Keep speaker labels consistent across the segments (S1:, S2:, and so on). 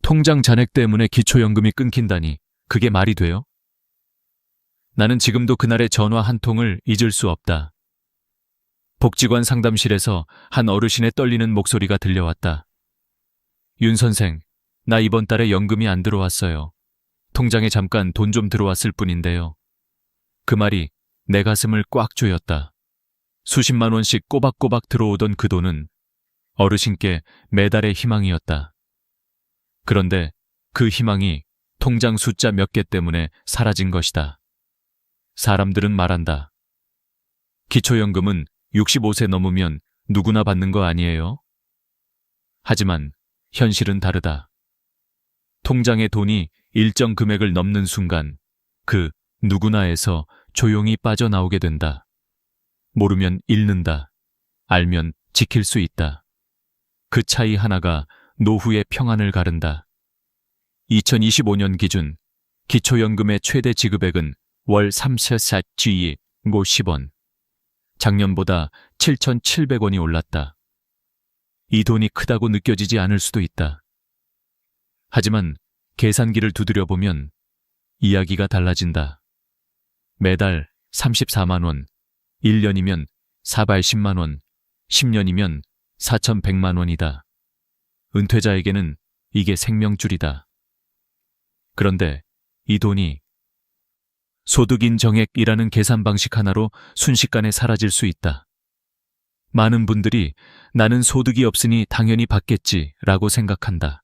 S1: 통장 잔액 때문에 기초연금이 끊긴다니 그게 말이 돼요? 나는 지금도 그날의 전화 한 통을 잊을 수 없다. 복지관 상담실에서 한 어르신의 떨리는 목소리가 들려왔다. 윤 선생, 나 이번 달에 연금이 안 들어왔어요. 통장에 잠깐 돈 좀 들어왔을 뿐인데요. 그 말이 내 가슴을 꽉 조였다. 수십만 원씩 꼬박꼬박 들어오던 그 돈은 어르신께 매달의 희망이었다. 그런데 그 희망이 통장 숫자 몇 개 때문에 사라진 것이다. 사람들은 말한다. 기초연금은 65세 넘으면 누구나 받는 거 아니에요? 하지만 현실은 다르다. 통장에 돈이 일정 금액을 넘는 순간 그 누구나에서 조용히 빠져나오게 된다. 모르면 잃는다. 알면 지킬 수 있다. 그 차이 하나가 노후의 평안을 가른다. 2025년 기준 기초연금의 최대 지급액은 월 3,4G 모 10원. 작년보다 7,700원이 올랐다. 이 돈이 크다고 느껴지지 않을 수도 있다. 하지만 계산기를 두드려보면 이야기가 달라진다. 매달 34만 원, 1년이면 410만 원, 10년이면 4,100만 원이다. 은퇴자에게는 이게 생명줄이다. 그런데 이 돈이 소득인정액이라는 계산 방식 하나로 순식간에 사라질 수 있다. 많은 분들이 나는 소득이 없으니 당연히 받겠지라고 생각한다.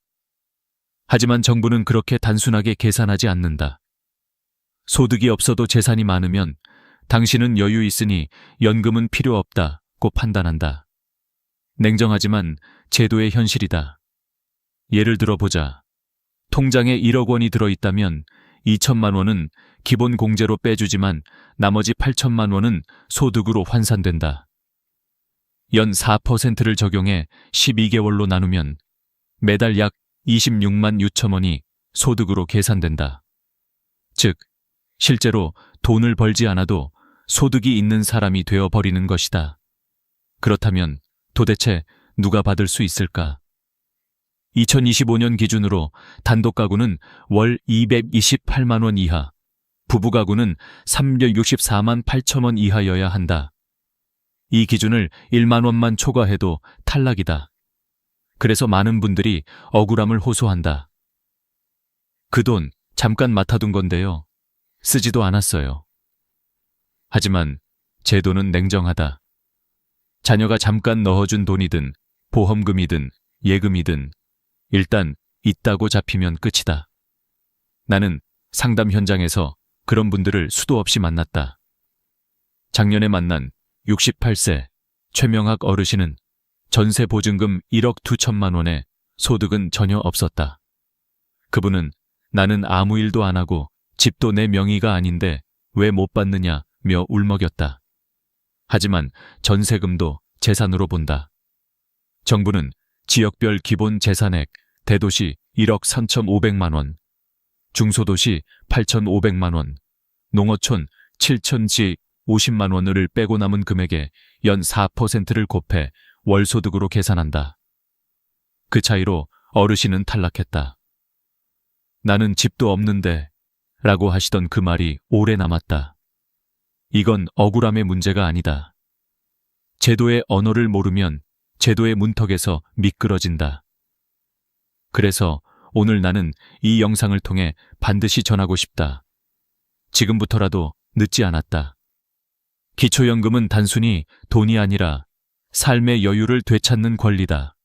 S1: 하지만 정부는 그렇게 단순하게 계산하지 않는다. 소득이 없어도 재산이 많으면 당신은 여유 있으니 연금은 필요 없다고 판단한다. 냉정하지만 제도의 현실이다. 예를 들어보자. 통장에 1억 원이 들어있다면 2천만 원은 기본 공제로 빼주지만 나머지 8천만 원은 소득으로 환산된다. 연 4%를 적용해 12개월로 나누면 매달 약 26만 6천 원이 소득으로 계산된다. 즉, 실제로 돈을 벌지 않아도 소득이 있는 사람이 되어버리는 것이다. 그렇다면 도대체 누가 받을 수 있을까? 2025년 기준으로 단독 가구는 월 228만 원 이하, 부부 가구는 364만 8천 원 이하여야 한다. 이 기준을 1만 원만 초과해도 탈락이다. 그래서 많은 분들이 억울함을 호소한다. 그 돈 잠깐 맡아둔 건데요. 쓰지도 않았어요. 하지만 제도는 냉정하다. 자녀가 잠깐 넣어준 돈이든 보험금이든 예금이든 일단 있다고 잡히면 끝이다. 나는 상담 현장에서 그런 분들을 수도 없이 만났다. 작년에 만난 68세 최명학 어르신은 전세 보증금 1억 2천만 원에 소득은 전혀 없었다. 그분은 나는 아무 일도 안 하고 집도 내 명의가 아닌데 왜 못 받느냐며 울먹였다. 하지만 전세금도 재산으로 본다. 정부는 지역별 기본 재산액 대도시 1억 3,500만 원, 중소도시 8,500만 원, 농어촌 7,000지 50만 원을 빼고 남은 금액에 연 4%를 곱해 월소득으로 계산한다. 그 차이로 어르신은 탈락했다. 나는 집도 없는데 라고 하시던 그 말이 오래 남았다. 이건 억울함의 문제가 아니다. 제도의 언어를 모르면 제도의 문턱에서 미끄러진다. 그래서 오늘 나는 이 영상을 통해 반드시 전하고 싶다. 지금부터라도 늦지 않았다. 기초연금은 단순히 돈이 아니라 삶의 여유를 되찾는 권리다.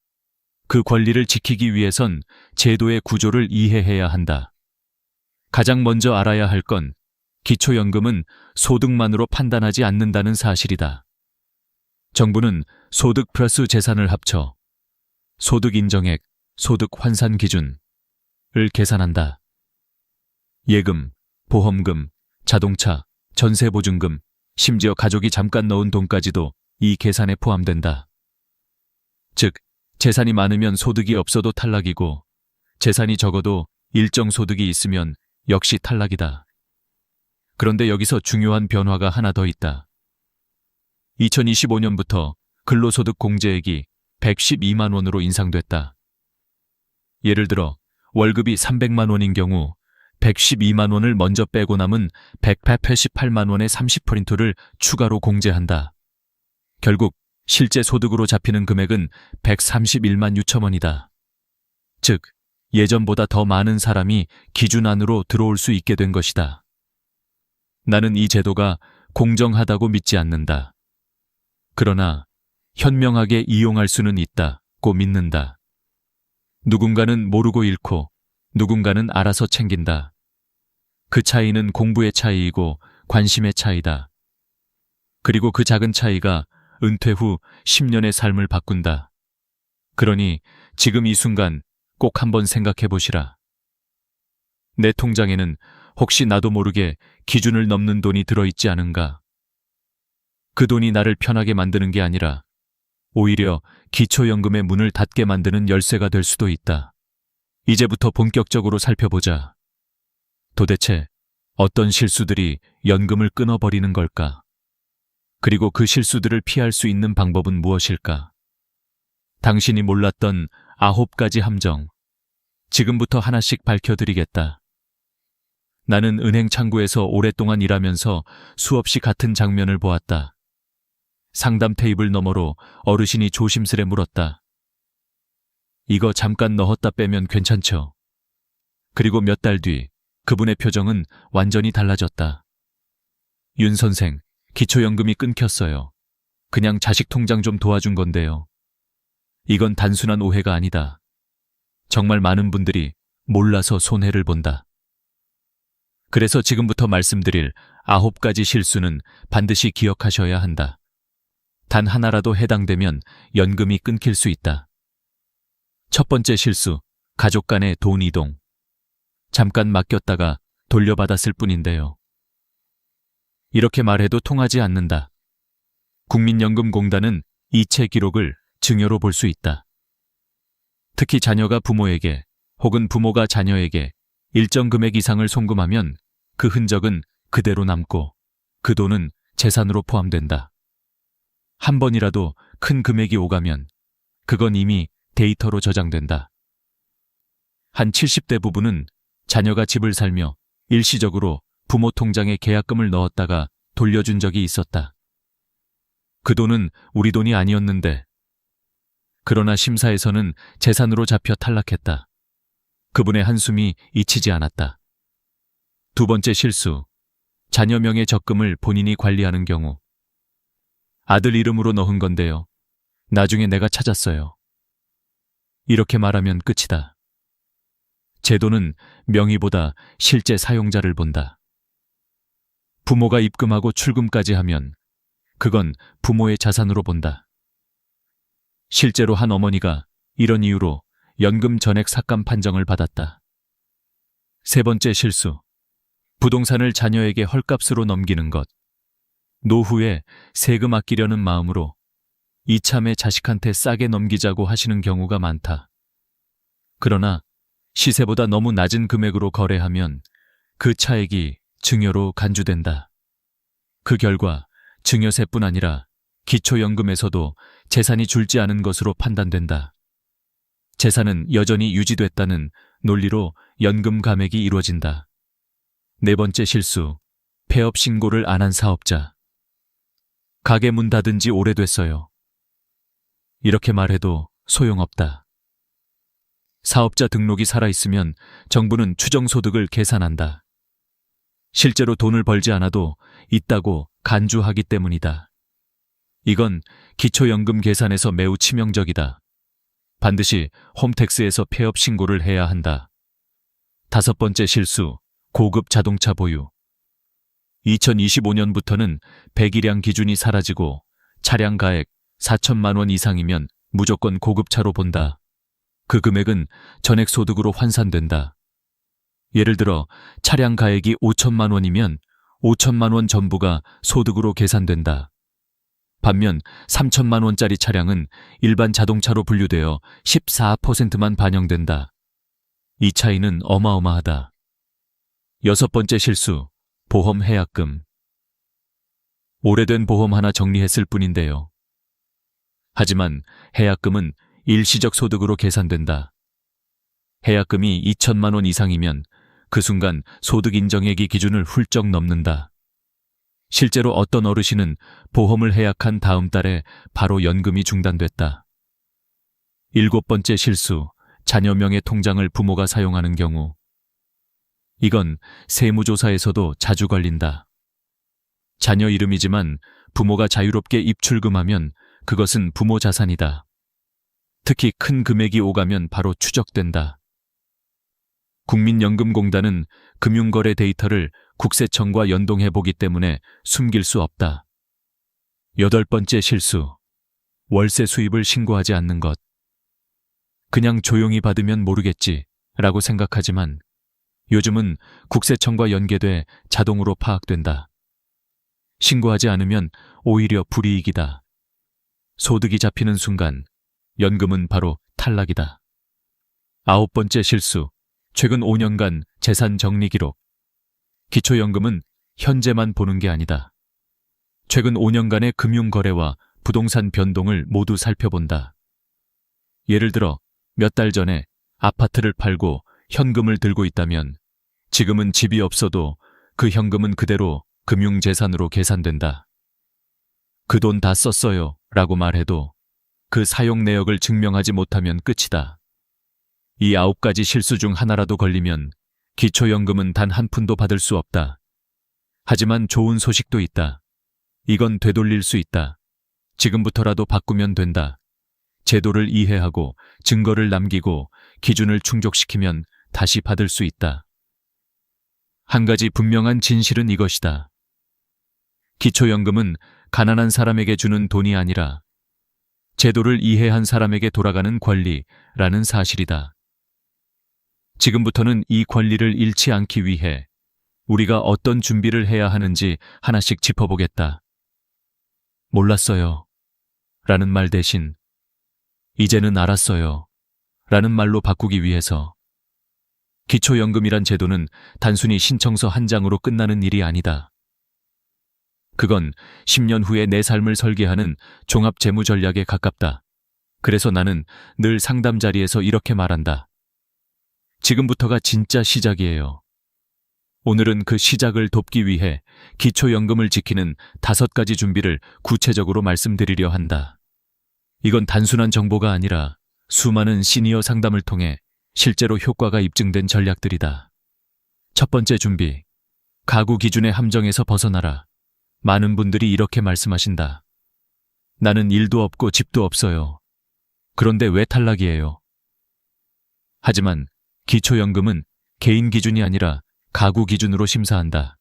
S1: 그 권리를 지키기 위해선 제도의 구조를 이해해야 한다. 가장 먼저 알아야 할 건 기초연금은 소득만으로 판단하지 않는다는 사실이다. 정부는 소득 플러스 재산을 합쳐 소득 인정액, 소득 환산 기준을 계산한다. 예금, 보험금, 자동차, 전세보증금, 심지어 가족이 잠깐 넣은 돈까지도 이 계산에 포함된다. 즉, 재산이 많으면 소득이 없어도 탈락이고 재산이 적어도 일정 소득이 있으면 역시 탈락이다. 그런데 여기서 중요한 변화가 하나 더 있다. 2025년부터 근로소득 공제액이 112만 원으로 인상됐다. 예를 들어 월급이 300만 원인 경우 112만 원을 먼저 빼고 남은 188만 원의 30%를 추가로 공제한다. 결국 실제 소득으로 잡히는 금액은 131만 6천 원이다. 즉, 예전보다 더 많은 사람이 기준 안으로 들어올 수 있게 된 것이다. 나는 이 제도가 공정하다고 믿지 않는다. 그러나 현명하게 이용할 수는 있다고 믿는다. 누군가는 모르고 잃고 누군가는 알아서 챙긴다. 그 차이는 공부의 차이이고 관심의 차이다. 그리고 그 작은 차이가 은퇴 후 10년의 삶을 바꾼다. 그러니 지금 이 순간 꼭 한번 생각해 보시라. 내 통장에는 혹시 나도 모르게 기준을 넘는 돈이 들어있지 않은가? 그 돈이 나를 편하게 만드는 게 아니라 오히려 기초연금의 문을 닫게 만드는 열쇠가 될 수도 있다. 이제부터 본격적으로 살펴보자. 도대체 어떤 실수들이 연금을 끊어버리는 걸까? 그리고 그 실수들을 피할 수 있는 방법은 무엇일까? 당신이 몰랐던 9가지 함정, 지금부터 하나씩 밝혀드리겠다. 나는 은행 창구에서 오랫동안 일하면서 수없이 같은 장면을 보았다. 상담 테이블 너머로 어르신이 조심스레 물었다. 이거 잠깐 넣었다 빼면 괜찮죠? 그리고 몇 달 뒤 그분의 표정은 완전히 달라졌다. 윤 선생, 기초연금이 끊겼어요. 그냥 자식 통장 좀 도와준 건데요. 이건 단순한 오해가 아니다. 정말 많은 분들이 몰라서 손해를 본다. 그래서 지금부터 말씀드릴 9가지 실수는 반드시 기억하셔야 한다. 단 하나라도 해당되면 연금이 끊길 수 있다. 첫 번째 실수, 가족 간의 돈 이동. 잠깐 맡겼다가 돌려받았을 뿐인데요. 이렇게 말해도 통하지 않는다. 국민연금공단은 이체 기록을 증여로 볼 수 있다. 특히 자녀가 부모에게 혹은 부모가 자녀에게 일정 금액 이상을 송금하면 그 흔적은 그대로 남고 그 돈은 재산으로 포함된다. 한 번이라도 큰 금액이 오가면 그건 이미 데이터로 저장된다. 한 70대 부부는 자녀가 집을 살며 일시적으로 부모 통장에 계약금을 넣었다가 돌려준 적이 있었다. 그 돈은 우리 돈이 아니었는데, 그러나 심사에서는 재산으로 잡혀 탈락했다. 그분의 한숨이 잊히지 않았다. 두 번째 실수, 자녀 명의 적금을 본인이 관리하는 경우. 아들 이름으로 넣은 건데요. 나중에 내가 찾았어요. 이렇게 말하면 끝이다. 제도는 명의보다 실제 사용자를 본다. 부모가 입금하고 출금까지 하면 그건 부모의 자산으로 본다. 실제로 한 어머니가 이런 이유로 연금 전액 삭감 판정을 받았다. 세 번째 실수, 부동산을 자녀에게 헐값으로 넘기는 것. 노후에 세금 아끼려는 마음으로 이참에 자식한테 싸게 넘기자고 하시는 경우가 많다. 그러나 시세보다 너무 낮은 금액으로 거래하면 그 차액이 증여로 간주된다. 그 결과 증여세뿐 아니라 기초연금에서도 재산이 줄지 않은 것으로 판단된다. 재산은 여전히 유지됐다는 논리로 연금 감액이 이루어진다. 네 번째 실수, 폐업 신고를 안 한 사업자. 가게 문 닫은 지 오래됐어요. 이렇게 말해도 소용없다. 사업자 등록이 살아있으면 정부는 추정소득을 계산한다. 실제로 돈을 벌지 않아도 있다고 간주하기 때문이다. 이건 기초연금 계산에서 매우 치명적이다. 반드시 홈택스에서 폐업 신고를 해야 한다. 다섯 번째 실수, 고급 자동차 보유. 2025년부터는 배기량 기준이 사라지고 차량 가액 4천만 원 이상이면 무조건 고급차로 본다. 그 금액은 전액소득으로 환산된다. 예를 들어 차량 가액이 5천만 원이면 5천만 원 전부가 소득으로 계산된다. 반면 3천만 원짜리 차량은 일반 자동차로 분류되어 14%만 반영된다. 이 차이는 어마어마하다. 여섯 번째 실수, 보험 해약금. 오래된 보험 하나 정리했을 뿐인데요. 하지만 해약금은 일시적 소득으로 계산된다. 해약금이 2천만 원 이상이면 그 순간 소득 인정액이 기준을 훌쩍 넘는다. 실제로 어떤 어르신은 보험을 해약한 다음 달에 바로 연금이 중단됐다. 7번째 실수, 자녀 명의 통장을 부모가 사용하는 경우. 이건 세무조사에서도 자주 걸린다. 자녀 이름이지만 부모가 자유롭게 입출금하면 그것은 부모 자산이다. 특히 큰 금액이 오가면 바로 추적된다. 국민연금공단은 금융거래 데이터를 국세청과 연동해보기 때문에 숨길 수 없다. 8번째 실수, 월세 수입을 신고하지 않는 것. 그냥 조용히 받으면 모르겠지 라고 생각하지만 요즘은 국세청과 연계돼 자동으로 파악된다. 신고하지 않으면 오히려 불이익이다. 소득이 잡히는 순간 연금은 바로 탈락이다. 9번째 실수, 최근 5년간 재산 정리 기록. 기초연금은 현재만 보는 게 아니다. 최근 5년간의 금융거래와 부동산 변동을 모두 살펴본다. 예를 들어 몇 달 전에 아파트를 팔고 현금을 들고 있다면 지금은 집이 없어도 그 현금은 그대로 금융재산으로 계산된다. 그 돈 다 썼어요 라고 말해도 그 사용 내역을 증명하지 못하면 끝이다. 이 9가지 실수 중 하나라도 걸리면 기초연금은 단 한 푼도 받을 수 없다. 하지만 좋은 소식도 있다. 이건 되돌릴 수 있다. 지금부터라도 바꾸면 된다. 제도를 이해하고 증거를 남기고 기준을 충족시키면 다시 받을 수 있다. 한 가지 분명한 진실은 이것이다. 기초연금은 가난한 사람에게 주는 돈이 아니라 제도를 이해한 사람에게 돌아가는 권리라는 사실이다. 지금부터는 이 권리를 잃지 않기 위해 우리가 어떤 준비를 해야 하는지 하나씩 짚어보겠다. 몰랐어요 라는 말 대신 이제는 알았어요 라는 말로 바꾸기 위해서. 기초연금이란 제도는 단순히 신청서 한 장으로 끝나는 일이 아니다. 그건 10년 후에 내 삶을 설계하는 종합재무전략에 가깝다. 그래서 나는 늘 상담 자리에서 이렇게 말한다. 지금부터가 진짜 시작이에요. 오늘은 그 시작을 돕기 위해 기초연금을 지키는 5가지 준비를 구체적으로 말씀드리려 한다. 이건 단순한 정보가 아니라 수많은 시니어 상담을 통해 실제로 효과가 입증된 전략들이다. 첫 번째 준비, 가구 기준의 함정에서 벗어나라. 많은 분들이 이렇게 말씀하신다. 나는 일도 없고 집도 없어요. 그런데 왜 탈락이에요? 하지만 기초연금은 개인 기준이 아니라 가구 기준으로 심사한다.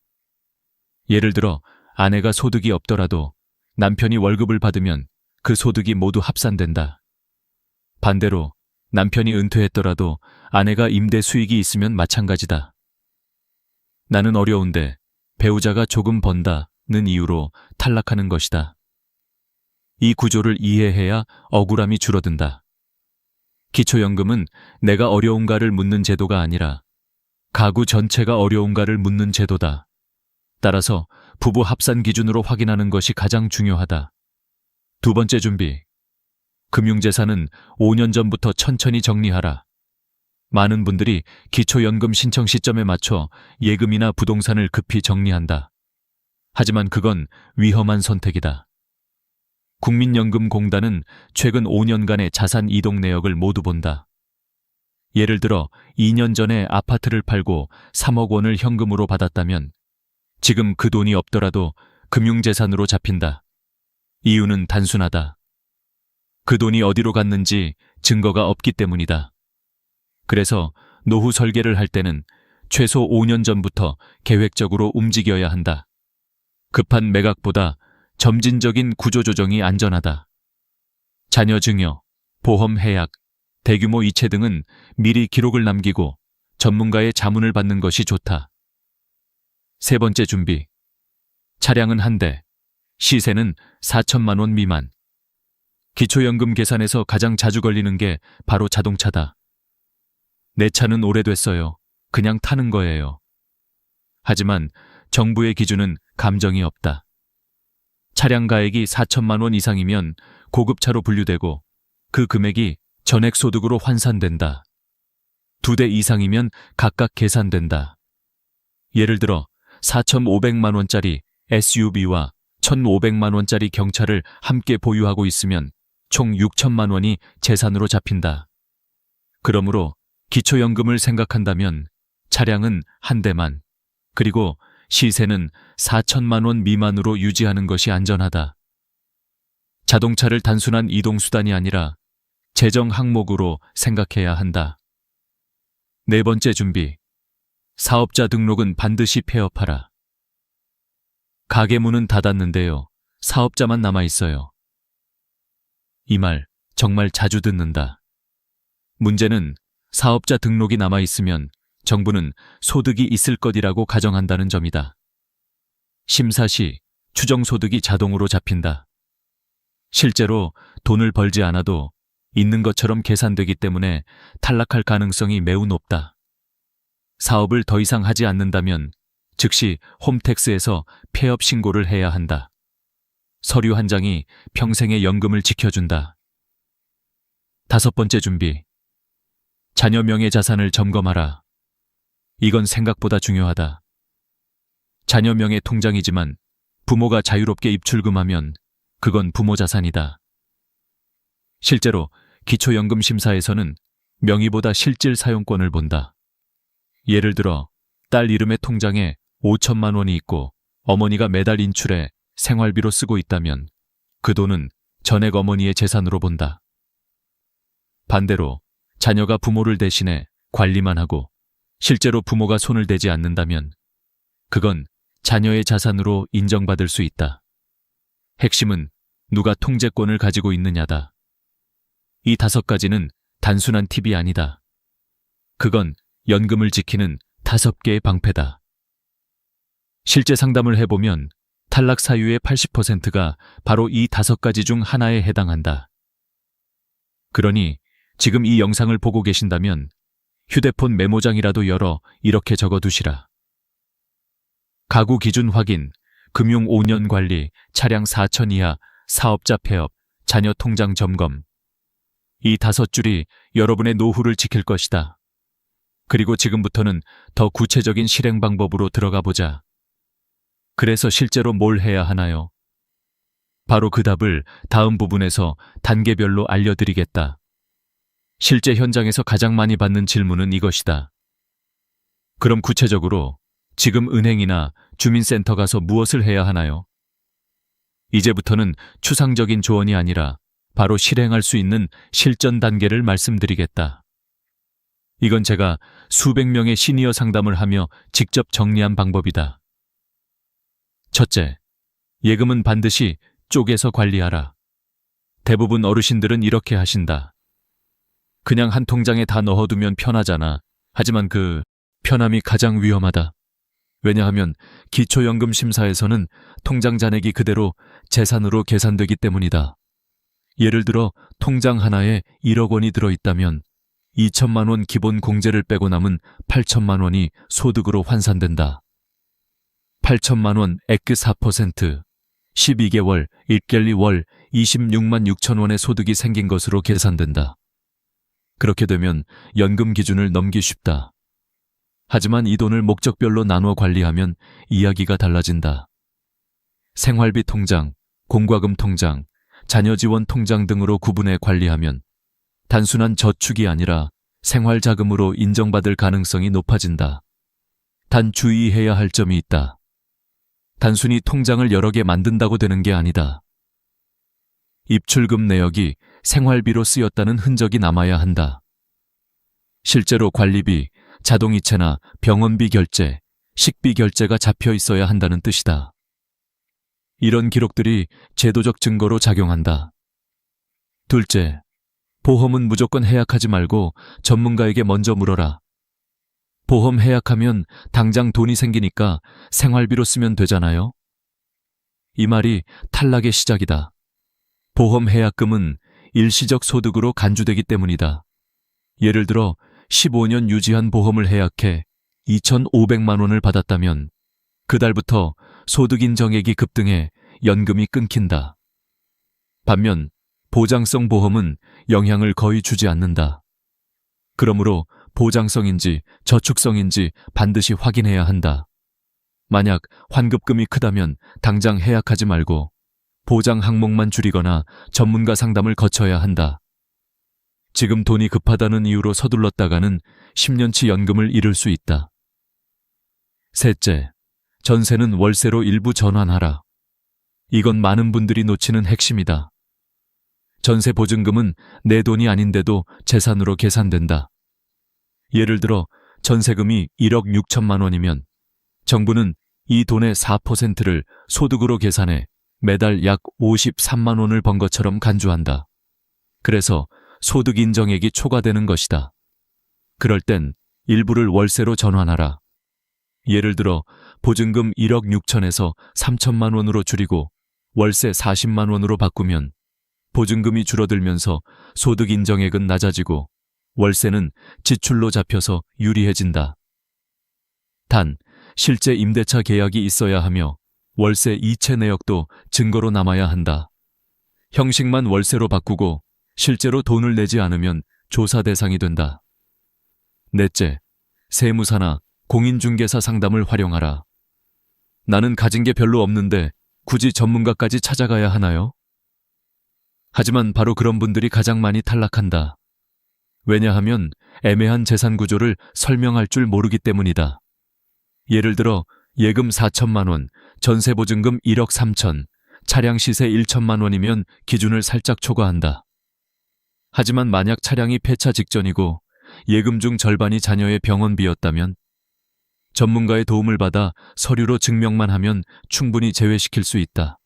S1: 예를 들어 아내가 소득이 없더라도 남편이 월급을 받으면 그 소득이 모두 합산된다. 반대로 남편이 은퇴했더라도 아내가 임대 수익이 있으면 마찬가지다. 나는 어려운데 배우자가 조금 번다는 이유로 탈락하는 것이다. 이 구조를 이해해야 억울함이 줄어든다. 기초연금은 내가 어려운가를 묻는 제도가 아니라 가구 전체가 어려운가를 묻는 제도다. 따라서 부부 합산 기준으로 확인하는 것이 가장 중요하다. 두 번째 준비. 금융재산은 5년 전부터 천천히 정리하라. 많은 분들이 기초연금 신청 시점에 맞춰 예금이나 부동산을 급히 정리한다. 하지만 그건 위험한 선택이다. 국민연금공단은 최근 5년간의 자산 이동 내역을 모두 본다. 예를 들어 2년 전에 아파트를 팔고 3억 원을 현금으로 받았다면 지금 그 돈이 없더라도 금융재산으로 잡힌다. 이유는 단순하다. 그 돈이 어디로 갔는지 증거가 없기 때문이다. 그래서 노후 설계를 할 때는 최소 5년 전부터 계획적으로 움직여야 한다. 급한 매각보다 점진적인 구조조정이 안전하다. 자녀 증여, 보험 해약, 대규모 이체 등은 미리 기록을 남기고 전문가의 자문을 받는 것이 좋다. 세 번째 준비. 차량은 한 대, 시세는 4천만 원 미만. 기초연금 계산에서 가장 자주 걸리는 게 바로 자동차다. 내 차는 오래됐어요. 그냥 타는 거예요. 하지만 정부의 기준은 감정이 없다. 차량 가액이 4천만 원 이상이면 고급차로 분류되고 그 금액이 전액 소득으로 환산된다. 2대 이상이면 각각 계산된다. 예를 들어 4,500만 원짜리 SUV와 1,500만 원짜리 경차를 함께 보유하고 있으면 총 6천만 원이 재산으로 잡힌다. 그러므로 기초연금을 생각한다면 차량은 한 대만, 그리고 시세는 4천만 원 미만으로 유지하는 것이 안전하다. 자동차를 단순한 이동수단이 아니라 재정 항목으로 생각해야 한다. 네 번째 준비. 사업자 등록은 반드시 폐업하라. 가게 문은 닫았는데요. 사업자만 남아있어요. 이 말 정말 자주 듣는다. 문제는 사업자 등록이 남아있으면 정부는 소득이 있을 것이라고 가정한다는 점이다. 심사 시 추정소득이 자동으로 잡힌다. 실제로 돈을 벌지 않아도 있는 것처럼 계산되기 때문에 탈락할 가능성이 매우 높다. 사업을 더 이상 하지 않는다면 즉시 홈택스에서 폐업 신고를 해야 한다. 서류 한 장이 평생의 연금을 지켜준다. 다섯 번째 준비. 자녀 명의 자산을 점검하라. 이건 생각보다 중요하다. 자녀 명의 통장이지만 부모가 자유롭게 입출금하면 그건 부모 자산이다. 실제로 기초연금 심사에서는 명의보다 실질 사용권을 본다. 예를 들어 딸 이름의 통장에 5천만 원이 있고 어머니가 매달 인출해 생활비로 쓰고 있다면 그 돈은 전액 어머니의 재산으로 본다. 반대로 자녀가 부모를 대신해 관리만 하고 실제로 부모가 손을 대지 않는다면 그건 자녀의 자산으로 인정받을 수 있다. 핵심은 누가 통제권을 가지고 있느냐다. 이 5가지는 단순한 팁이 아니다. 그건 연금을 지키는 5개의 방패다. 실제 상담을 해보면 탈락 사유의 80%가 바로 이 5가지 중 하나에 해당한다. 그러니 지금 이 영상을 보고 계신다면 휴대폰 메모장이라도 열어 이렇게 적어두시라. 가구 기준 확인, 금융 5년 관리, 차량 4천 이하, 사업자 폐업, 자녀 통장 점검. 이 5줄이 여러분의 노후를 지킬 것이다. 그리고 지금부터는 더 구체적인 실행 방법으로 들어가 보자. 그래서 실제로 뭘 해야 하나요? 바로 그 답을 다음 부분에서 단계별로 알려드리겠다. 실제 현장에서 가장 많이 받는 질문은 이것이다. 그럼 구체적으로 지금 은행이나 주민센터 가서 무엇을 해야 하나요? 이제부터는 추상적인 조언이 아니라 바로 실행할 수 있는 실전 단계를 말씀드리겠다. 이건 제가 수백 명의 시니어 상담을 하며 직접 정리한 방법이다. 첫째, 예금은 반드시 쪼개서 관리하라. 대부분 어르신들은 이렇게 하신다. 그냥 한 통장에 다 넣어두면 편하잖아. 하지만 그 편함이 가장 위험하다. 왜냐하면 기초연금 심사에서는 통장 잔액이 그대로 재산으로 계산되기 때문이다. 예를 들어 통장 하나에 1억 원이 들어있다면 2천만 원 기본 공제를 빼고 남은 8천만 원이 소득으로 환산된다. 8천만 원 액그 4%, 12개월, 1갤리 월 26만 6천 원의 소득이 생긴 것으로 계산된다. 그렇게 되면 연금 기준을 넘기 쉽다. 하지만 이 돈을 목적별로 나눠 관리하면 이야기가 달라진다. 생활비 통장, 공과금 통장, 자녀 지원 통장 등으로 구분해 관리하면 단순한 저축이 아니라 생활자금으로 인정받을 가능성이 높아진다. 단 주의해야 할 점이 있다. 단순히 통장을 여러 개 만든다고 되는 게 아니다. 입출금 내역이 생활비로 쓰였다는 흔적이 남아야 한다. 실제로 관리비, 자동이체나 병원비 결제, 식비 결제가 잡혀 있어야 한다는 뜻이다. 이런 기록들이 제도적 증거로 작용한다. 둘째, 보험은 무조건 해약하지 말고 전문가에게 먼저 물어라. 보험 해약하면 당장 돈이 생기니까 생활비로 쓰면 되잖아요. 이 말이 탈락의 시작이다. 보험 해약금은 일시적 소득으로 간주되기 때문이다. 예를 들어 15년 유지한 보험을 해약해 2,500만 원을 받았다면 그달부터 소득 인정액이 급등해 연금이 끊긴다. 반면 보장성 보험은 영향을 거의 주지 않는다. 그러므로 보장성인지 저축성인지 반드시 확인해야 한다. 만약 환급금이 크다면 당장 해약하지 말고 보장 항목만 줄이거나 전문가 상담을 거쳐야 한다. 지금 돈이 급하다는 이유로 서둘렀다가는 10년치 연금을 잃을 수 있다. 셋째, 전세는 월세로 일부 전환하라. 이건 많은 분들이 놓치는 핵심이다. 전세 보증금은 내 돈이 아닌데도 재산으로 계산된다. 예를 들어 전세금이 1억 6천만 원이면 정부는 이 돈의 4%를 소득으로 계산해 매달 약 53만 원을 번 것처럼 간주한다. 그래서 소득 인정액이 초과되는 것이다. 그럴 땐 일부를 월세로 전환하라. 예를 들어 보증금 1억 6천에서 3천만 원으로 줄이고 월세 40만 원으로 바꾸면 보증금이 줄어들면서 소득 인정액은 낮아지고 월세는 지출로 잡혀서 유리해진다. 단, 실제 임대차 계약이 있어야 하며 월세 이체 내역도 증거로 남아야 한다. 형식만 월세로 바꾸고 실제로 돈을 내지 않으면 조사 대상이 된다. 넷째, 세무사나 공인중개사 상담을 활용하라. 나는 가진 게 별로 없는데 굳이 전문가까지 찾아가야 하나요? 하지만 바로 그런 분들이 가장 많이 탈락한다. 왜냐하면 애매한 재산 구조를 설명할 줄 모르기 때문이다. 예를 들어 예금 4천만 원, 전세 보증금 1억 3천, 차량 시세 1천만 원이면 기준을 살짝 초과한다. 하지만 만약 차량이 폐차 직전이고 예금 중 절반이 자녀의 병원비였다면 전문가의 도움을 받아 서류로 증명만 하면 충분히 제외시킬 수 있다.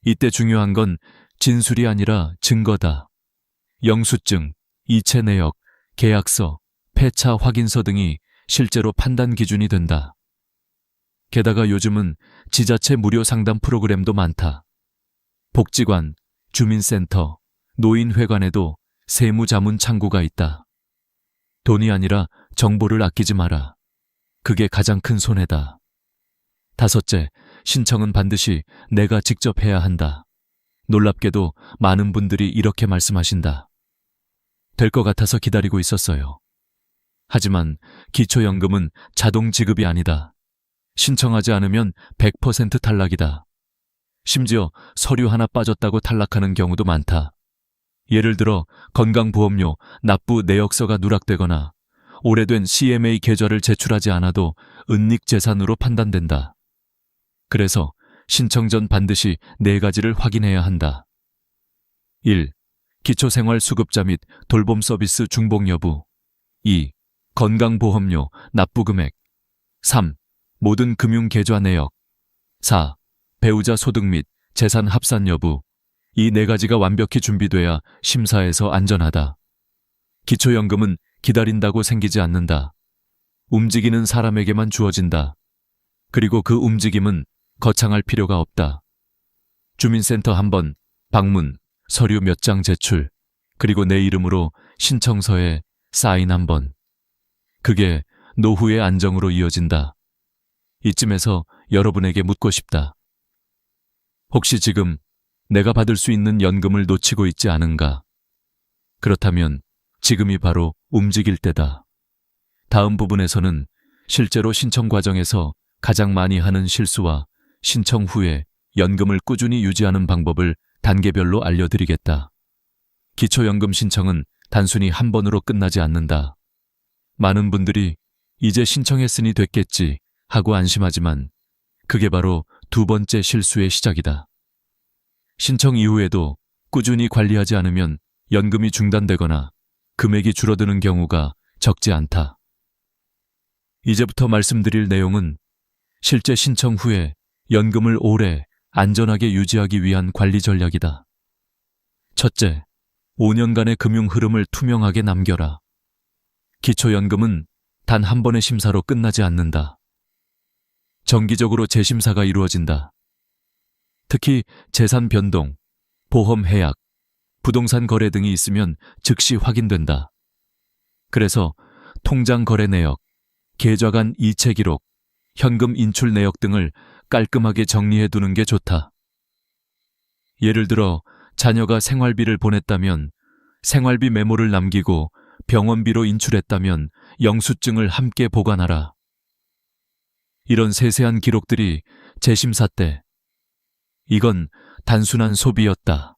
S1: 이때 중요한 건 진술이 아니라 증거다. 영수증, 이체 내역, 계약서, 폐차 확인서 등이 실제로 판단 기준이 된다. 게다가 요즘은 지자체 무료 상담 프로그램도 많다. 복지관, 주민센터, 노인회관에도 세무자문 창구가 있다. 돈이 아니라 정보를 아끼지 마라. 그게 가장 큰 손해다. 다섯째, 신청은 반드시 내가 직접 해야 한다. 놀랍게도 많은 분들이 이렇게 말씀하신다. 될 것 같아서 기다리고 있었어요. 하지만 기초연금은 자동 지급이 아니다. 신청하지 않으면 100% 탈락이다. 심지어 서류 하나 빠졌다고 탈락하는 경우도 많다. 예를 들어 건강보험료 납부 내역서가 누락되거나 오래된 CMA 계좌를 제출하지 않아도 은닉재산으로 판단된다. 그래서 신청 전 반드시 4가지를 확인해야 한다. 1. 기초생활수급자 및 돌봄 서비스 중복 여부. 2. 건강보험료 납부 금액. 3. 모든 금융계좌 내역. 4. 배우자 소득 및 재산 합산 여부. 이 4가지가 완벽히 준비돼야 심사에서 안전하다. 기초연금은 기다린다고 생기지 않는다. 움직이는 사람에게만 주어진다. 그리고 그 움직임은 거창할 필요가 없다. 주민센터 한번 방문, 서류 몇 장 제출, 그리고 내 이름으로 신청서에 사인 한번. 그게 노후의 안정으로 이어진다. 이쯤에서 여러분에게 묻고 싶다. 혹시 지금 내가 받을 수 있는 연금을 놓치고 있지 않은가? 그렇다면 지금이 바로 움직일 때다. 다음 부분에서는 실제로 신청 과정에서 가장 많이 하는 실수와 신청 후에 연금을 꾸준히 유지하는 방법을 단계별로 알려드리겠다. 기초연금 신청은 단순히 한 번으로 끝나지 않는다. 많은 분들이 이제 신청했으니 됐겠지 하고 안심하지만 그게 바로 2번째 실수의 시작이다. 신청 이후에도 꾸준히 관리하지 않으면 연금이 중단되거나 금액이 줄어드는 경우가 적지 않다. 이제부터 말씀드릴 내용은 실제 신청 후에 연금을 오래 안전하게 유지하기 위한 관리 전략이다. 첫째, 5년간의 금융 흐름을 투명하게 남겨라. 기초연금은 단 한 번의 심사로 끝나지 않는다. 정기적으로 재심사가 이루어진다. 특히 재산 변동, 보험 해약, 부동산 거래 등이 있으면 즉시 확인된다. 그래서 통장 거래 내역, 계좌 간 이체 기록, 현금 인출 내역 등을 깔끔하게 정리해 두는 게 좋다. 예를 들어 자녀가 생활비를 보냈다면 생활비 메모를 남기고 병원비로 인출했다면 영수증을 함께 보관하라. 이런 세세한 기록들이 재심사 때 이건 단순한 소비였다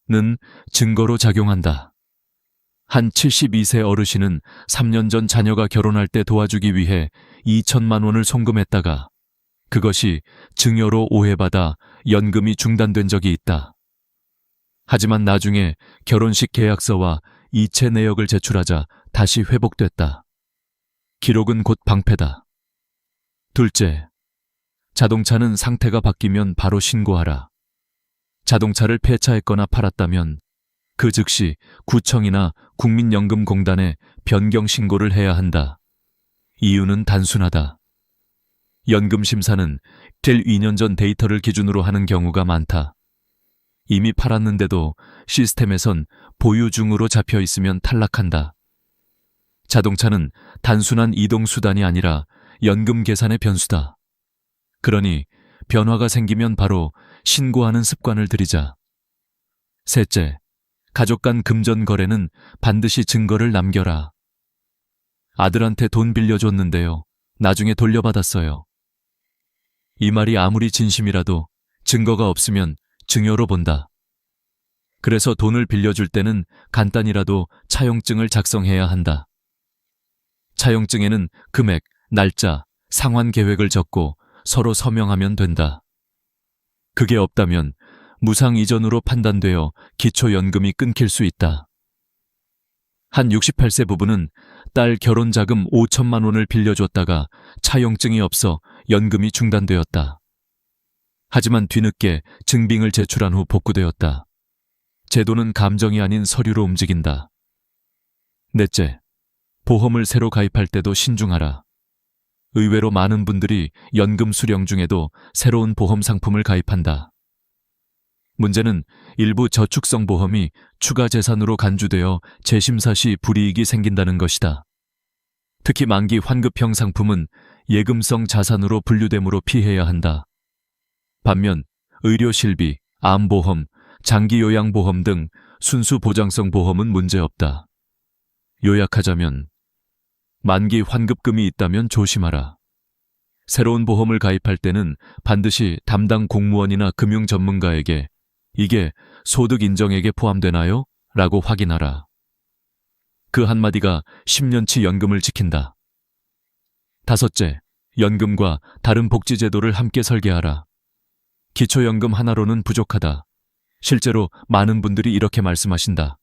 S1: 는 증거로 작용한다. 한 72세 어르신은 3년 전 자녀가 결혼할 때 도와주기 위해 2천만 원을 송금했다가 그것이 증여로 오해받아 연금이 중단된 적이 있다. 하지만 나중에 결혼식 계약서와 이체 내역을 제출하자 다시 회복됐다. 기록은 곧 방패다. 둘째, 자동차는 상태가 바뀌면 바로 신고하라. 자동차를 폐차했거나 팔았다면 그 즉시 구청이나 국민연금공단에 변경 신고를 해야 한다. 이유는 단순하다. 연금심사는 될 2년 전 데이터를 기준으로 하는 경우가 많다. 이미 팔았는데도 시스템에선 보유 중으로 잡혀 있으면 탈락한다. 자동차는 단순한 이동수단이 아니라 연금 계산의 변수다. 그러니 변화가 생기면 바로 신고하는 습관을 들이자. 셋째, 가족 간 금전 거래는 반드시 증거를 남겨라. 아들한테 돈 빌려줬는데요. 나중에 돌려받았어요. 이 말이 아무리 진심이라도 증거가 없으면 증여로 본다. 그래서 돈을 빌려줄 때는 간단히라도 차용증을 작성해야 한다. 차용증에는 금액, 날짜, 상환 계획을 적고 서로 서명하면 된다. 그게 없다면 무상 이전으로 판단되어 기초연금이 끊길 수 있다. 한 68세 부부는 딸 결혼자금 5천만 원을 빌려줬다가 차용증이 없어 연금이 중단되었다. 하지만 뒤늦게 증빙을 제출한 후 복구되었다. 제도는 감정이 아닌 서류로 움직인다. 넷째, 보험을 새로 가입할 때도 신중하라. 의외로 많은 분들이 연금 수령 중에도 새로운 보험 상품을 가입한다. 문제는 일부 저축성 보험이 추가 재산으로 간주되어 재심사 시 불이익이 생긴다는 것이다. 특히 만기 환급형 상품은 예금성 자산으로 분류되므로 피해야 한다. 반면 의료실비, 암보험, 장기요양보험 등 순수 보장성 보험은 문제없다. 요약하자면 만기 환급금이 있다면 조심하라. 새로운 보험을 가입할 때는 반드시 담당 공무원이나 금융 전문가에게 이게 소득 인정액에 포함되나요? 라고 확인하라. 그 한마디가 10년치 연금을 지킨다. 다섯째, 연금과 다른 복지제도를 함께 설계하라. 기초연금 하나로는 부족하다. 실제로 많은 분들이 이렇게 말씀하신다.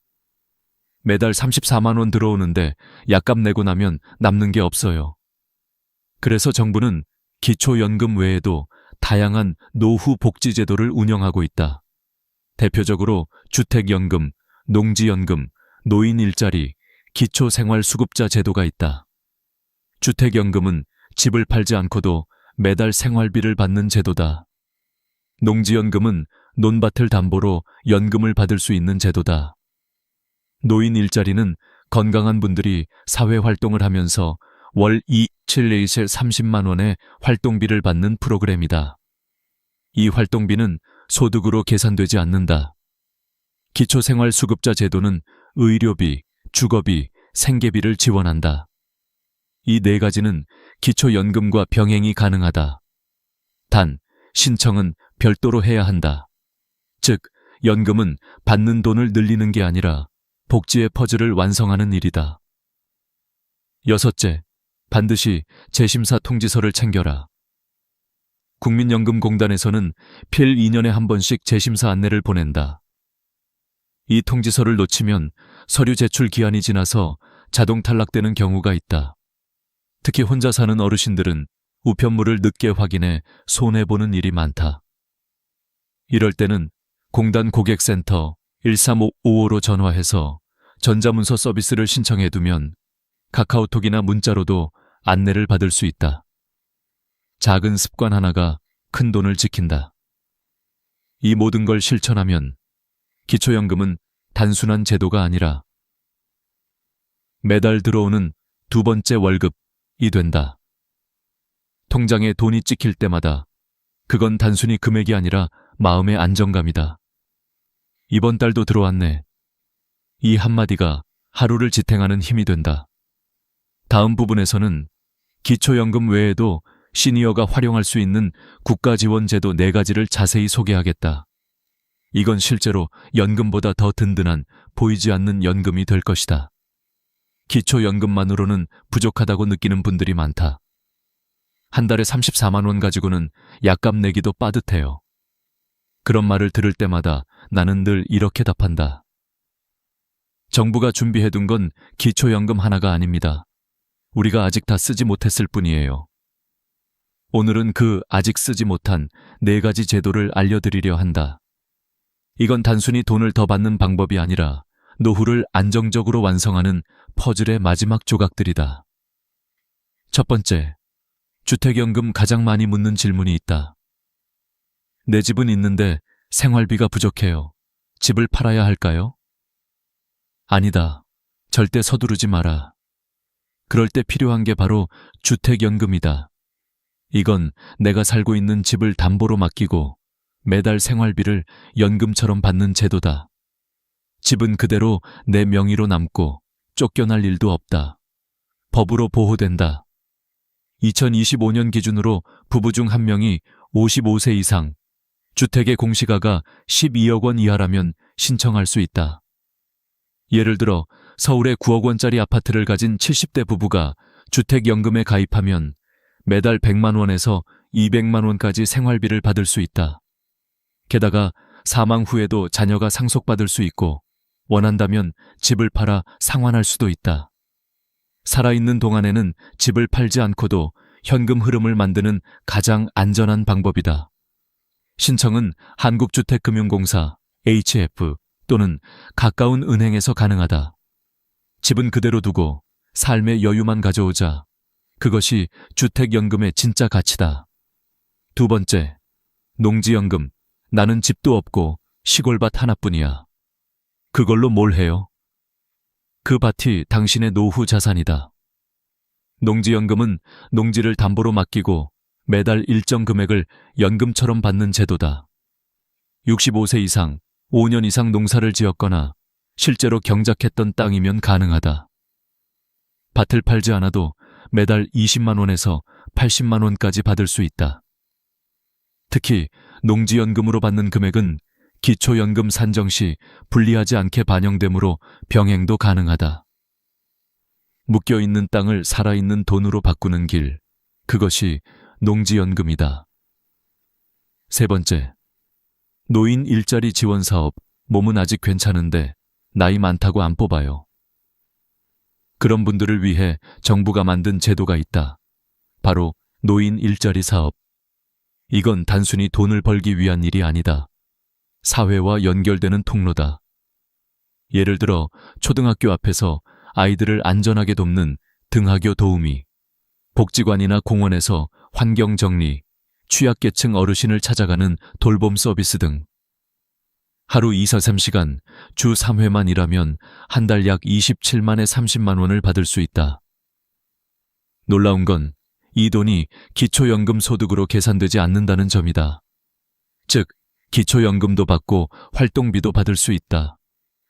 S1: 매달 34만 원 들어오는데 약값 내고 나면 남는 게 없어요. 그래서 정부는 기초연금 외에도 다양한 노후 복지제도를 운영하고 있다. 대표적으로 주택연금, 농지연금, 노인일자리, 기초생활수급자 제도가 있다. 주택연금은 집을 팔지 않고도 매달 생활비를 받는 제도다. 농지연금은 논밭을 담보로 연금을 받을 수 있는 제도다. 노인 일자리는 건강한 분들이 사회활동을 하면서 월 7레이셀 30만 원의 활동비를 받는 프로그램이다. 이 활동비는 소득으로 계산되지 않는다. 기초생활수급자 제도는 의료비, 주거비, 생계비를 지원한다. 이 네 가지는 기초연금과 병행이 가능하다. 단, 신청은 별도로 해야 한다. 즉, 연금은 받는 돈을 늘리는 게 아니라 복지의 퍼즐을 완성하는 일이다. 여섯째, 반드시 재심사 통지서를 챙겨라. 국민연금공단에서는 필 2년에 한 번씩 재심사 안내를 보낸다. 이 통지서를 놓치면 서류 제출 기한이 지나서 자동 탈락되는 경우가 있다. 특히 혼자 사는 어르신들은 우편물을 늦게 확인해 손해보는 일이 많다. 이럴 때는 공단 고객센터 13555로 전화해서 전자문서 서비스를 신청해두면 카카오톡이나 문자로도 안내를 받을 수 있다. 작은 습관 하나가 큰 돈을 지킨다. 이 모든 걸 실천하면 기초연금은 단순한 제도가 아니라 매달 들어오는 두 번째 월급이 된다. 통장에 돈이 찍힐 때마다 그건 단순히 금액이 아니라 마음의 안정감이다. 이번 달도 들어왔네. 이 한마디가 하루를 지탱하는 힘이 된다. 다음 부분에서는 기초연금 외에도 시니어가 활용할 수 있는 국가지원제도 4가지를 자세히 소개하겠다. 이건 실제로 연금보다 더 든든한 보이지 않는 연금이 될 것이다. 기초연금만으로는 부족하다고 느끼는 분들이 많다. 한 달에 34만 원 가지고는 약값 내기도 빠듯해요. 그런 말을 들을 때마다 나는 늘 이렇게 답한다. 정부가 준비해둔 건 기초연금 하나가 아닙니다. 우리가 아직 다 쓰지 못했을 뿐이에요. 오늘은 그 아직 쓰지 못한 4가지 제도를 알려드리려 한다. 이건 단순히 돈을 더 받는 방법이 아니라 노후를 안정적으로 완성하는 퍼즐의 마지막 조각들이다. 첫 번째, 주택연금 가장 많이 묻는 질문이 있다. 내 집은 있는데 생활비가 부족해요. 집을 팔아야 할까요? 아니다. 절대 서두르지 마라. 그럴 때 필요한 게 바로 주택연금이다. 이건 내가 살고 있는 집을 담보로 맡기고 매달 생활비를 연금처럼 받는 제도다. 집은 그대로 내 명의로 남고 쫓겨날 일도 없다. 법으로 보호된다. 2025년 기준으로 부부 중 1명이 55세 이상, 주택의 공시가가 12억 원 이하라면 신청할 수 있다. 예를 들어 서울의 9억 원짜리 아파트를 가진 70대 부부가 주택연금에 가입하면 매달 100만 원에서 200만 원까지 생활비를 받을 수 있다. 게다가 사망 후에도 자녀가 상속받을 수 있고 원한다면 집을 팔아 상환할 수도 있다. 살아있는 동안에는 집을 팔지 않고도 현금 흐름을 만드는 가장 안전한 방법이다. 신청은 한국주택금융공사 HF 또는 가까운 은행에서 가능하다. 집은 그대로 두고 삶의 여유만 가져오자. 그것이 주택연금의 진짜 가치다. 두 번째, 농지연금. 나는 집도 없고 시골밭 하나뿐이야. 그걸로 뭘 해요? 그 밭이 당신의 노후 자산이다. 농지연금은 농지를 담보로 맡기고 매달 일정 금액을 연금처럼 받는 제도다. 65세 이상, 5년 이상 농사를 지었거나 실제로 경작했던 땅이면 가능하다. 밭을 팔지 않아도 매달 20만 원에서 80만 원까지 받을 수 있다. 특히 농지연금으로 받는 금액은 기초연금 산정 시 불리하지 않게 반영되므로 병행도 가능하다. 묶여있는 땅을 살아있는 돈으로 바꾸는 길, 그것이 농지연금이다. 세 번째, 노인 일자리 지원 사업. 몸은 아직 괜찮은데 나이 많다고 안 뽑아요. 그런 분들을 위해 정부가 만든 제도가 있다. 바로 노인 일자리 사업. 이건 단순히 돈을 벌기 위한 일이 아니다. 사회와 연결되는 통로다. 예를 들어 초등학교 앞에서 아이들을 안전하게 돕는 등하교 도우미, 복지관이나 공원에서 환경정리, 취약계층 어르신을 찾아가는 돌봄 서비스 등. 하루 2-3시간, 주 3회만 일하면 한 달 약 27만에 30만 원을 받을 수 있다. 놀라운 건 이 돈이 기초연금 소득으로 계산되지 않는다는 점이다. 즉, 기초연금도 받고 활동비도 받을 수 있다.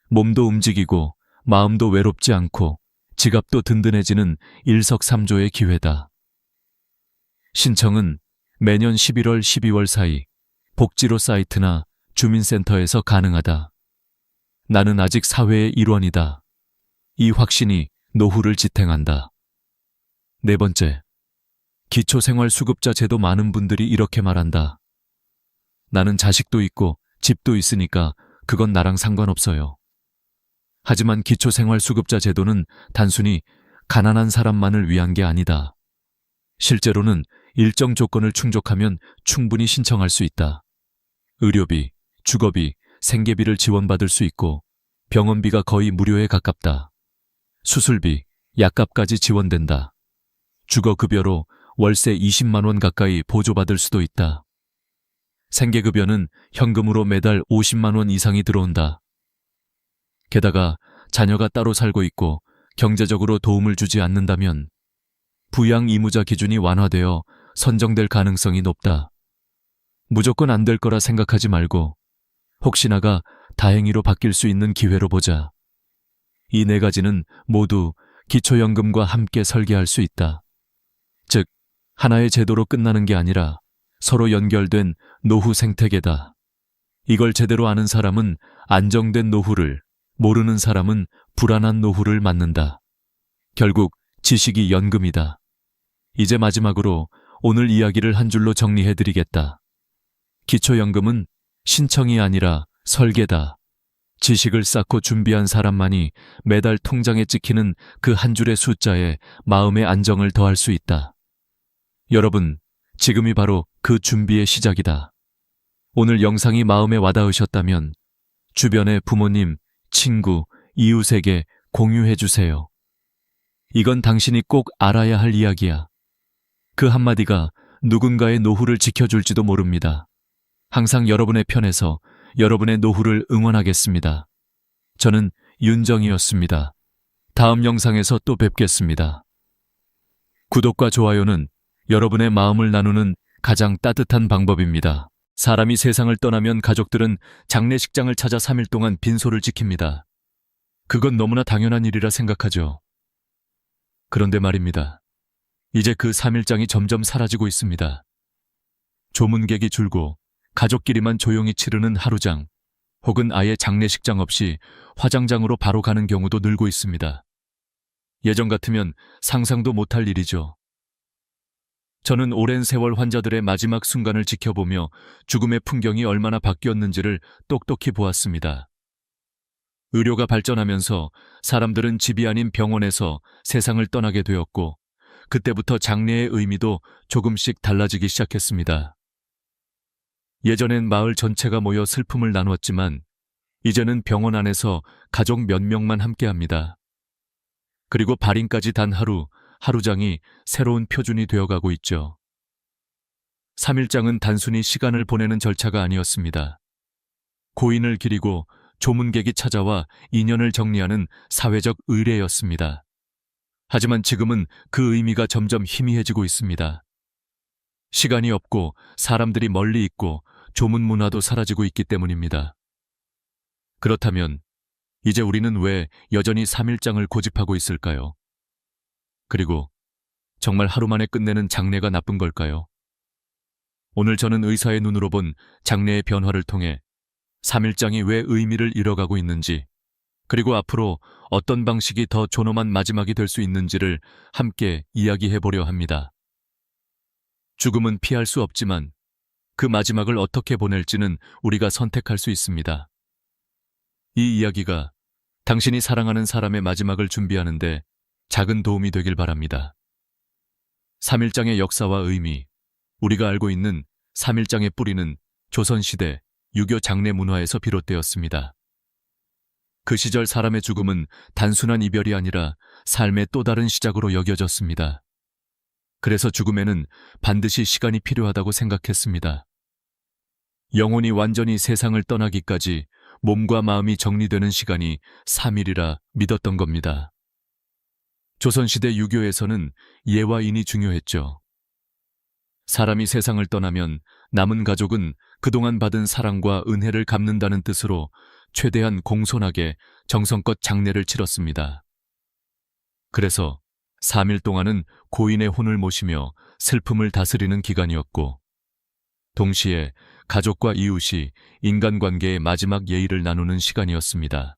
S1: 몸도 움직이고 마음도 외롭지 않고 지갑도 든든해지는 일석삼조의 기회다. 신청은 매년 11월, 12월 사이 복지로 사이트나 주민센터에서 가능하다. 나는 아직 사회의 일원이다. 이 확신이 노후를 지탱한다. 네 번째, 기초생활수급자 제도. 많은 분들이 이렇게 말한다. 나는 자식도 있고 집도 있으니까 그건 나랑 상관없어요. 하지만 기초생활수급자 제도는 단순히 가난한 사람만을 위한 게 아니다. 실제로는 일정 조건을 충족하면 충분히 신청할 수 있다. 의료비, 주거비, 생계비를 지원받을 수 있고 병원비가 거의 무료에 가깝다. 수술비, 약값까지 지원된다. 주거급여로 월세 20만 원 가까이 보조받을 수도 있다. 생계급여는 현금으로 매달 50만 원 이상이 들어온다. 게다가 자녀가 따로 살고 있고 경제적으로 도움을 주지 않는다면 부양 의무자 기준이 완화되어 선정될 가능성이 높다. 무조건 안 될 거라 생각하지 말고 혹시나가 다행히로 바뀔 수 있는 기회로 보자. 이 네 가지는 모두 기초연금과 함께 설계할 수 있다. 즉, 하나의 제도로 끝나는 게 아니라 서로 연결된 노후 생태계다. 이걸 제대로 아는 사람은 안정된 노후를, 모르는 사람은 불안한 노후를 맞는다. 결국 지식이 연금이다. 이제 마지막으로 오늘 이야기를 한 줄로 정리해드리겠다. 기초연금은 신청이 아니라 설계다. 지식을 쌓고 준비한 사람만이 매달 통장에 찍히는 그 한 줄의 숫자에 마음의 안정을 더할 수 있다. 여러분, 지금이 바로 그 준비의 시작이다. 오늘 영상이 마음에 와닿으셨다면 주변의 부모님, 친구, 이웃에게 공유해주세요. 이건 당신이 꼭 알아야 할 이야기야. 그 한마디가 누군가의 노후를 지켜줄지도 모릅니다. 항상 여러분의 편에서 여러분의 노후를 응원하겠습니다. 저는 윤정이었습니다. 다음 영상에서 또 뵙겠습니다. 구독과 좋아요는 여러분의 마음을 나누는 가장 따뜻한 방법입니다. 사람이 세상을 떠나면 가족들은 장례식장을 찾아 3일 동안 빈소를 지킵니다. 그건 너무나 당연한 일이라 생각하죠. 그런데 말입니다. 이제 그 3일장이 점점 사라지고 있습니다. 조문객이 줄고 가족끼리만 조용히 치르는 하루장, 혹은 아예 장례식장 없이 화장장으로 바로 가는 경우도 늘고 있습니다. 예전 같으면 상상도 못할 일이죠. 저는 오랜 세월 환자들의 마지막 순간을 지켜보며 죽음의 풍경이 얼마나 바뀌었는지를 똑똑히 보았습니다. 의료가 발전하면서 사람들은 집이 아닌 병원에서 세상을 떠나게 되었고, 그때부터 장례의 의미도 조금씩 달라지기 시작했습니다. 예전엔 마을 전체가 모여 슬픔을 나누었지만 이제는 병원 안에서 가족 몇 명만 함께합니다. 그리고 발인까지 단 하루장이 새로운 표준이 되어가고 있죠. 3일장은 단순히 시간을 보내는 절차가 아니었습니다. 고인을 기리고 조문객이 찾아와 인연을 정리하는 사회적 의례였습니다. 하지만 지금은 그 의미가 점점 희미해지고 있습니다. 시간이 없고 사람들이 멀리 있고 조문 문화도 사라지고 있기 때문입니다. 그렇다면 이제 우리는 왜 여전히 3일장을 고집하고 있을까요? 그리고 정말 하루 만에 끝내는 장례가 나쁜 걸까요? 오늘 저는 의사의 눈으로 본 장례의 변화를 통해 3일장이 왜 의미를 잃어가고 있는지, 그리고 앞으로 어떤 방식이 더 존엄한 마지막이 될 수 있는지를 함께 이야기해 보려 합니다. 죽음은 피할 수 없지만 그 마지막을 어떻게 보낼지는 우리가 선택할 수 있습니다. 이 이야기가 당신이 사랑하는 사람의 마지막을 준비하는데 작은 도움이 되길 바랍니다. 3일장의 역사와 의미, 우리가 알고 있는 3일장의 뿌리는 조선시대 유교 장례 문화에서 비롯되었습니다. 그 시절 사람의 죽음은 단순한 이별이 아니라 삶의 또 다른 시작으로 여겨졌습니다. 그래서 죽음에는 반드시 시간이 필요하다고 생각했습니다. 영혼이 완전히 세상을 떠나기까지 몸과 마음이 정리되는 시간이 3일이라 믿었던 겁니다. 조선시대 유교에서는 예와 인이 중요했죠. 사람이 세상을 떠나면 남은 가족은 그동안 받은 사랑과 은혜를 갚는다는 뜻으로 최대한 공손하게 정성껏 장례를 치렀습니다. 그래서 3일 동안은 고인의 혼을 모시며 슬픔을 다스리는 기간이었고, 동시에 가족과 이웃이 인간관계의 마지막 예의를 나누는 시간이었습니다.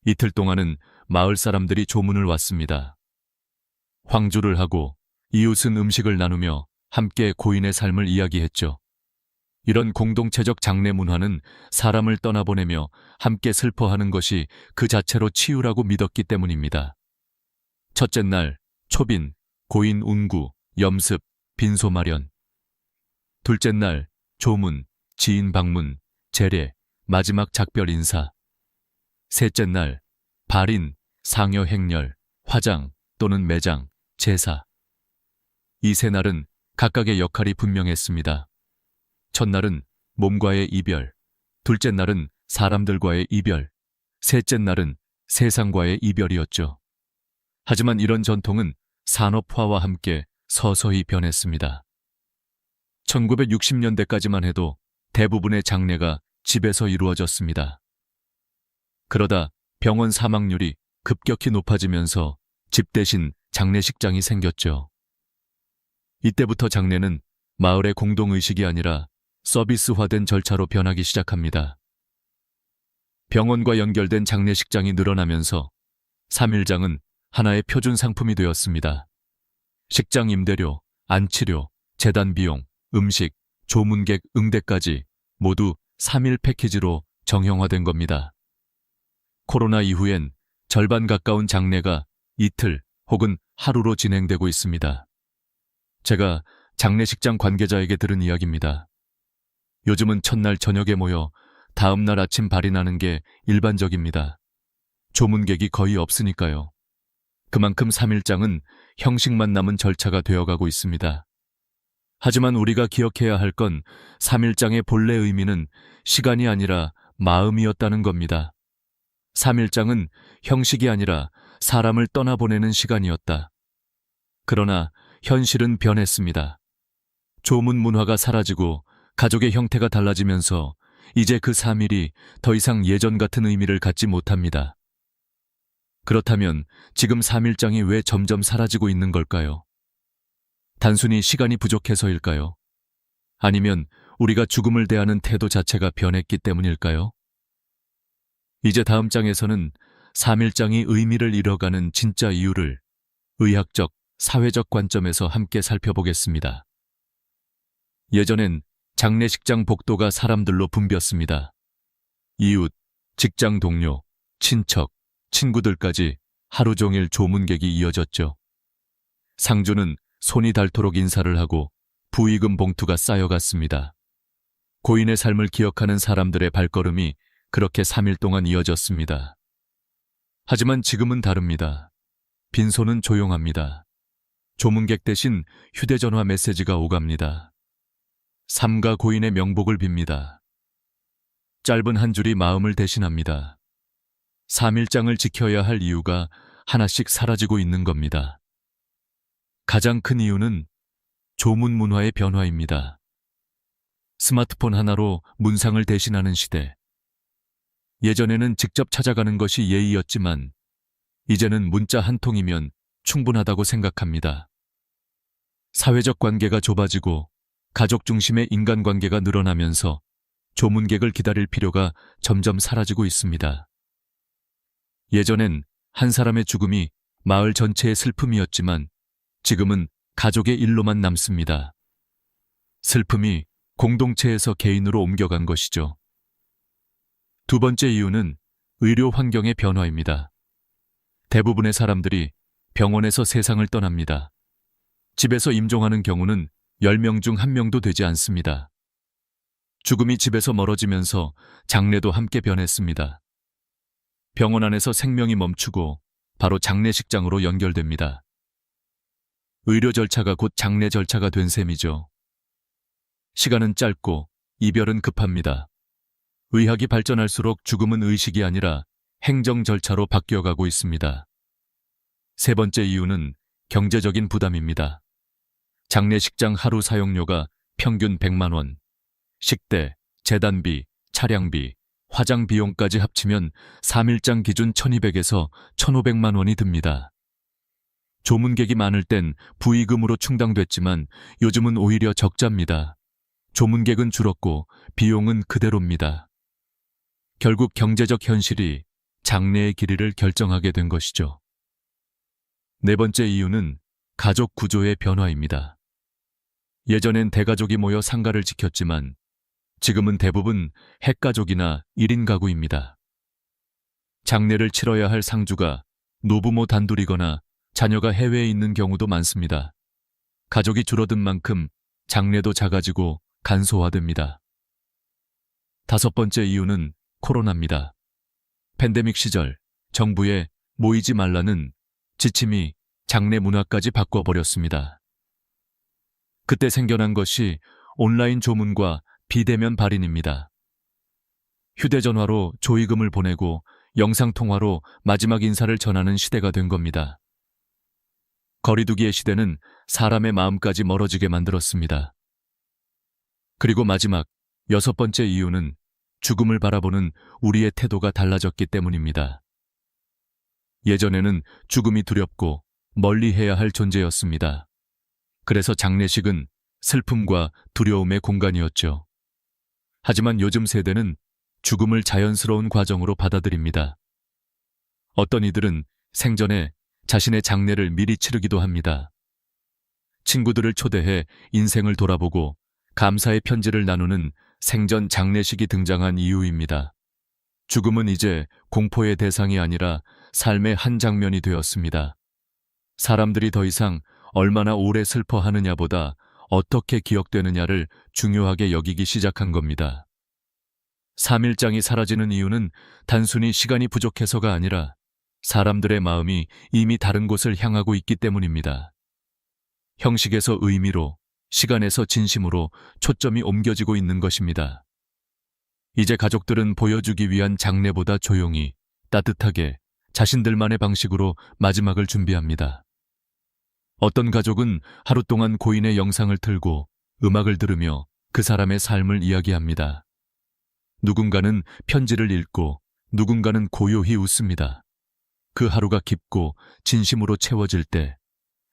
S1: 이틀 동안은 마을 사람들이 조문을 왔습니다. 황주를 하고 이웃은 음식을 나누며 함께 고인의 삶을 이야기했죠. 이런 공동체적 장례 문화는 사람을 떠나보내며 함께 슬퍼하는 것이 그 자체로 치유라고 믿었기 때문입니다. 첫째 날, 초빈, 고인 운구, 염습, 빈소 마련. 둘째 날, 조문, 지인 방문, 제례, 마지막 작별 인사. 셋째 날, 발인, 상여 행렬, 화장 또는 매장, 제사. 이 세 날은 각각의 역할이 분명했습니다. 첫날은 몸과의 이별, 둘째 날은 사람들과의 이별, 셋째 날은 세상과의 이별이었죠. 하지만 이런 전통은 산업화와 함께 서서히 변했습니다. 1960년대까지만 해도 대부분의 장례가 집에서 이루어졌습니다. 그러다 병원 사망률이 급격히 높아지면서 집 대신 장례식장이 생겼죠. 이때부터 장례는 마을의 공동의식이 아니라 서비스화된 절차로 변하기 시작합니다. 병원과 연결된 장례식장이 늘어나면서 3일장은 하나의 표준 상품이 되었습니다. 식장 임대료, 안치료, 재단 비용, 음식, 조문객 응대까지 모두 3일 패키지로 정형화된 겁니다. 코로나 이후엔 절반 가까운 장례가 이틀 혹은 하루로 진행되고 있습니다. 제가 장례식장 관계자에게 들은 이야기입니다. 요즘은 첫날 저녁에 모여 다음날 아침 발이 나는 게 일반적입니다. 조문객이 거의 없으니까요. 그만큼 3일장은 형식만 남은 절차가 되어가고 있습니다. 하지만 우리가 기억해야 할 건 3일장의 본래 의미는 시간이 아니라 마음이었다는 겁니다. 3일장은 형식이 아니라 사람을 떠나보내는 시간이었다. 그러나 현실은 변했습니다. 조문 문화가 사라지고 가족의 형태가 달라지면서 이제 그 3일이 더 이상 예전 같은 의미를 갖지 못합니다. 그렇다면 지금 3일장이 왜 점점 사라지고 있는 걸까요? 단순히 시간이 부족해서일까요? 아니면 우리가 죽음을 대하는 태도 자체가 변했기 때문일까요? 이제 다음 장에서는 3일장이 의미를 잃어가는 진짜 이유를 의학적, 사회적 관점에서 함께 살펴보겠습니다. 예전엔 장례식장 복도가 사람들로 붐볐습니다. 이웃, 직장 동료, 친척, 친구들까지 하루 종일 조문객이 이어졌죠. 상주는 손이 닳도록 인사를 하고 부의금 봉투가 쌓여갔습니다. 고인의 삶을 기억하는 사람들의 발걸음이 그렇게 3일 동안 이어졌습니다. 하지만 지금은 다릅니다. 빈소는 조용합니다. 조문객 대신 휴대전화 메시지가 오갑니다. 삼가 고인의 명복을 빕니다. 짧은 한 줄이 마음을 대신합니다. 3일장을 지켜야 할 이유가 하나씩 사라지고 있는 겁니다. 가장 큰 이유는 조문 문화의 변화입니다. 스마트폰 하나로 문상을 대신하는 시대. 예전에는 직접 찾아가는 것이 예의였지만 이제는 문자 한 통이면 충분하다고 생각합니다. 사회적 관계가 좁아지고 가족 중심의 인간관계가 늘어나면서 조문객을 기다릴 필요가 점점 사라지고 있습니다. 예전엔 한 사람의 죽음이 마을 전체의 슬픔이었지만 지금은 가족의 일로만 남습니다. 슬픔이 공동체에서 개인으로 옮겨간 것이죠. 두 번째 이유는 의료 환경의 변화입니다. 대부분의 사람들이 병원에서 세상을 떠납니다. 집에서 임종하는 경우는 10명 중 1명도 되지 않습니다. 죽음이 집에서 멀어지면서 장례도 함께 변했습니다. 병원 안에서 생명이 멈추고 바로 장례식장으로 연결됩니다. 의료 절차가 곧 장례 절차가 된 셈이죠. 시간은 짧고 이별은 급합니다. 의학이 발전할수록 죽음은 의식이 아니라 행정 절차로 바뀌어가고 있습니다. 세 번째 이유는 경제적인 부담입니다. 장례식장 하루 사용료가 평균 100만 원, 식대, 재단비, 차량비, 화장 비용까지 합치면 3일장 기준 1200에서 1500만 원이 듭니다. 조문객이 많을 땐 부의금으로 충당됐지만 요즘은 오히려 적자입니다. 조문객은 줄었고 비용은 그대로입니다. 결국 경제적 현실이 장례의 길이를 결정하게 된 것이죠. 네 번째 이유는 가족 구조의 변화입니다. 예전엔 대가족이 모여 상가를 지켰지만 지금은 대부분 핵가족이나 1인 가구입니다. 장례를 치러야 할 상주가 노부모 단둘이거나 자녀가 해외에 있는 경우도 많습니다. 가족이 줄어든 만큼 장례도 작아지고 간소화됩니다. 다섯 번째 이유는 코로나입니다. 팬데믹 시절 정부의 모이지 말라는 지침이 장례 문화까지 바꿔버렸습니다. 그때 생겨난 것이 온라인 조문과 비대면 발인입니다. 휴대전화로 조의금을 보내고 영상통화로 마지막 인사를 전하는 시대가 된 겁니다. 거리두기의 시대는 사람의 마음까지 멀어지게 만들었습니다. 그리고 마지막 여섯 번째 이유는 죽음을 바라보는 우리의 태도가 달라졌기 때문입니다. 예전에는 죽음이 두렵고 멀리 해야 할 존재였습니다. 그래서 장례식은 슬픔과 두려움의 공간이었죠. 하지만 요즘 세대는 죽음을 자연스러운 과정으로 받아들입니다. 어떤 이들은 생전에 자신의 장례를 미리 치르기도 합니다. 친구들을 초대해 인생을 돌아보고 감사의 편지를 나누는 생전 장례식이 등장한 이유입니다. 죽음은 이제 공포의 대상이 아니라 삶의 한 장면이 되었습니다. 사람들이 더 이상 얼마나 오래 슬퍼하느냐보다 어떻게 기억되느냐를 중요하게 여기기 시작한 겁니다. 3일장이 사라지는 이유는 단순히 시간이 부족해서가 아니라 사람들의 마음이 이미 다른 곳을 향하고 있기 때문입니다. 형식에서 의미로, 시간에서 진심으로 초점이 옮겨지고 있는 것입니다. 이제 가족들은 보여주기 위한 장례보다 조용히, 따뜻하게, 자신들만의 방식으로 마지막을 준비합니다. 어떤 가족은 하루 동안 고인의 영상을 틀고 음악을 들으며 그 사람의 삶을 이야기합니다. 누군가는 편지를 읽고 누군가는 고요히 웃습니다. 그 하루가 깊고 진심으로 채워질 때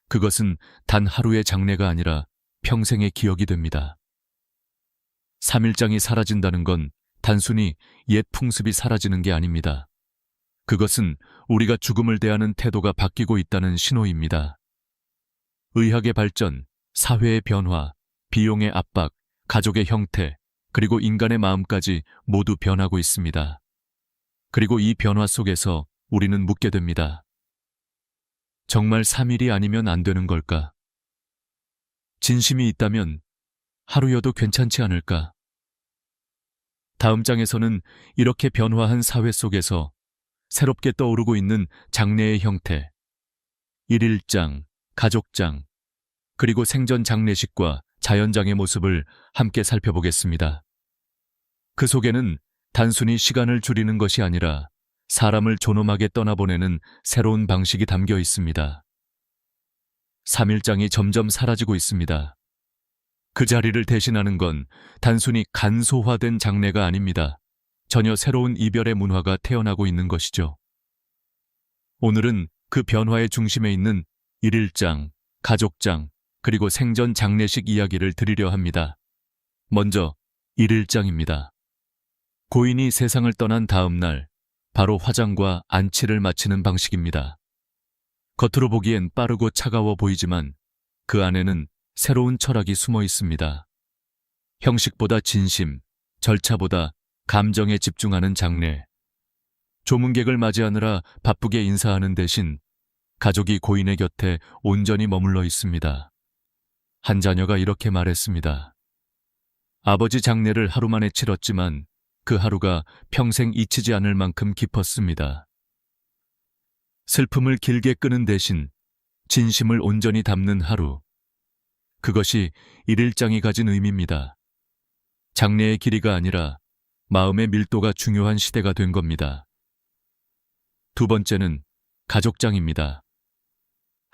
S1: 그것은 단 하루의 장례가 아니라 평생의 기억이 됩니다. 3일장이 사라진다는 건 단순히 옛 풍습이 사라지는 게 아닙니다. 그것은 우리가 죽음을 대하는 태도가 바뀌고 있다는 신호입니다. 의학의 발전, 사회의 변화, 비용의 압박, 가족의 형태, 그리고 인간의 마음까지 모두 변하고 있습니다. 그리고 이 변화 속에서 우리는 묻게 됩니다. 정말 3일이 아니면 안 되는 걸까? 진심이 있다면 하루여도 괜찮지 않을까? 다음 장에서는 이렇게 변화한 사회 속에서 새롭게 떠오르고 있는 장례의 형태, 일일장, 가족장, 그리고 생전 장례식과 자연장의 모습을 함께 살펴보겠습니다. 그 속에는 단순히 시간을 줄이는 것이 아니라 사람을 존엄하게 떠나보내는 새로운 방식이 담겨 있습니다. 3일장이 점점 사라지고 있습니다. 그 자리를 대신하는 건 단순히 간소화된 장례가 아닙니다. 전혀 새로운 이별의 문화가 태어나고 있는 것이죠. 오늘은 그 변화의 중심에 있는 일일장, 가족장, 그리고 생전 장례식 이야기를 드리려 합니다. 먼저 일일장입니다. 고인이 세상을 떠난 다음 날, 바로 화장과 안치를 마치는 방식입니다. 겉으로 보기엔 빠르고 차가워 보이지만 그 안에는 새로운 철학이 숨어 있습니다. 형식보다 진심, 절차보다 감정에 집중하는 장례. 조문객을 맞이하느라 바쁘게 인사하는 대신 가족이 고인의 곁에 온전히 머물러 있습니다. 한 자녀가 이렇게 말했습니다. 아버지 장례를 하루 만에 치렀지만 그 하루가 평생 잊히지 않을 만큼 깊었습니다. 슬픔을 길게 끄는 대신 진심을 온전히 담는 하루. 그것이 일일장이 가진 의미입니다. 장례의 길이가 아니라 마음의 밀도가 중요한 시대가 된 겁니다. 두 번째는 가족장입니다.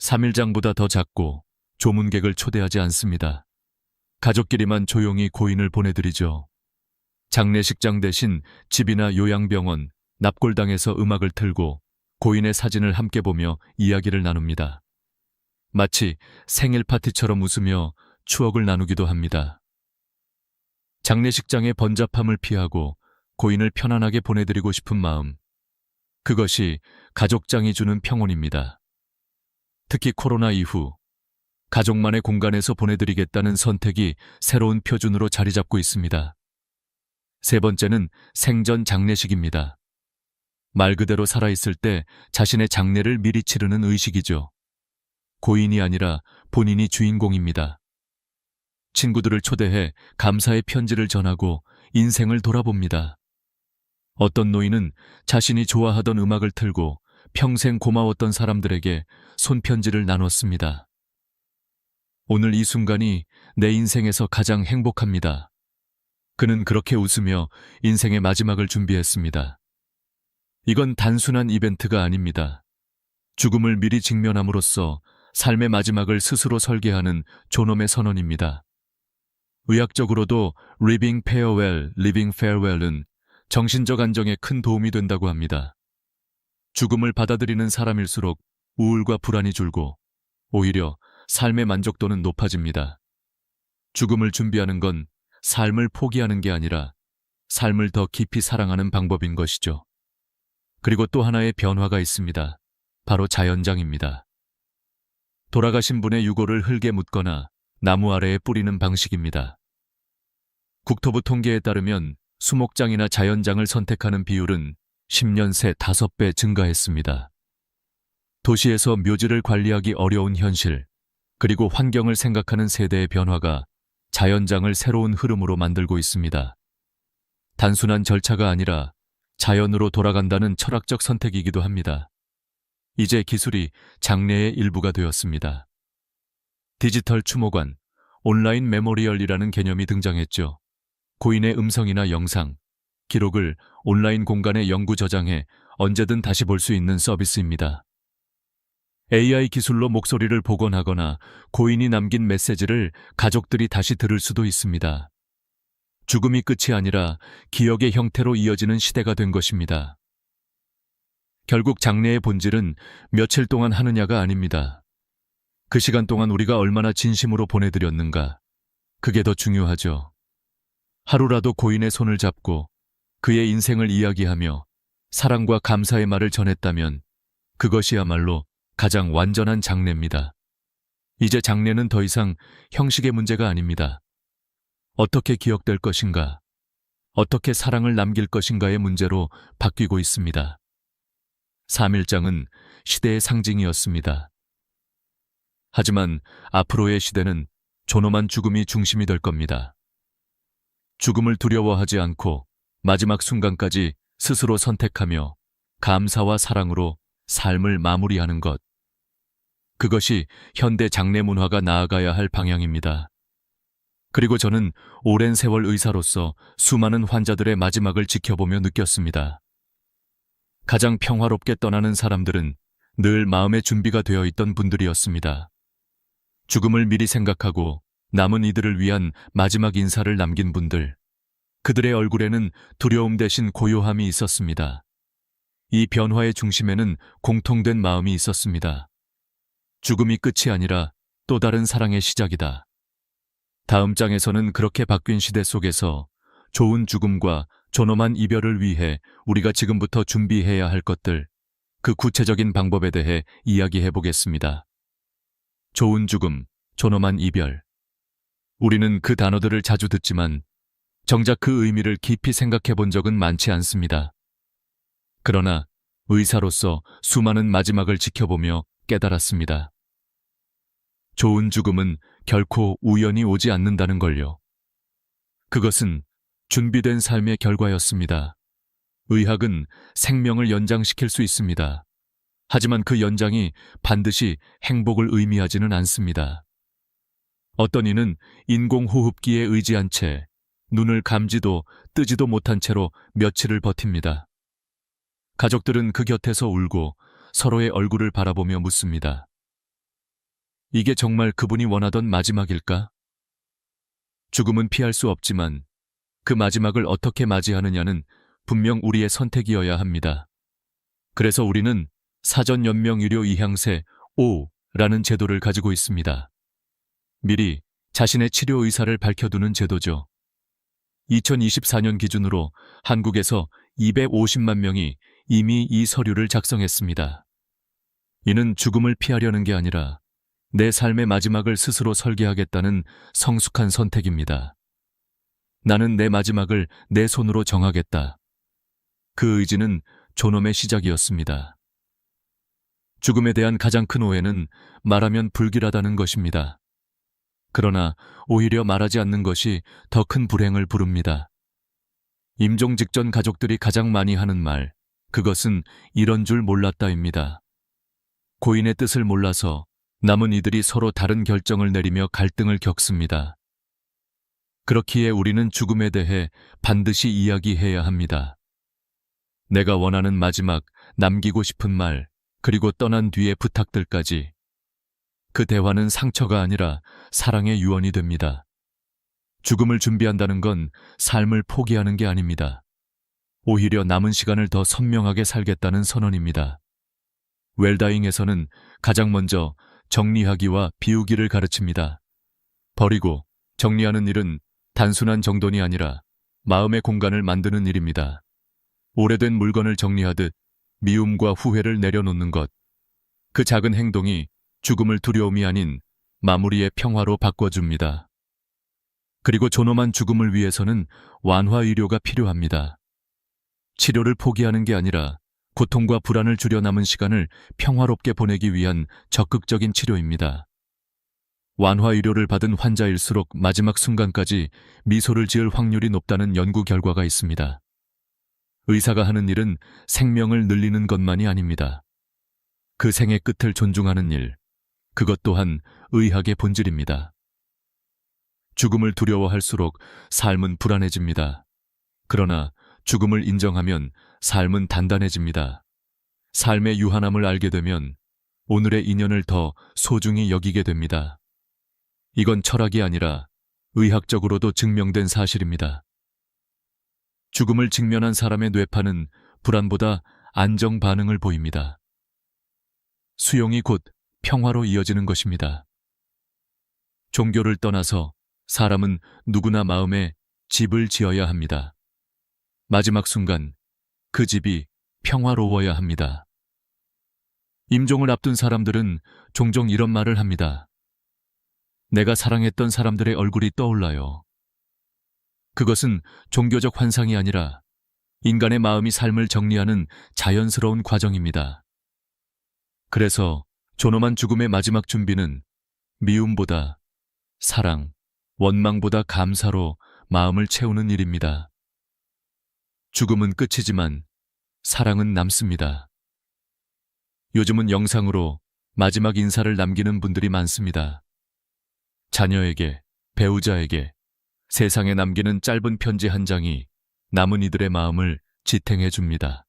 S1: 3일장보다 더 작고 조문객을 초대하지 않습니다. 가족끼리만 조용히 고인을 보내드리죠. 장례식장 대신 집이나 요양병원, 납골당에서 음악을 틀고 고인의 사진을 함께 보며 이야기를 나눕니다. 마치 생일 파티처럼 웃으며 추억을 나누기도 합니다. 장례식장의 번잡함을 피하고 고인을 편안하게 보내드리고 싶은 마음. 그것이 가족장이 주는 평온입니다. 특히 코로나 이후 가족만의 공간에서 보내드리겠다는 선택이 새로운 표준으로 자리 잡고 있습니다. 세 번째는 생전 장례식입니다. 말 그대로 살아있을 때 자신의 장례를 미리 치르는 의식이죠. 고인이 아니라 본인이 주인공입니다. 친구들을 초대해 감사의 편지를 전하고 인생을 돌아봅니다. 어떤 노인은 자신이 좋아하던 음악을 틀고 평생 고마웠던 사람들에게 손편지를 나눴습니다. 오늘 이 순간이 내 인생에서 가장 행복합니다. 그는 그렇게 웃으며 인생의 마지막을 준비했습니다. 이건 단순한 이벤트가 아닙니다. 죽음을 미리 직면함으로써 삶의 마지막을 스스로 설계하는 존엄의 선언입니다. 의학적으로도 Living Farewell, Living Farewell은 정신적 안정에 큰 도움이 된다고 합니다. 죽음을 받아들이는 사람일수록 우울과 불안이 줄고 오히려 삶의 만족도는 높아집니다. 죽음을 준비하는 건 삶을 포기하는 게 아니라 삶을 더 깊이 사랑하는 방법인 것이죠. 그리고 또 하나의 변화가 있습니다. 바로 자연장입니다. 돌아가신 분의 유골을 흙에 묻거나 나무 아래에 뿌리는 방식입니다. 국토부 통계에 따르면 수목장이나 자연장을 선택하는 비율은 10년 새 5배 증가했습니다. 도시에서 묘지를 관리하기 어려운 현실, 그리고 환경을 생각하는 세대의 변화가 자연장을 새로운 흐름으로 만들고 있습니다. 단순한 절차가 아니라 자연으로 돌아간다는 철학적 선택이기도 합니다. 이제 기술이 장례의 일부가 되었습니다. 디지털 추모관, 온라인 메모리얼이라는 개념이 등장했죠. 고인의 음성이나 영상, 기록을 온라인 공간에 영구 저장해 언제든 다시 볼 수 있는 서비스입니다. AI 기술로 목소리를 복원하거나 고인이 남긴 메시지를 가족들이 다시 들을 수도 있습니다. 죽음이 끝이 아니라 기억의 형태로 이어지는 시대가 된 것입니다. 결국 장례의 본질은 며칠 동안 하느냐가 아닙니다. 그 시간 동안 우리가 얼마나 진심으로 보내드렸는가, 그게 더 중요하죠. 하루라도 고인의 손을 잡고 그의 인생을 이야기하며 사랑과 감사의 말을 전했다면 그것이야말로 가장 완전한 장례입니다. 이제 장례는 더 이상 형식의 문제가 아닙니다. 어떻게 기억될 것인가, 어떻게 사랑을 남길 것인가의 문제로 바뀌고 있습니다. 3.1장은 시대의 상징이었습니다. 하지만 앞으로의 시대는 존엄한 죽음이 중심이 될 겁니다. 죽음을 두려워하지 않고 마지막 순간까지 스스로 선택하며 감사와 사랑으로 삶을 마무리하는 것. 그것이 현대 장례 문화가 나아가야 할 방향입니다. 그리고 저는 오랜 세월 의사로서 수많은 환자들의 마지막을 지켜보며 느꼈습니다. 가장 평화롭게 떠나는 사람들은 늘 마음의 준비가 되어 있던 분들이었습니다. 죽음을 미리 생각하고 남은 이들을 위한 마지막 인사를 남긴 분들. 그들의 얼굴에는 두려움 대신 고요함이 있었습니다. 이 변화의 중심에는 공통된 마음이 있었습니다. 죽음이 끝이 아니라 또 다른 사랑의 시작이다. 다음 장에서는 그렇게 바뀐 시대 속에서 좋은 죽음과 존엄한 이별을 위해 우리가 지금부터 준비해야 할 것들, 그 구체적인 방법에 대해 이야기해 보겠습니다. 좋은 죽음, 존엄한 이별. 우리는 그 단어들을 자주 듣지만 정작 그 의미를 깊이 생각해 본 적은 많지 않습니다. 그러나 의사로서 수많은 마지막을 지켜보며 깨달았습니다. 좋은 죽음은 결코 우연히 오지 않는다는 걸요. 그것은 준비된 삶의 결과였습니다. 의학은 생명을 연장시킬 수 있습니다. 하지만 그 연장이 반드시 행복을 의미하지는 않습니다. 어떤 이는 인공호흡기에 의지한 채 눈을 감지도 뜨지도 못한 채로 며칠을 버팁니다. 가족들은 그 곁에서 울고 서로의 얼굴을 바라보며 묻습니다. 이게 정말 그분이 원하던 마지막일까? 죽음은 피할 수 없지만 그 마지막을 어떻게 맞이하느냐는 분명 우리의 선택이어야 합니다. 그래서 우리는 사전연명의료 이향세 5라는 제도를 가지고 있습니다. 미리 자신의 치료 의사를 밝혀두는 제도죠. 2024년 기준으로 한국에서 250만 명이 이미 이 서류를 작성했습니다. 이는 죽음을 피하려는 게 아니라 내 삶의 마지막을 스스로 설계하겠다는 성숙한 선택입니다. 나는 내 마지막을 내 손으로 정하겠다. 그 의지는 존엄의 시작이었습니다. 죽음에 대한 가장 큰 오해는 말하면 불길하다는 것입니다. 그러나 오히려 말하지 않는 것이 더 큰 불행을 부릅니다. 임종 직전 가족들이 가장 많이 하는 말, 그것은 이런 줄 몰랐다입니다. 고인의 뜻을 몰라서 남은 이들이 서로 다른 결정을 내리며 갈등을 겪습니다. 그렇기에 우리는 죽음에 대해 반드시 이야기해야 합니다. 내가 원하는 마지막, 남기고 싶은 말, 그리고 떠난 뒤의 부탁들까지. 그 대화는 상처가 아니라 사랑의 유언이 됩니다. 죽음을 준비한다는 건 삶을 포기하는 게 아닙니다. 오히려 남은 시간을 더 선명하게 살겠다는 선언입니다. 웰다잉에서는 가장 먼저 정리하기와 비우기를 가르칩니다. 버리고 정리하는 일은 단순한 정돈이 아니라 마음의 공간을 만드는 일입니다. 오래된 물건을 정리하듯 미움과 후회를 내려놓는 것. 그 작은 행동이 죽음을 두려움이 아닌 마무리의 평화로 바꿔줍니다. 그리고 존엄한 죽음을 위해서는 완화 의료가 필요합니다. 치료를 포기하는 게 아니라 고통과 불안을 줄여 남은 시간을 평화롭게 보내기 위한 적극적인 치료입니다. 완화 의료를 받은 환자일수록 마지막 순간까지 미소를 지을 확률이 높다는 연구 결과가 있습니다. 의사가 하는 일은 생명을 늘리는 것만이 아닙니다. 그 생의 끝을 존중하는 일, 그것 또한 의학의 본질입니다. 죽음을 두려워할수록 삶은 불안해집니다. 그러나 죽음을 인정하면 삶은 단단해집니다. 삶의 유한함을 알게 되면 오늘의 인연을 더 소중히 여기게 됩니다. 이건 철학이 아니라 의학적으로도 증명된 사실입니다. 죽음을 직면한 사람의 뇌파는 불안보다 안정 반응을 보입니다. 수용이 곧 평화로 이어지는 것입니다. 종교를 떠나서 사람은 누구나 마음에 집을 지어야 합니다. 마지막 순간 그 집이 평화로워야 합니다. 임종을 앞둔 사람들은 종종 이런 말을 합니다. 내가 사랑했던 사람들의 얼굴이 떠올라요. 그것은 종교적 환상이 아니라 인간의 마음이 삶을 정리하는 자연스러운 과정입니다. 그래서 존엄한 죽음의 마지막 준비는 미움보다 사랑, 원망보다 감사로 마음을 채우는 일입니다. 죽음은 끝이지만 사랑은 남습니다. 요즘은 영상으로 마지막 인사를 남기는 분들이 많습니다. 자녀에게, 배우자에게 세상에 남기는 짧은 편지 한 장이 남은 이들의 마음을 지탱해 줍니다.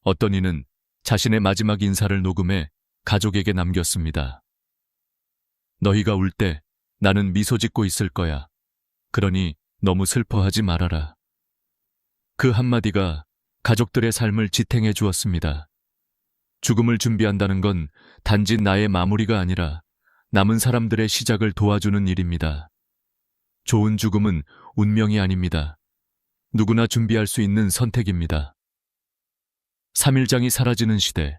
S1: 어떤 이는 자신의 마지막 인사를 녹음해 가족에게 남겼습니다. 너희가 울 때 나는 미소 짓고 있을 거야. 그러니 너무 슬퍼하지 말아라. 그 한마디가 가족들의 삶을 지탱해 주었습니다. 죽음을 준비한다는 건 단지 나의 마무리가 아니라 남은 사람들의 시작을 도와주는 일입니다. 좋은 죽음은 운명이 아닙니다. 누구나 준비할 수 있는 선택입니다. 3일장이 사라지는 시대,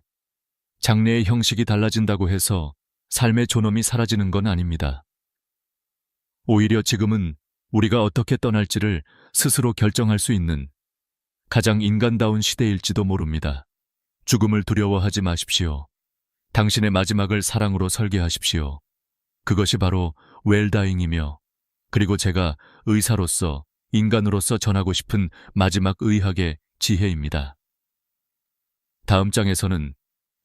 S1: 장례의 형식이 달라진다고 해서 삶의 존엄이 사라지는 건 아닙니다. 오히려 지금은 우리가 어떻게 떠날지를 스스로 결정할 수 있는 가장 인간다운 시대일지도 모릅니다. 죽음을 두려워하지 마십시오. 당신의 마지막을 사랑으로 설계하십시오. 그것이 바로 웰다잉이며 그리고 제가 의사로서 인간으로서 전하고 싶은 마지막 의학의 지혜입니다. 다음 장에서는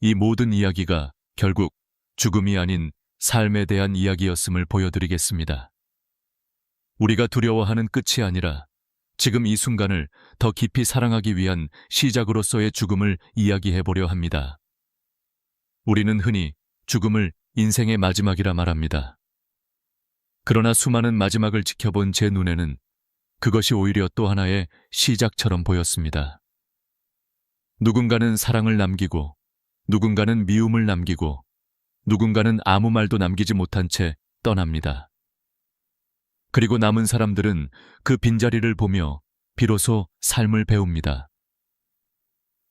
S1: 이 모든 이야기가 결국 죽음이 아닌 삶에 대한 이야기였음을 보여드리겠습니다. 우리가 두려워하는 끝이 아니라 지금 이 순간을 더 깊이 사랑하기 위한 시작으로서의 죽음을 이야기해보려 합니다. 우리는 흔히 죽음을 인생의 마지막이라 말합니다. 그러나 수많은 마지막을 지켜본 제 눈에는 그것이 오히려 또 하나의 시작처럼 보였습니다. 누군가는 사랑을 남기고, 누군가는 미움을 남기고, 누군가는 아무 말도 남기지 못한 채 떠납니다. 그리고 남은 사람들은 그 빈자리를 보며 비로소 삶을 배웁니다.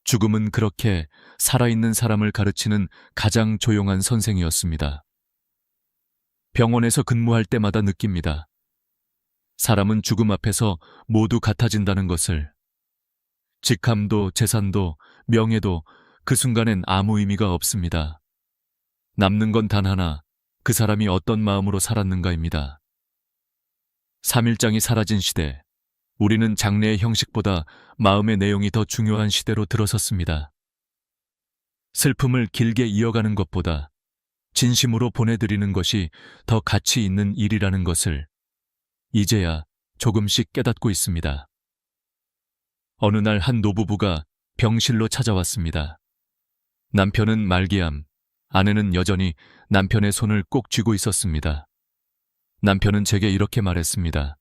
S1: 죽음은 그렇게 살아있는 사람을 가르치는 가장 조용한 선생이었습니다. 병원에서 근무할 때마다 느낍니다. 사람은 죽음 앞에서 모두 같아진다는 것을. 직함도 재산도 명예도 그 순간엔 아무 의미가 없습니다. 남는 건 단 하나, 그 사람이 어떤 마음으로 살았는가입니다. 3일장이 사라진 시대, 우리는 장례의 형식보다 마음의 내용이 더 중요한 시대로 들어섰습니다. 슬픔을 길게 이어가는 것보다 진심으로 보내드리는 것이 더 가치 있는 일이라는 것을 이제야 조금씩 깨닫고 있습니다. 어느 날 한 노부부가 병실로 찾아왔습니다. 남편은 말기암, 아내는 여전히 남편의 손을 꼭 쥐고 있었습니다. 남편은 제게 이렇게 말했습니다.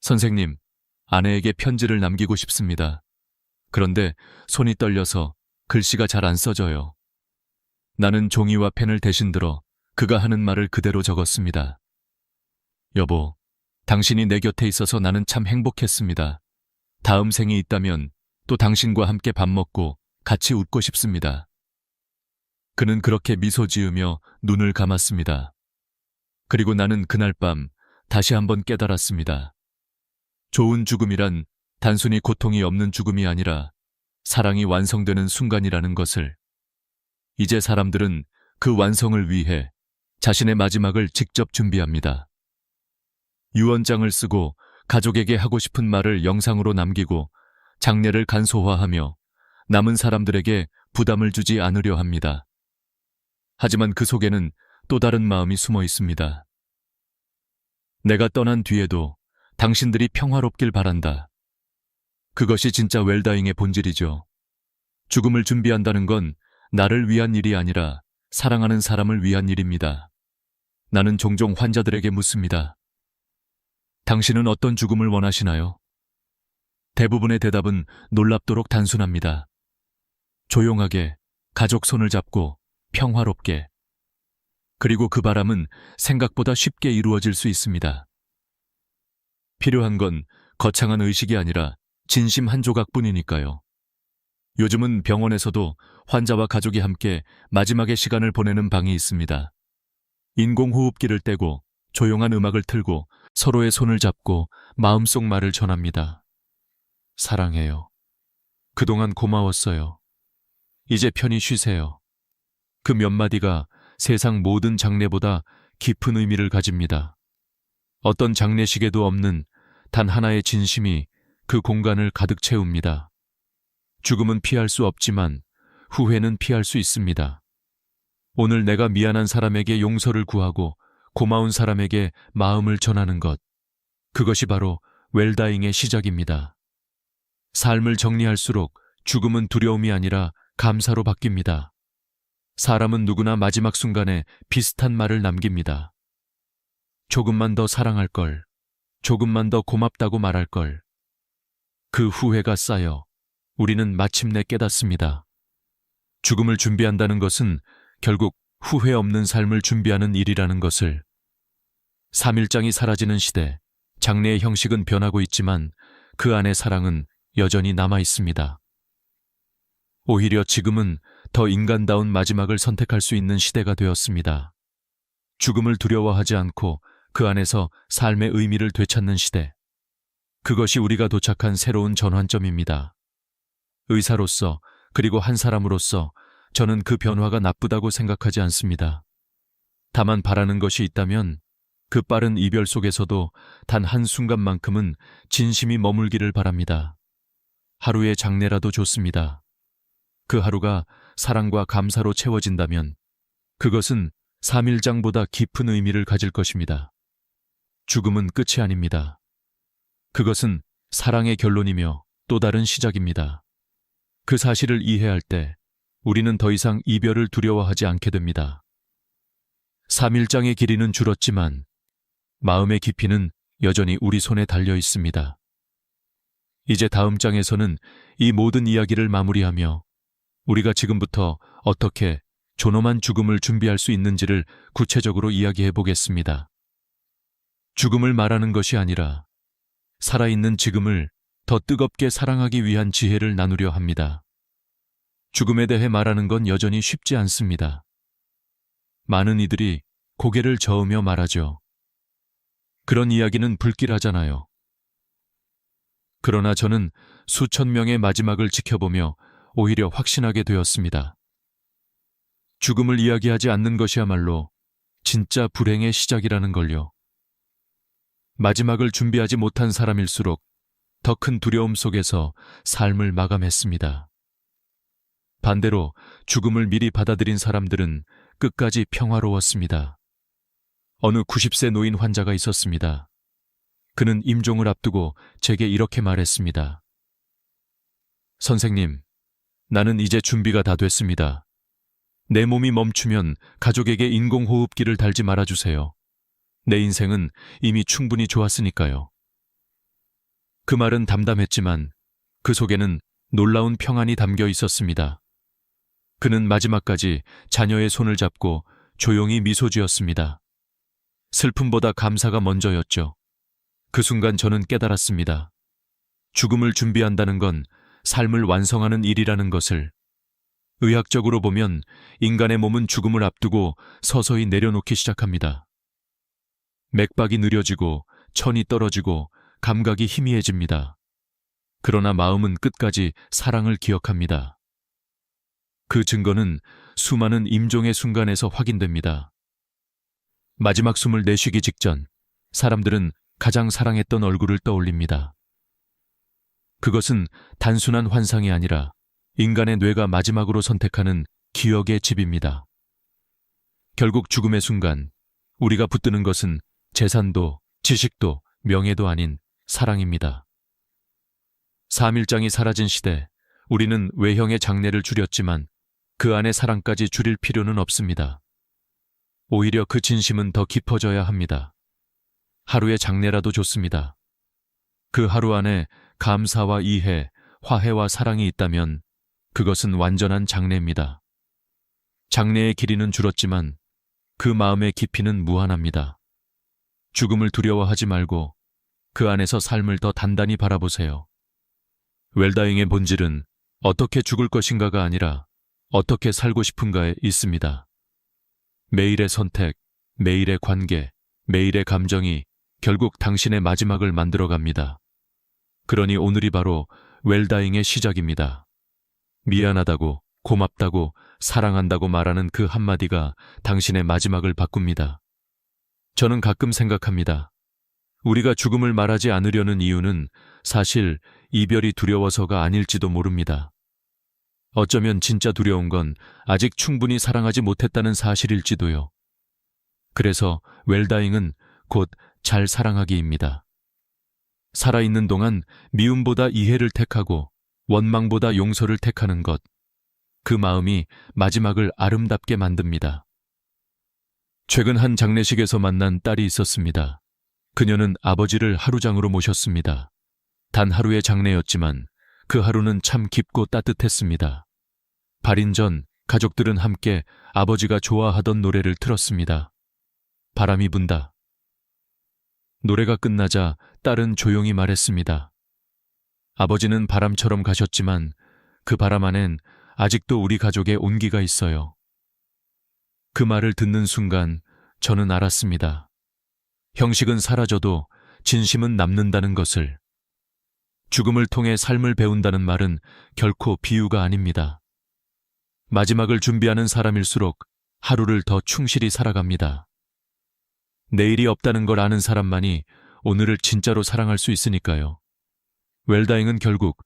S1: 선생님, 아내에게 편지를 남기고 싶습니다. 그런데 손이 떨려서 글씨가 잘 안 써져요. 나는 종이와 펜을 대신 들어 그가 하는 말을 그대로 적었습니다. 여보, 당신이 내 곁에 있어서 나는 참 행복했습니다. 다음 생이 있다면 또 당신과 함께 밥 먹고 같이 웃고 싶습니다. 그는 그렇게 미소 지으며 눈을 감았습니다. 그리고 나는 그날 밤 다시 한번 깨달았습니다. 좋은 죽음이란 단순히 고통이 없는 죽음이 아니라 사랑이 완성되는 순간이라는 것을. 이제 사람들은 그 완성을 위해 자신의 마지막을 직접 준비합니다. 유언장을 쓰고 가족에게 하고 싶은 말을 영상으로 남기고 장례를 간소화하며 남은 사람들에게 부담을 주지 않으려 합니다. 하지만 그 속에는 또 다른 마음이 숨어 있습니다. 내가 떠난 뒤에도 당신들이 평화롭길 바란다. 그것이 진짜 웰다잉의 본질이죠. 죽음을 준비한다는 건 나를 위한 일이 아니라 사랑하는 사람을 위한 일입니다. 나는 종종 환자들에게 묻습니다. 당신은 어떤 죽음을 원하시나요? 대부분의 대답은 놀랍도록 단순합니다. 조용하게, 가족 손을 잡고, 평화롭게. 그리고 그 바람은 생각보다 쉽게 이루어질 수 있습니다. 필요한 건 거창한 의식이 아니라 진심 한 조각뿐이니까요. 요즘은 병원에서도 환자와 가족이 함께 마지막의 시간을 보내는 방이 있습니다. 인공호흡기를 떼고 조용한 음악을 틀고 서로의 손을 잡고 마음속 말을 전합니다. 사랑해요. 그동안 고마웠어요. 이제 편히 쉬세요. 그 몇 마디가 세상 모든 장례보다 깊은 의미를 가집니다. 어떤 장례식에도 없는 단 하나의 진심이 그 공간을 가득 채웁니다. 죽음은 피할 수 없지만 후회는 피할 수 있습니다. 오늘 내가 미안한 사람에게 용서를 구하고 고마운 사람에게 마음을 전하는 것, 그것이 바로 웰다잉의 시작입니다. 삶을 정리할수록 죽음은 두려움이 아니라 감사로 바뀝니다. 사람은 누구나 마지막 순간에 비슷한 말을 남깁니다. 조금만 더 사랑할 걸, 조금만 더 고맙다고 말할 걸. 그 후회가 쌓여 우리는 마침내 깨닫습니다. 죽음을 준비한다는 것은 결국 후회 없는 삶을 준비하는 일이라는 것을. 3일장이 사라지는 시대, 장례의 형식은 변하고 있지만 그 안에 사랑은 여전히 남아 있습니다. 오히려 지금은 더 인간다운 마지막을 선택할 수 있는 시대가 되었습니다. 죽음을 두려워하지 않고 그 안에서 삶의 의미를 되찾는 시대. 그것이 우리가 도착한 새로운 전환점입니다. 의사로서 그리고 한 사람으로서 저는 그 변화가 나쁘다고 생각하지 않습니다. 다만 바라는 것이 있다면 그 빠른 이별 속에서도 단 한순간만큼은 진심이 머물기를 바랍니다. 하루의 장례라도 좋습니다. 그 하루가 사랑과 감사로 채워진다면 그것은 3일장보다 깊은 의미를 가질 것입니다. 죽음은 끝이 아닙니다. 그것은 사랑의 결론이며 또 다른 시작입니다. 그 사실을 이해할 때 우리는 더 이상 이별을 두려워하지 않게 됩니다. 3일장의 길이는 줄었지만 마음의 깊이는 여전히 우리 손에 달려 있습니다. 이제 다음 장에서는 이 모든 이야기를 마무리하며 우리가 지금부터 어떻게 존엄한 죽음을 준비할 수 있는지를 구체적으로 이야기해 보겠습니다. 죽음을 말하는 것이 아니라 살아있는 지금을 더 뜨겁게 사랑하기 위한 지혜를 나누려 합니다. 죽음에 대해 말하는 건 여전히 쉽지 않습니다. 많은 이들이 고개를 저으며 말하죠. 그런 이야기는 불길하잖아요. 그러나 저는 수천 명의 마지막을 지켜보며 오히려 확신하게 되었습니다. 죽음을 이야기하지 않는 것이야말로 진짜 불행의 시작이라는 걸요. 마지막을 준비하지 못한 사람일수록 더 큰 두려움 속에서 삶을 마감했습니다. 반대로 죽음을 미리 받아들인 사람들은 끝까지 평화로웠습니다. 어느 90세 노인 환자가 있었습니다. 그는 임종을 앞두고 제게 이렇게 말했습니다. 선생님, 나는 이제 준비가 다 됐습니다. 내 몸이 멈추면 가족에게 인공호흡기를 달지 말아주세요. 내 인생은 이미 충분히 좋았으니까요. 그 말은 담담했지만 그 속에는 놀라운 평안이 담겨 있었습니다. 그는 마지막까지 자녀의 손을 잡고 조용히 미소 지었습니다. 슬픔보다 감사가 먼저였죠. 그 순간 저는 깨달았습니다. 죽음을 준비한다는 건 삶을 완성하는 일이라는 것을. 의학적으로 보면 인간의 몸은 죽음을 앞두고 서서히 내려놓기 시작합니다. 맥박이 느려지고 천이 떨어지고 감각이 희미해집니다. 그러나 마음은 끝까지 사랑을 기억합니다. 그 증거는 수많은 임종의 순간에서 확인됩니다. 마지막 숨을 내쉬기 직전 사람들은 가장 사랑했던 얼굴을 떠올립니다. 그것은 단순한 환상이 아니라 인간의 뇌가 마지막으로 선택하는 기억의 집입니다. 결국 죽음의 순간 우리가 붙드는 것은 재산도 지식도 명예도 아닌 사랑입니다. 3일장이 사라진 시대, 우리는 외형의 장례를 줄였지만 그 안에 사랑까지 줄일 필요는 없습니다. 오히려 그 진심은 더 깊어져야 합니다. 하루의 장례라도 좋습니다. 그 하루 안에 감사와 이해, 화해와 사랑이 있다면 그것은 완전한 장례입니다. 장례의 길이는 줄었지만 그 마음의 깊이는 무한합니다. 죽음을 두려워하지 말고 그 안에서 삶을 더 단단히 바라보세요. 웰다잉의 본질은 어떻게 죽을 것인가가 아니라 어떻게 살고 싶은가에 있습니다. 매일의 선택, 매일의 관계, 매일의 감정이 결국 당신의 마지막을 만들어갑니다. 그러니 오늘이 바로 웰다잉의 시작입니다. 미안하다고, 고맙다고, 사랑한다고 말하는 그 한마디가 당신의 마지막을 바꿉니다. 저는 가끔 생각합니다. 우리가 죽음을 말하지 않으려는 이유는 사실 이별이 두려워서가 아닐지도 모릅니다. 어쩌면 진짜 두려운 건 아직 충분히 사랑하지 못했다는 사실일지도요. 그래서 웰다잉은 곧 잘 사랑하기입니다. 살아있는 동안 미움보다 이해를 택하고 원망보다 용서를 택하는 것. 그 마음이 마지막을 아름답게 만듭니다. 최근 한 장례식에서 만난 딸이 있었습니다. 그녀는 아버지를 하루장으로 모셨습니다. 단 하루의 장례였지만 그 하루는 참 깊고 따뜻했습니다. 발인 전 가족들은 함께 아버지가 좋아하던 노래를 틀었습니다. 바람이 분다. 노래가 끝나자 딸은 조용히 말했습니다. 아버지는 바람처럼 가셨지만 그 바람 안엔 아직도 우리 가족의 온기가 있어요. 그 말을 듣는 순간 저는 알았습니다. 형식은 사라져도 진심은 남는다는 것을. 죽음을 통해 삶을 배운다는 말은 결코 비유가 아닙니다. 마지막을 준비하는 사람일수록 하루를 더 충실히 살아갑니다. 내일이 없다는 걸 아는 사람만이 오늘을 진짜로 사랑할 수 있으니까요. 웰다잉은 결국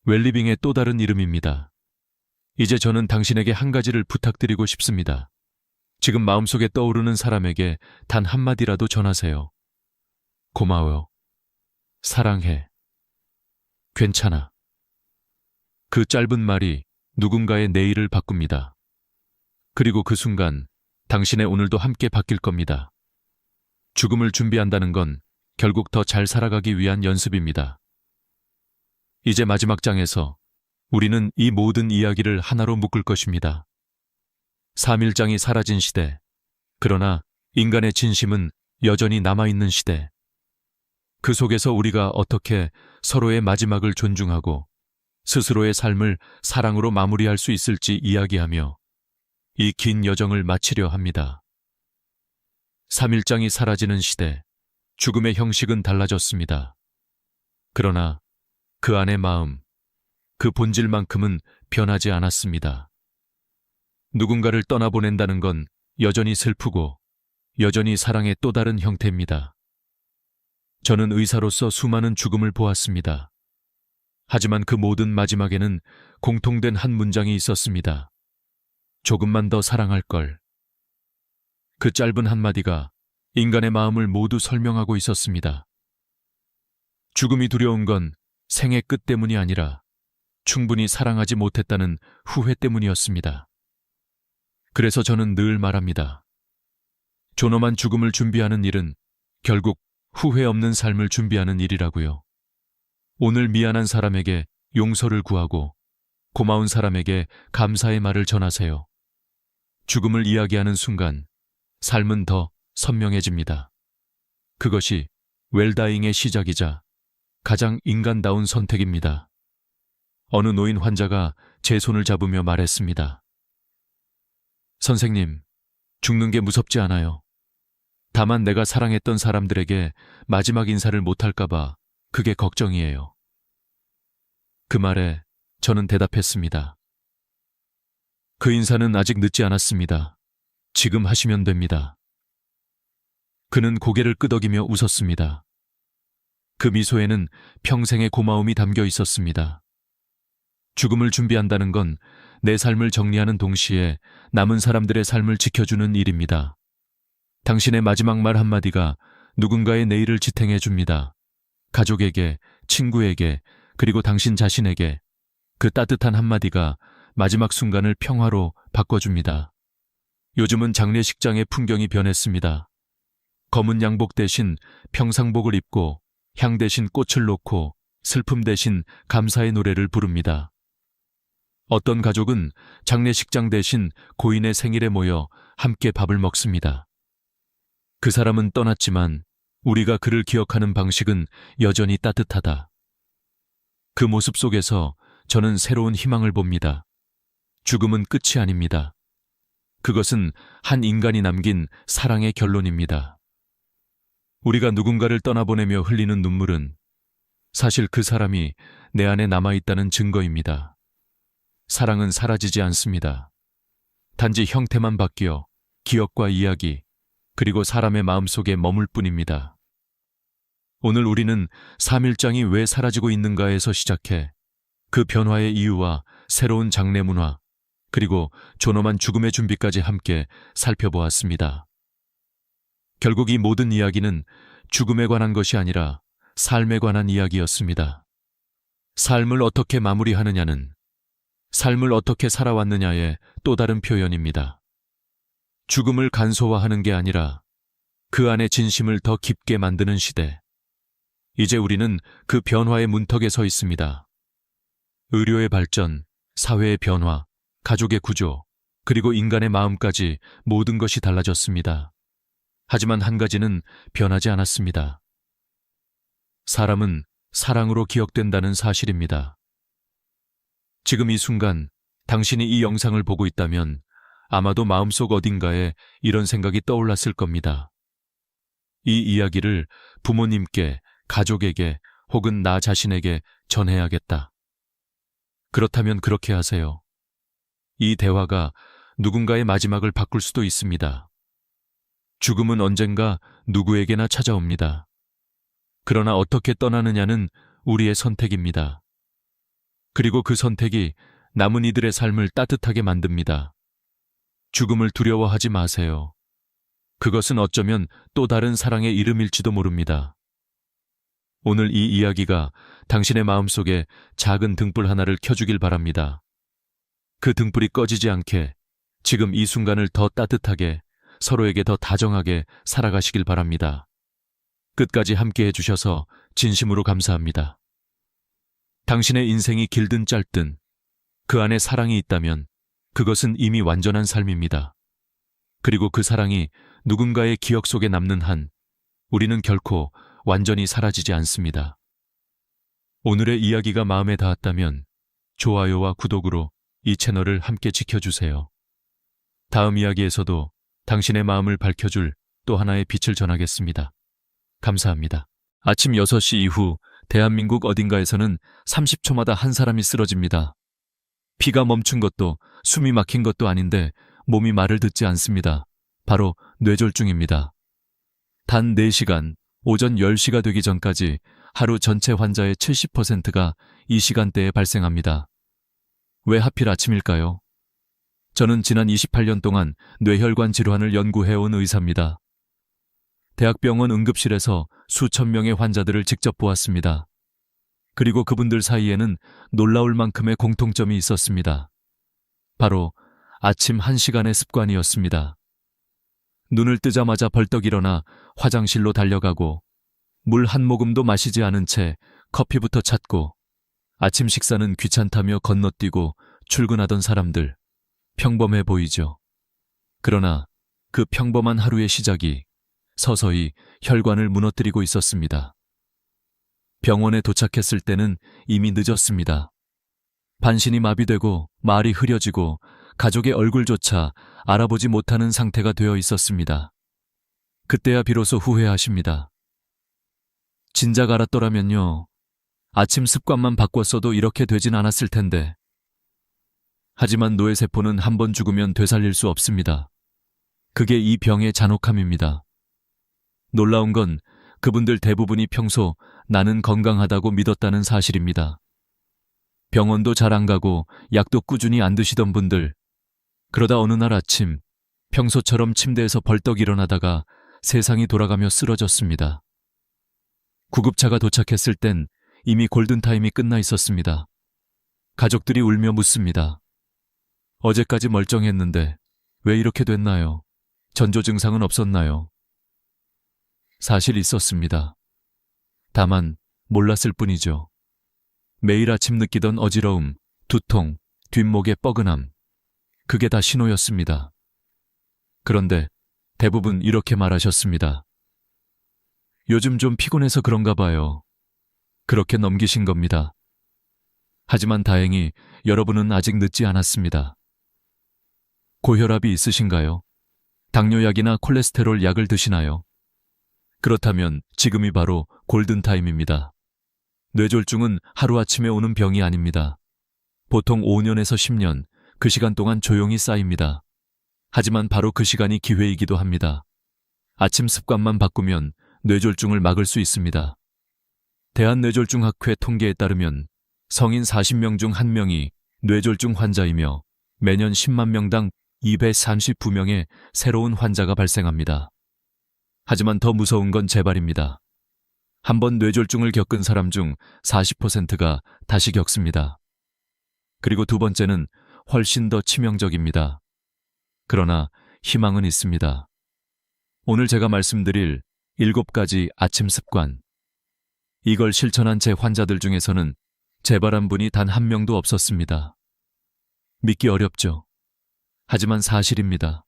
S1: 웰리빙의 또 다른 이름입니다. 이제 저는 당신에게 한 가지를 부탁드리고 싶습니다. 지금 마음속에 떠오르는 사람에게 단 한마디라도 전하세요. 고마워요. 사랑해. 괜찮아. 그 짧은 말이 누군가의 내일을 바꿉니다. 그리고 그 순간 당신의 오늘도 함께 바뀔 겁니다. 죽음을 준비한다는 건 결국 더 잘 살아가기 위한 연습입니다. 이제 마지막 장에서 우리는 이 모든 이야기를 하나로 묶을 것입니다. 3일장이 사라진 시대, 그러나 인간의 진심은 여전히 남아있는 시대. 그 속에서 우리가 어떻게 서로의 마지막을 존중하고 스스로의 삶을 사랑으로 마무리할 수 있을지 이야기하며 이 긴 여정을 마치려 합니다. 3일장이 사라지는 시대, 죽음의 형식은 달라졌습니다. 그러나 그 안의 마음, 그 본질만큼은 변하지 않았습니다. 누군가를 떠나보낸다는 건 여전히 슬프고 여전히 사랑의 또 다른 형태입니다. 저는 의사로서 수많은 죽음을 보았습니다. 하지만 그 모든 마지막에는 공통된 한 문장이 있었습니다. 조금만 더 사랑할 걸. 그 짧은 한마디가 인간의 마음을 모두 설명하고 있었습니다. 죽음이 두려운 건 생의 끝 때문이 아니라 충분히 사랑하지 못했다는 후회 때문이었습니다. 그래서 저는 늘 말합니다. 존엄한 죽음을 준비하는 일은 결국 후회 없는 삶을 준비하는 일이라고요. 오늘 미안한 사람에게 용서를 구하고 고마운 사람에게 감사의 말을 전하세요. 죽음을 이야기하는 순간 삶은 더 선명해집니다. 그것이 웰다잉의 시작이자 가장 인간다운 선택입니다. 어느 노인 환자가 제 손을 잡으며 말했습니다. 선생님, 죽는 게 무섭지 않아요. 다만 내가 사랑했던 사람들에게 마지막 인사를 못할까봐 그게 걱정이에요. 그 말에 저는 대답했습니다. 그 인사는 아직 늦지 않았습니다. 지금 하시면 됩니다. 그는 고개를 끄덕이며 웃었습니다. 그 미소에는 평생의 고마움이 담겨 있었습니다. 죽음을 준비한다는 건 내 삶을 정리하는 동시에 남은 사람들의 삶을 지켜주는 일입니다. 당신의 마지막 말 한마디가 누군가의 내일을 지탱해 줍니다. 가족에게, 친구에게, 그리고 당신 자신에게 그 따뜻한 한마디가 마지막 순간을 평화로 바꿔줍니다. 요즘은 장례식장의 풍경이 변했습니다. 검은 양복 대신 평상복을 입고 향 대신 꽃을 놓고 슬픔 대신 감사의 노래를 부릅니다. 어떤 가족은 장례식장 대신 고인의 생일에 모여 함께 밥을 먹습니다. 그 사람은 떠났지만 우리가 그를 기억하는 방식은 여전히 따뜻하다. 그 모습 속에서 저는 새로운 희망을 봅니다. 죽음은 끝이 아닙니다. 그것은 한 인간이 남긴 사랑의 결론입니다. 우리가 누군가를 떠나보내며 흘리는 눈물은 사실 그 사람이 내 안에 남아있다는 증거입니다. 사랑은 사라지지 않습니다. 단지 형태만 바뀌어 기억과 이야기, 그리고 사람의 마음속에 머물 뿐입니다. 오늘 우리는 3일장이 왜 사라지고 있는가에서 시작해 그 변화의 이유와 새로운 장례 문화, 그리고 존엄한 죽음의 준비까지 함께 살펴보았습니다. 결국 이 모든 이야기는 죽음에 관한 것이 아니라 삶에 관한 이야기였습니다. 삶을 어떻게 마무리하느냐는 삶을 어떻게 살아왔느냐의 또 다른 표현입니다. 죽음을 간소화하는 게 아니라 그 안의 진심을 더 깊게 만드는 시대. 이제 우리는 그 변화의 문턱에 서 있습니다. 의료의 발전, 사회의 변화, 가족의 구조, 그리고 인간의 마음까지 모든 것이 달라졌습니다. 하지만 한 가지는 변하지 않았습니다. 사람은 사랑으로 기억된다는 사실입니다. 지금 이 순간 당신이 이 영상을 보고 있다면 아마도 마음속 어딘가에 이런 생각이 떠올랐을 겁니다. 이 이야기를 부모님께, 가족에게 혹은 나 자신에게 전해야겠다. 그렇다면 그렇게 하세요. 이 대화가 누군가의 마지막을 바꿀 수도 있습니다. 죽음은 언젠가 누구에게나 찾아옵니다. 그러나 어떻게 떠나느냐는 우리의 선택입니다. 그리고 그 선택이 남은 이들의 삶을 따뜻하게 만듭니다. 죽음을 두려워하지 마세요. 그것은 어쩌면 또 다른 사랑의 이름일지도 모릅니다. 오늘 이 이야기가 당신의 마음속에 작은 등불 하나를 켜주길 바랍니다. 그 등불이 꺼지지 않게 지금 이 순간을 더 따뜻하게, 서로에게 더 다정하게 살아가시길 바랍니다. 끝까지 함께 해주셔서 진심으로 감사합니다. 당신의 인생이 길든 짧든 그 안에 사랑이 있다면 그것은 이미 완전한 삶입니다. 그리고 그 사랑이 누군가의 기억 속에 남는 한 우리는 결코 완전히 사라지지 않습니다. 오늘의 이야기가 마음에 닿았다면 좋아요와 구독으로 이 채널을 함께 지켜주세요. 다음 이야기에서도 당신의 마음을 밝혀줄 또 하나의 빛을 전하겠습니다. 감사합니다. 아침 6시 이후 대한민국 어딘가에서는 30초마다 한 사람이 쓰러집니다. 피가 멈춘 것도 숨이 막힌 것도 아닌데 몸이 말을 듣지 않습니다. 바로 뇌졸중입니다. 단 4시간, 오전 10시가 되기 전까지 하루 전체 환자의 70%가 이 시간대에 발생합니다. 왜 하필 아침일까요? 저는 지난 28년 동안 뇌혈관 질환을 연구해온 의사입니다. 대학병원 응급실에서 수천 명의 환자들을 직접 보았습니다. 그리고 그분들 사이에는 놀라울 만큼의 공통점이 있었습니다. 바로 아침 1시간의 습관이었습니다. 눈을 뜨자마자 벌떡 일어나 화장실로 달려가고 물 한 모금도 마시지 않은 채 커피부터 찾고 아침 식사는 귀찮다며 건너뛰고 출근하던 사람들, 평범해 보이죠. 그러나 그 평범한 하루의 시작이 서서히 혈관을 무너뜨리고 있었습니다. 병원에 도착했을 때는 이미 늦었습니다. 반신이 마비되고 말이 흐려지고 가족의 얼굴조차 알아보지 못하는 상태가 되어 있었습니다. 그때야 비로소 후회하십니다. 진작 알았더라면요. 아침 습관만 바꿨어도 이렇게 되진 않았을 텐데. 하지만 뇌세포는 한 번 죽으면 되살릴 수 없습니다. 그게 이 병의 잔혹함입니다. 놀라운 건 그분들 대부분이 평소 나는 건강하다고 믿었다는 사실입니다. 병원도 잘 안 가고 약도 꾸준히 안 드시던 분들, 그러다 어느 날 아침 평소처럼 침대에서 벌떡 일어나다가 세상이 돌아가며 쓰러졌습니다. 구급차가 도착했을 땐 이미 골든타임이 끝나 있었습니다. 가족들이 울며 묻습니다. 어제까지 멀쩡했는데 왜 이렇게 됐나요? 전조 증상은 없었나요? 사실 있었습니다. 다만 몰랐을 뿐이죠. 매일 아침 느끼던 어지러움, 두통, 뒷목의 뻐근함, 그게 다 신호였습니다. 그런데 대부분 이렇게 말하셨습니다. 요즘 좀 피곤해서 그런가 봐요. 그렇게 넘기신 겁니다. 하지만 다행히 여러분은 아직 늦지 않았습니다. 고혈압이 있으신가요? 당뇨약이나 콜레스테롤 약을 드시나요? 그렇다면 지금이 바로 골든타임입니다. 뇌졸중은 하루아침에 오는 병이 아닙니다. 보통 5년에서 10년, 그 시간 동안 조용히 쌓입니다. 하지만 바로 그 시간이 기회이기도 합니다. 아침 습관만 바꾸면 뇌졸중을 막을 수 있습니다. 대한뇌졸중학회 통계에 따르면 성인 40명 중 1명이 뇌졸중 환자이며 매년 10만 명당 239명의 새로운 환자가 발생합니다. 하지만 더 무서운 건 재발입니다. 한번 뇌졸중을 겪은 사람 중 40%가 다시 겪습니다. 그리고 두 번째는 훨씬 더 치명적입니다. 그러나 희망은 있습니다. 오늘 제가 말씀드릴 7가지 아침 습관. 이걸 실천한 제 환자들 중에서는 재발한 분이 단 한 명도 없었습니다. 믿기 어렵죠. 하지만 사실입니다.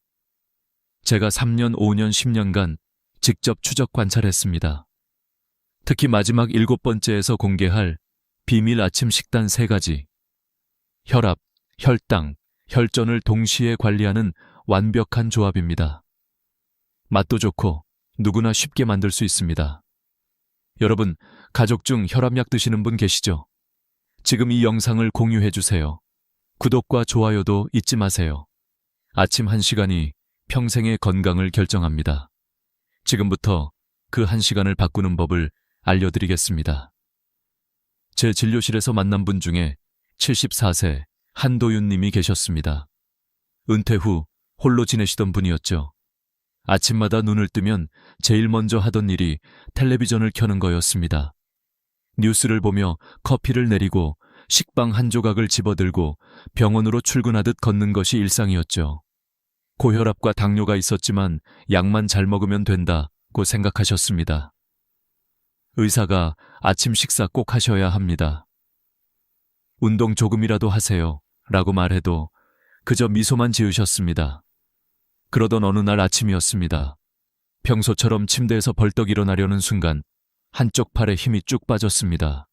S1: 제가 3년, 5년, 10년간 직접 추적 관찰했습니다. 특히 마지막 7번째에서 공개할 비밀 아침 식단 3가지. 혈압, 혈당, 혈전을 동시에 관리하는 완벽한 조합입니다. 맛도 좋고 누구나 쉽게 만들 수 있습니다. 여러분, 가족 중 혈압약 드시는 분 계시죠? 지금 이 영상을 공유해 주세요. 구독과 좋아요도 잊지 마세요. 아침 1시간이 평생의 건강을 결정합니다. 지금부터 그 1시간을 바꾸는 법을 알려드리겠습니다. 제 진료실에서 만난 분 중에 74세 한도윤 님이 계셨습니다. 은퇴 후 홀로 지내시던 분이었죠. 아침마다 눈을 뜨면 제일 먼저 하던 일이 텔레비전을 켜는 거였습니다. 뉴스를 보며 커피를 내리고 식빵 한 조각을 집어들고 병원으로 출근하듯 걷는 것이 일상이었죠. 고혈압과 당뇨가 있었지만 약만 잘 먹으면 된다고 생각하셨습니다. 의사가 아침 식사 꼭 하셔야 합니다. 운동 조금이라도 하세요 라고 말해도 그저 미소만 지으셨습니다. 그러던 어느 날 아침이었습니다. 평소처럼 침대에서 벌떡 일어나려는 순간 한쪽 팔에 힘이 쭉 빠졌습니다.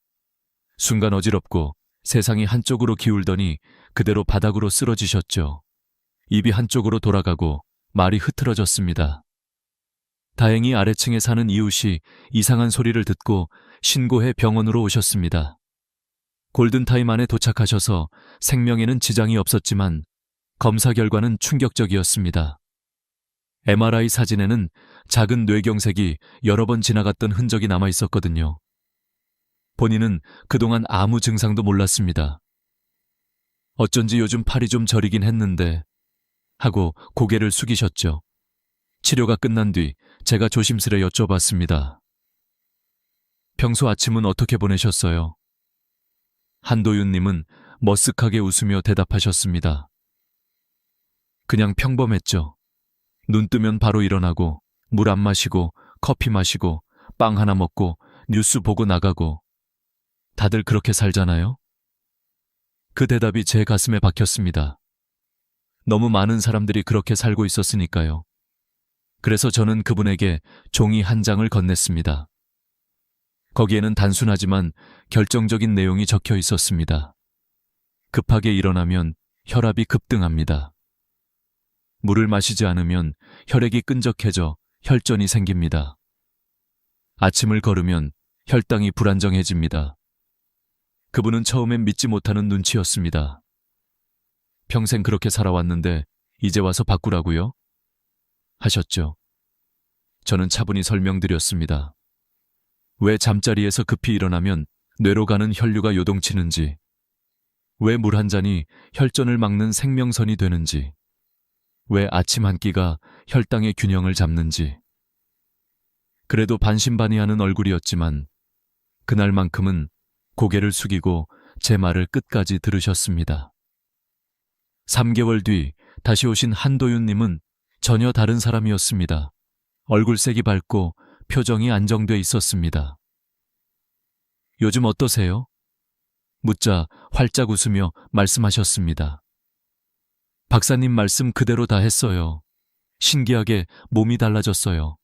S1: 순간 어지럽고 세상이 한쪽으로 기울더니 그대로 바닥으로 쓰러지셨죠. 입이 한쪽으로 돌아가고 말이 흐트러졌습니다. 다행히 아래층에 사는 이웃이 이상한 소리를 듣고 신고해 병원으로 오셨습니다. 골든타임 안에 도착하셔서 생명에는 지장이 없었지만 검사 결과는 충격적이었습니다. MRI 사진에는 작은 뇌경색이 여러 번 지나갔던 흔적이 남아 있었거든요. 본인은 그동안 아무 증상도 몰랐습니다. 어쩐지 요즘 팔이 좀 저리긴 했는데 하고 고개를 숙이셨죠. 치료가 끝난 뒤 제가 조심스레 여쭤봤습니다. 평소 아침은 어떻게 보내셨어요? 한도윤님은 머쓱하게 웃으며 대답하셨습니다. 그냥 평범했죠. 눈 뜨면 바로 일어나고 물 안 마시고 커피 마시고 빵 하나 먹고 뉴스 보고 나가고 다들 그렇게 살잖아요? 그 대답이 제 가슴에 박혔습니다. 너무 많은 사람들이 그렇게 살고 있었으니까요. 그래서 저는 그분에게 종이 한 장을 건넸습니다. 거기에는 단순하지만 결정적인 내용이 적혀 있었습니다. 급하게 일어나면 혈압이 급등합니다. 물을 마시지 않으면 혈액이 끈적해져 혈전이 생깁니다. 아침을 걸으면 혈당이 불안정해집니다. 그분은 처음엔 믿지 못하는 눈치였습니다. 평생 그렇게 살아왔는데 이제 와서 바꾸라고요? 하셨죠. 저는 차분히 설명드렸습니다. 왜 잠자리에서 급히 일어나면 뇌로 가는 혈류가 요동치는지, 왜 물 한 잔이 혈전을 막는 생명선이 되는지, 왜 아침 한 끼가 혈당의 균형을 잡는지. 그래도 반신반의하는 얼굴이었지만 그날만큼은 고개를 숙이고 제 말을 끝까지 들으셨습니다. 3개월 뒤 다시 오신 한도윤님은 전혀 다른 사람이었습니다. 얼굴색이 밝고 표정이 안정돼 있었습니다. 요즘 어떠세요? 묻자 활짝 웃으며 말씀하셨습니다. 박사님 말씀 그대로 다 했어요. 신기하게 몸이 달라졌어요.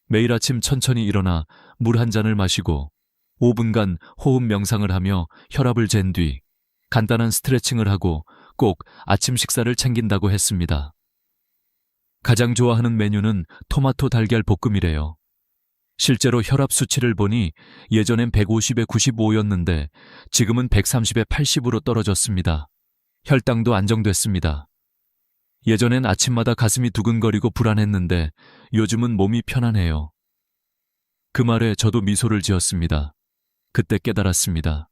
S1: 매일 아침 천천히 일어나 물 한 잔을 마시고 5분간 호흡 명상을 하며 혈압을 잰 뒤 간단한 스트레칭을 하고 꼭 아침 식사를 챙긴다고 했습니다. 가장 좋아하는 메뉴는 토마토 달걀 볶음이래요. 실제로 혈압 수치를 보니 예전엔 150에 95였는데 지금은 130에 80으로 떨어졌습니다. 혈당도 안정됐습니다. 예전엔 아침마다 가슴이 두근거리고 불안했는데 요즘은 몸이 편안해요. 그 말에 저도 미소를 지었습니다. 그때 깨달았습니다.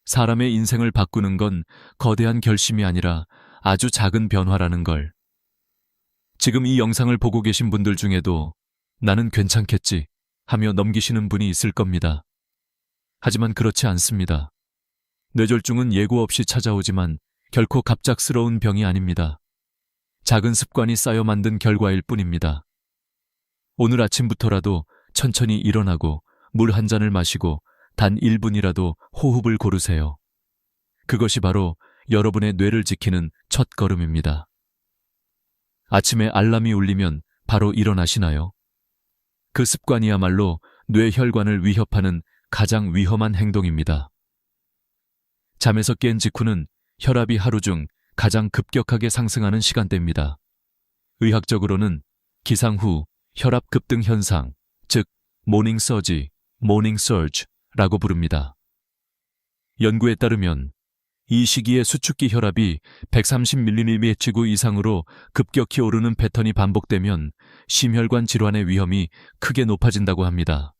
S1: 사람의 인생을 바꾸는 건 거대한 결심이 아니라 아주 작은 변화라는 걸. 지금 이 영상을 보고 계신 분들 중에도 나는 괜찮겠지 하며 넘기시는 분이 있을 겁니다. 하지만 그렇지 않습니다. 뇌졸중은 예고 없이 찾아오지만 결코 갑작스러운 병이 아닙니다. 작은 습관이 쌓여 만든 결과일 뿐입니다. 오늘 아침부터라도 천천히 일어나고 물 한 잔을 마시고 단 1분이라도 호흡을 고르세요. 그것이 바로 여러분의 뇌를 지키는 첫 걸음입니다. 아침에 알람이 울리면 바로 일어나시나요? 그 습관이야말로 뇌혈관을 위협하는 가장 위험한 행동입니다. 잠에서 깬 직후는 혈압이 하루 중 가장 급격하게 상승하는 시간대입니다. 의학적으로는 기상 후 혈압 급등 현상, 즉 모닝 서지, 모닝 서지라고 부릅니다. 연구에 따르면 이 시기에 수축기 혈압이 130mg 이상으로 급격히 오르는 패턴이 반복되면 심혈관 질환의 위험이 크게 높아진다고 합니다.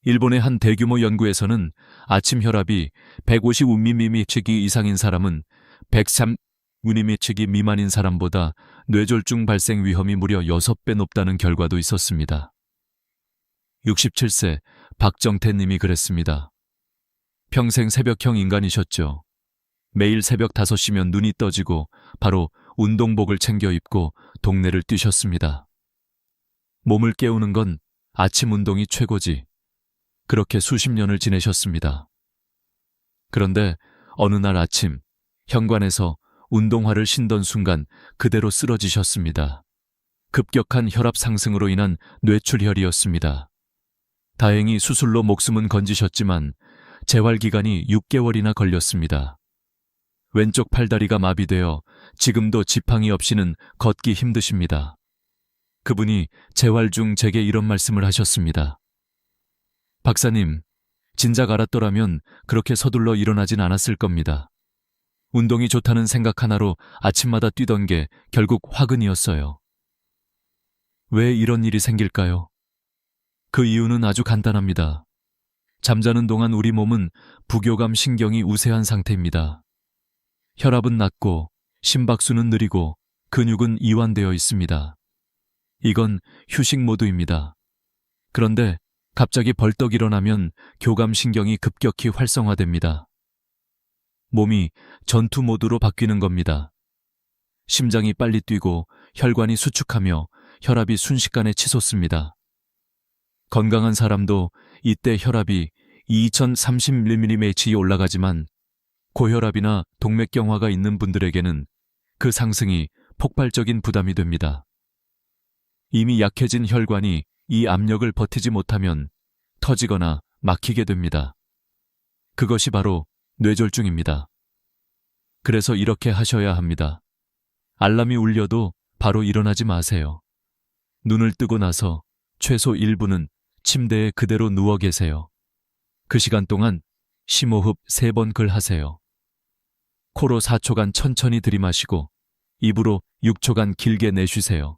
S1: 일본의 한 대규모 연구에서는 아침 혈압이 155mg 이상인 사람은 103mg 미만인 사람보다 뇌졸중 발생 위험이 무려 6배 높다는 결과도 있었습니다. 67세 박정태 님이 그랬습니다. 평생 새벽형 인간이셨죠. 매일 새벽 5시면 눈이 떠지고 바로 운동복을 챙겨 입고 동네를 뛰셨습니다. 몸을 깨우는 건 아침 운동이 최고지. 그렇게 수십 년을 지내셨습니다. 그런데 어느 날 아침 현관에서 운동화를 신던 순간 그대로 쓰러지셨습니다. 급격한 혈압 상승으로 인한 뇌출혈이었습니다. 다행히 수술로 목숨은 건지셨지만 재활 기간이 6개월이나 걸렸습니다. 왼쪽 팔다리가 마비되어 지금도 지팡이 없이는 걷기 힘드십니다. 그분이 재활 중 제게 이런 말씀을 하셨습니다. 박사님, 진작 알았더라면 그렇게 서둘러 일어나진 않았을 겁니다. 운동이 좋다는 생각 하나로 아침마다 뛰던 게 결국 화근이었어요. 왜 이런 일이 생길까요? 그 이유는 아주 간단합니다. 잠자는 동안 우리 몸은 부교감 신경이 우세한 상태입니다. 혈압은 낮고 심박수는 느리고 근육은 이완되어 있습니다. 이건 휴식 모드입니다. 그런데 갑자기 벌떡 일어나면 교감신경이 급격히 활성화됩니다. 몸이 전투 모드로 바뀌는 겁니다. 심장이 빨리 뛰고 혈관이 수축하며 혈압이 순식간에 치솟습니다. 건강한 사람도 이때 혈압이 2030mmHg 올라가지만 고혈압이나 동맥경화가 있는 분들에게는 그 상승이 폭발적인 부담이 됩니다. 이미 약해진 혈관이 이 압력을 버티지 못하면 터지거나 막히게 됩니다. 그것이 바로 뇌졸중입니다. 그래서 이렇게 하셔야 합니다. 알람이 울려도 바로 일어나지 마세요. 눈을 뜨고 나서 최소 1분은 침대에 그대로 누워 계세요. 그 시간 동안 심호흡 3번 하세요. 코로 4초간 천천히 들이마시고 입으로 6초간 길게 내쉬세요.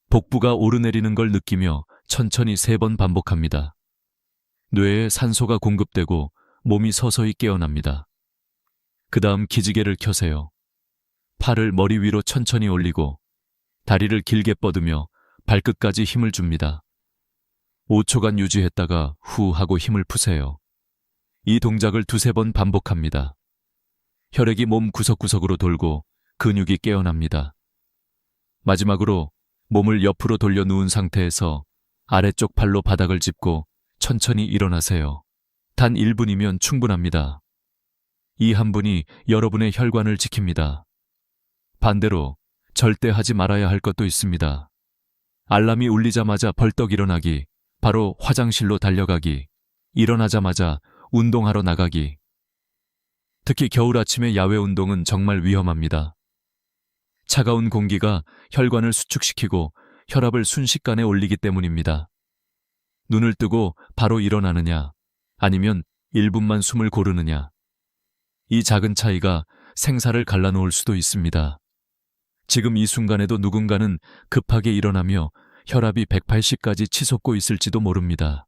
S1: 복부가 오르내리는 걸 느끼며 천천히 3번 반복합니다. 뇌에 산소가 공급되고 몸이 서서히 깨어납니다. 그 다음 기지개를 켜세요. 팔을 머리 위로 천천히 올리고 다리를 길게 뻗으며 발끝까지 힘을 줍니다. 5초간 유지했다가 후 하고 힘을 푸세요. 이 동작을 2-3번 반복합니다. 혈액이 몸 구석구석으로 돌고 근육이 깨어납니다. 마지막으로 몸을 옆으로 돌려 누운 상태에서 아래쪽 팔로 바닥을 짚고 천천히 일어나세요. 단 1분이면 충분합니다. 이 한 분이 여러분의 혈관을 지킵니다. 반대로 절대 하지 말아야 할 것도 있습니다. 알람이 울리자마자 벌떡 일어나기, 바로 화장실로 달려가기, 일어나자마자 운동하러 나가기. 특히 겨울 아침의 야외 운동은 정말 위험합니다. 차가운 공기가 혈관을 수축시키고 혈압을 순식간에 올리기 때문입니다. 눈을 뜨고 바로 일어나느냐, 아니면 1분만 숨을 고르느냐. 이 작은 차이가 생사를 갈라놓을 수도 있습니다. 지금 이 순간에도 누군가는 급하게 일어나며 혈압이 180까지 치솟고 있을지도 모릅니다.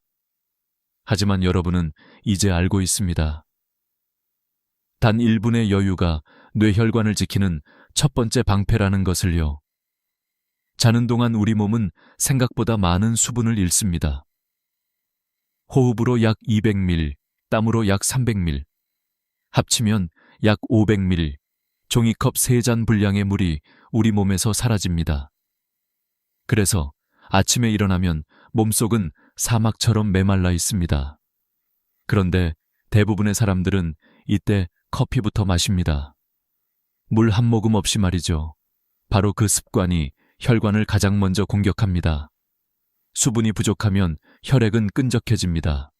S1: 하지만 여러분은 이제 알고 있습니다. 단 1분의 여유가 뇌혈관을 지키는 첫 번째 방패라는 것을요. 자는 동안 우리 몸은 생각보다 많은 수분을 잃습니다. 호흡으로 약 200ml, 땀으로 약 300ml, 합치면 약 500ml, 종이컵 3잔 분량의 물이 우리 몸에서 사라집니다. 그래서 아침에 일어나면 몸속은 사막처럼 메말라 있습니다. 그런데 대부분의 사람들은 이때 커피부터 마십니다. 물 한 모금 없이 말이죠. 바로 그 습관이 혈관을 가장 먼저 공격합니다. 수분이 부족하면 혈액은 끈적해집니다.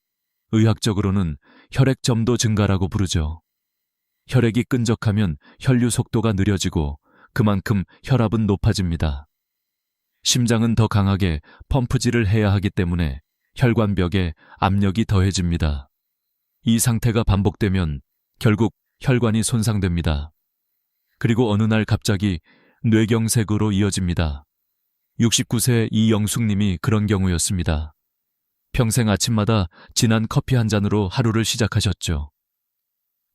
S1: 의학적으로는 혈액점도 증가라고 부르죠. 혈액이 끈적하면 혈류 속도가 느려지고 그만큼 혈압은 높아집니다. 심장은 더 강하게 펌프질을 해야 하기 때문에 혈관벽에 압력이 더해집니다. 이 상태가 반복되면 결국 혈관이 손상됩니다. 그리고 어느 날 갑자기 뇌경색으로 이어집니다. 69세 이영숙님이 그런 경우였습니다. 평생 아침마다 진한 커피 한 잔으로 하루를 시작하셨죠.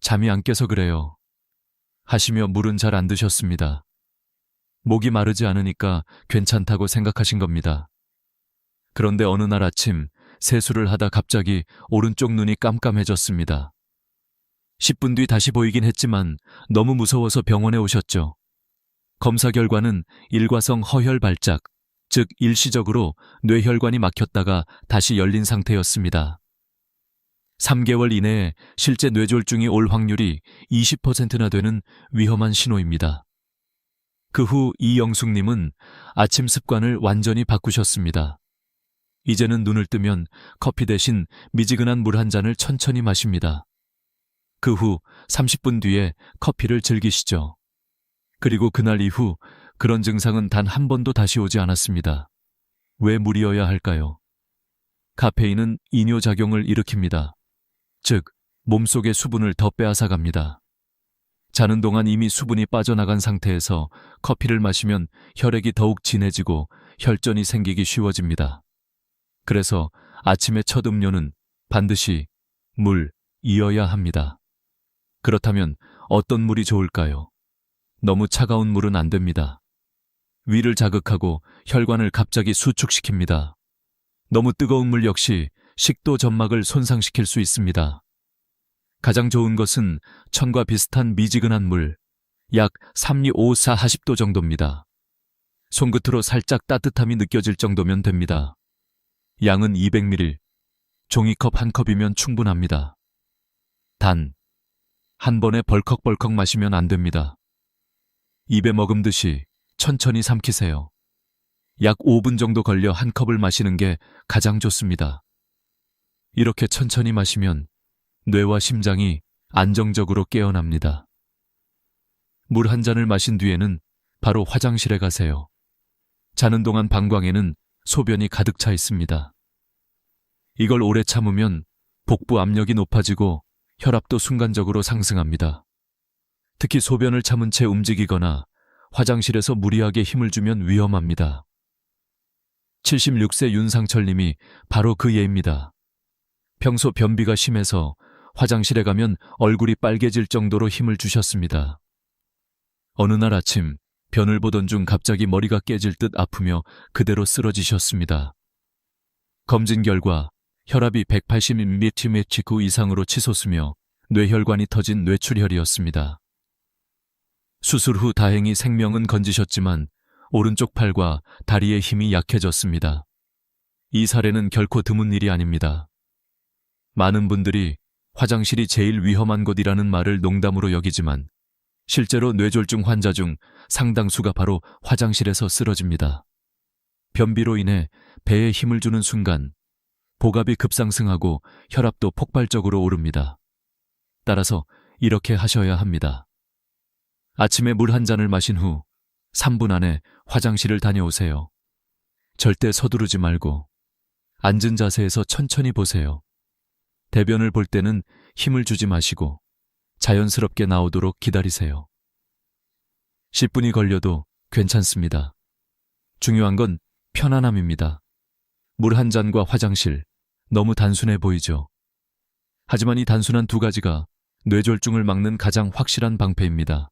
S1: 잠이 안 깨서 그래요. 하시며 물은 잘 안 드셨습니다. 목이 마르지 않으니까 괜찮다고 생각하신 겁니다. 그런데 어느 날 아침 세수를 하다 갑자기 오른쪽 눈이 깜깜해졌습니다. 10분 뒤 다시 보이긴 했지만 너무 무서워서 병원에 오셨죠. 검사 결과는 일과성 허혈 발작, 즉 일시적으로 뇌혈관이 막혔다가 다시 열린 상태였습니다. 3개월 이내에 실제 뇌졸중이 올 확률이 20%나 되는 위험한 신호입니다. 그 후 이영숙님은 아침 습관을 완전히 바꾸셨습니다. 이제는 눈을 뜨면 커피 대신 미지근한 물 한 잔을 천천히 마십니다. 그 후 30분 뒤에 커피를 즐기시죠. 그리고 그날 이후 그런 증상은 단 한 번도 다시 오지 않았습니다. 왜 물이어야 할까요? 카페인은 이뇨작용을 일으킵니다. 즉, 몸속의 수분을 더 빼앗아갑니다. 자는 동안 이미 수분이 빠져나간 상태에서 커피를 마시면 혈액이 더욱 진해지고 혈전이 생기기 쉬워집니다. 그래서 아침의 첫 음료는 반드시 물이어야 합니다. 그렇다면 어떤 물이 좋을까요? 너무 차가운 물은 안 됩니다. 위를 자극하고 혈관을 갑자기 수축시킵니다. 너무 뜨거운 물 역시 식도 점막을 손상시킬 수 있습니다. 가장 좋은 것은 천과 비슷한 미지근한 물, 약 3254-40도 정도입니다. 손끝으로 살짝 따뜻함이 느껴질 정도면 됩니다. 양은 200ml, 종이컵 한 컵이면 충분합니다. 단, 한 번에 벌컥벌컥 마시면 안 됩니다. 입에 머금듯이 천천히 삼키세요. 약 5분 정도 걸려 한 컵을 마시는 게 가장 좋습니다. 이렇게 천천히 마시면 뇌와 심장이 안정적으로 깨어납니다. 물 한 잔을 마신 뒤에는 바로 화장실에 가세요. 자는 동안 방광에는 소변이 가득 차 있습니다. 이걸 오래 참으면 복부 압력이 높아지고 혈압도 순간적으로 상승합니다. 특히 소변을 참은 채 움직이거나 화장실에서 무리하게 힘을 주면 위험합니다. 76세 윤상철 님이 바로 그 예입니다. 평소 변비가 심해서 화장실에 가면 얼굴이 빨개질 정도로 힘을 주셨습니다. 어느 날 아침 변을 보던 중 갑자기 머리가 깨질 듯 아프며 그대로 쓰러지셨습니다. 검진 결과 혈압이 180mmHg 이상으로 치솟으며 뇌혈관이 터진 뇌출혈이었습니다. 수술 후 다행히 생명은 건지셨지만 오른쪽 팔과 다리의 힘이 약해졌습니다. 이 사례는 결코 드문 일이 아닙니다. 많은 분들이 화장실이 제일 위험한 곳이라는 말을 농담으로 여기지만 실제로 뇌졸중 환자 중 상당수가 바로 화장실에서 쓰러집니다. 변비로 인해 배에 힘을 주는 순간 복압이 급상승하고 혈압도 폭발적으로 오릅니다. 따라서 이렇게 하셔야 합니다. 아침에 물 한 잔을 마신 후 3분 안에 화장실을 다녀오세요. 절대 서두르지 말고 앉은 자세에서 천천히 보세요. 대변을 볼 때는 힘을 주지 마시고 자연스럽게 나오도록 기다리세요. 10분이 걸려도 괜찮습니다. 중요한 건 편안함입니다. 물 한 잔과 화장실, 너무 단순해 보이죠? 하지만 이 단순한 두 가지가 뇌졸중을 막는 가장 확실한 방패입니다.